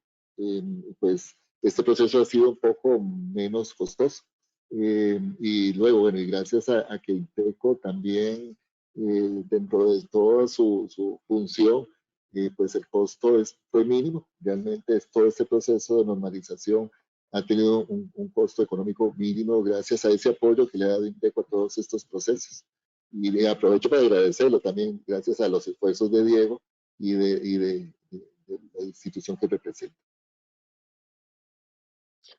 pues este proceso ha sido un poco menos costoso. Y luego, bueno, y gracias a que INTECO también, dentro de toda su función, pues el costo fue mínimo. Realmente todo este proceso de normalización ha tenido un costo económico mínimo gracias a ese apoyo que le ha dado INTECO a todos estos procesos. Y aprovecho para agradecerlo también gracias a los esfuerzos de Diego y de la institución que representa.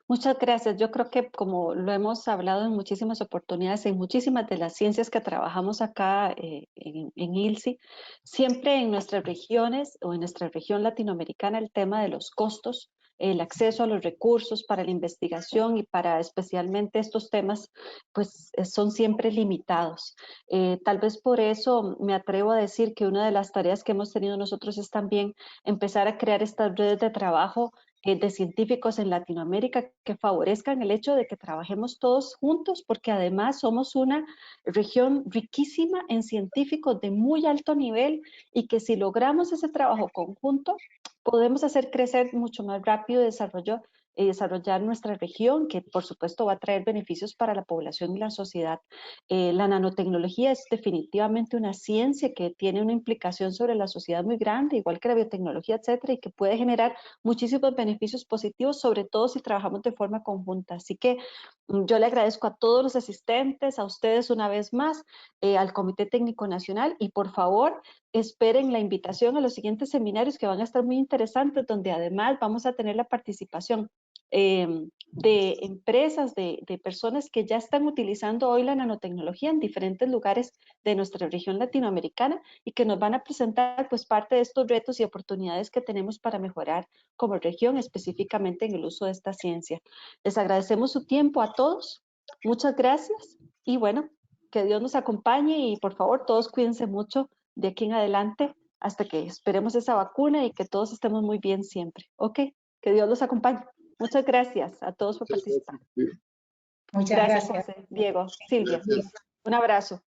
Muchas gracias. Yo creo que como lo hemos hablado en muchísimas oportunidades, en muchísimas de las ciencias que trabajamos acá en ILSI, siempre en nuestras regiones o en nuestra región latinoamericana el tema de los costos, el acceso a los recursos para la investigación y para especialmente estos temas, pues son siempre limitados. Tal vez por eso me atrevo a decir que una de las tareas que hemos tenido nosotros es también empezar a crear estas redes de trabajo de científicos en Latinoamérica que favorezcan el hecho de que trabajemos todos juntos, porque además somos una región riquísima en científicos de muy alto nivel y que si logramos ese trabajo conjunto, podemos hacer crecer mucho más rápido el desarrollo desarrollar nuestra región, que por supuesto va a traer beneficios para la población y la sociedad. La nanotecnología es definitivamente una ciencia que tiene una implicación sobre la sociedad muy grande, igual que la biotecnología, etcétera, y que puede generar muchísimos beneficios positivos, sobre todo si trabajamos de forma conjunta. Así que yo le agradezco a todos los asistentes, a ustedes una vez más, al Comité Técnico Nacional, y por favor, esperen la invitación a los siguientes seminarios que van a estar muy interesantes, donde además vamos a tener la participación de empresas, de personas que ya están utilizando hoy la nanotecnología en diferentes lugares de nuestra región latinoamericana y que nos van a presentar pues parte de estos retos y oportunidades que tenemos para mejorar como región, específicamente en el uso de esta ciencia. Les agradecemos su tiempo a todos. Muchas gracias y bueno, que Dios nos acompañe y por favor todos cuídense mucho de aquí en adelante hasta que esperemos esa vacuna y que todos estemos muy bien siempre. Ok, que Dios los acompañe. Muchas gracias a todos por participar. Muchas Gracias, gracias. José, Diego, Silvia. Gracias. Un abrazo.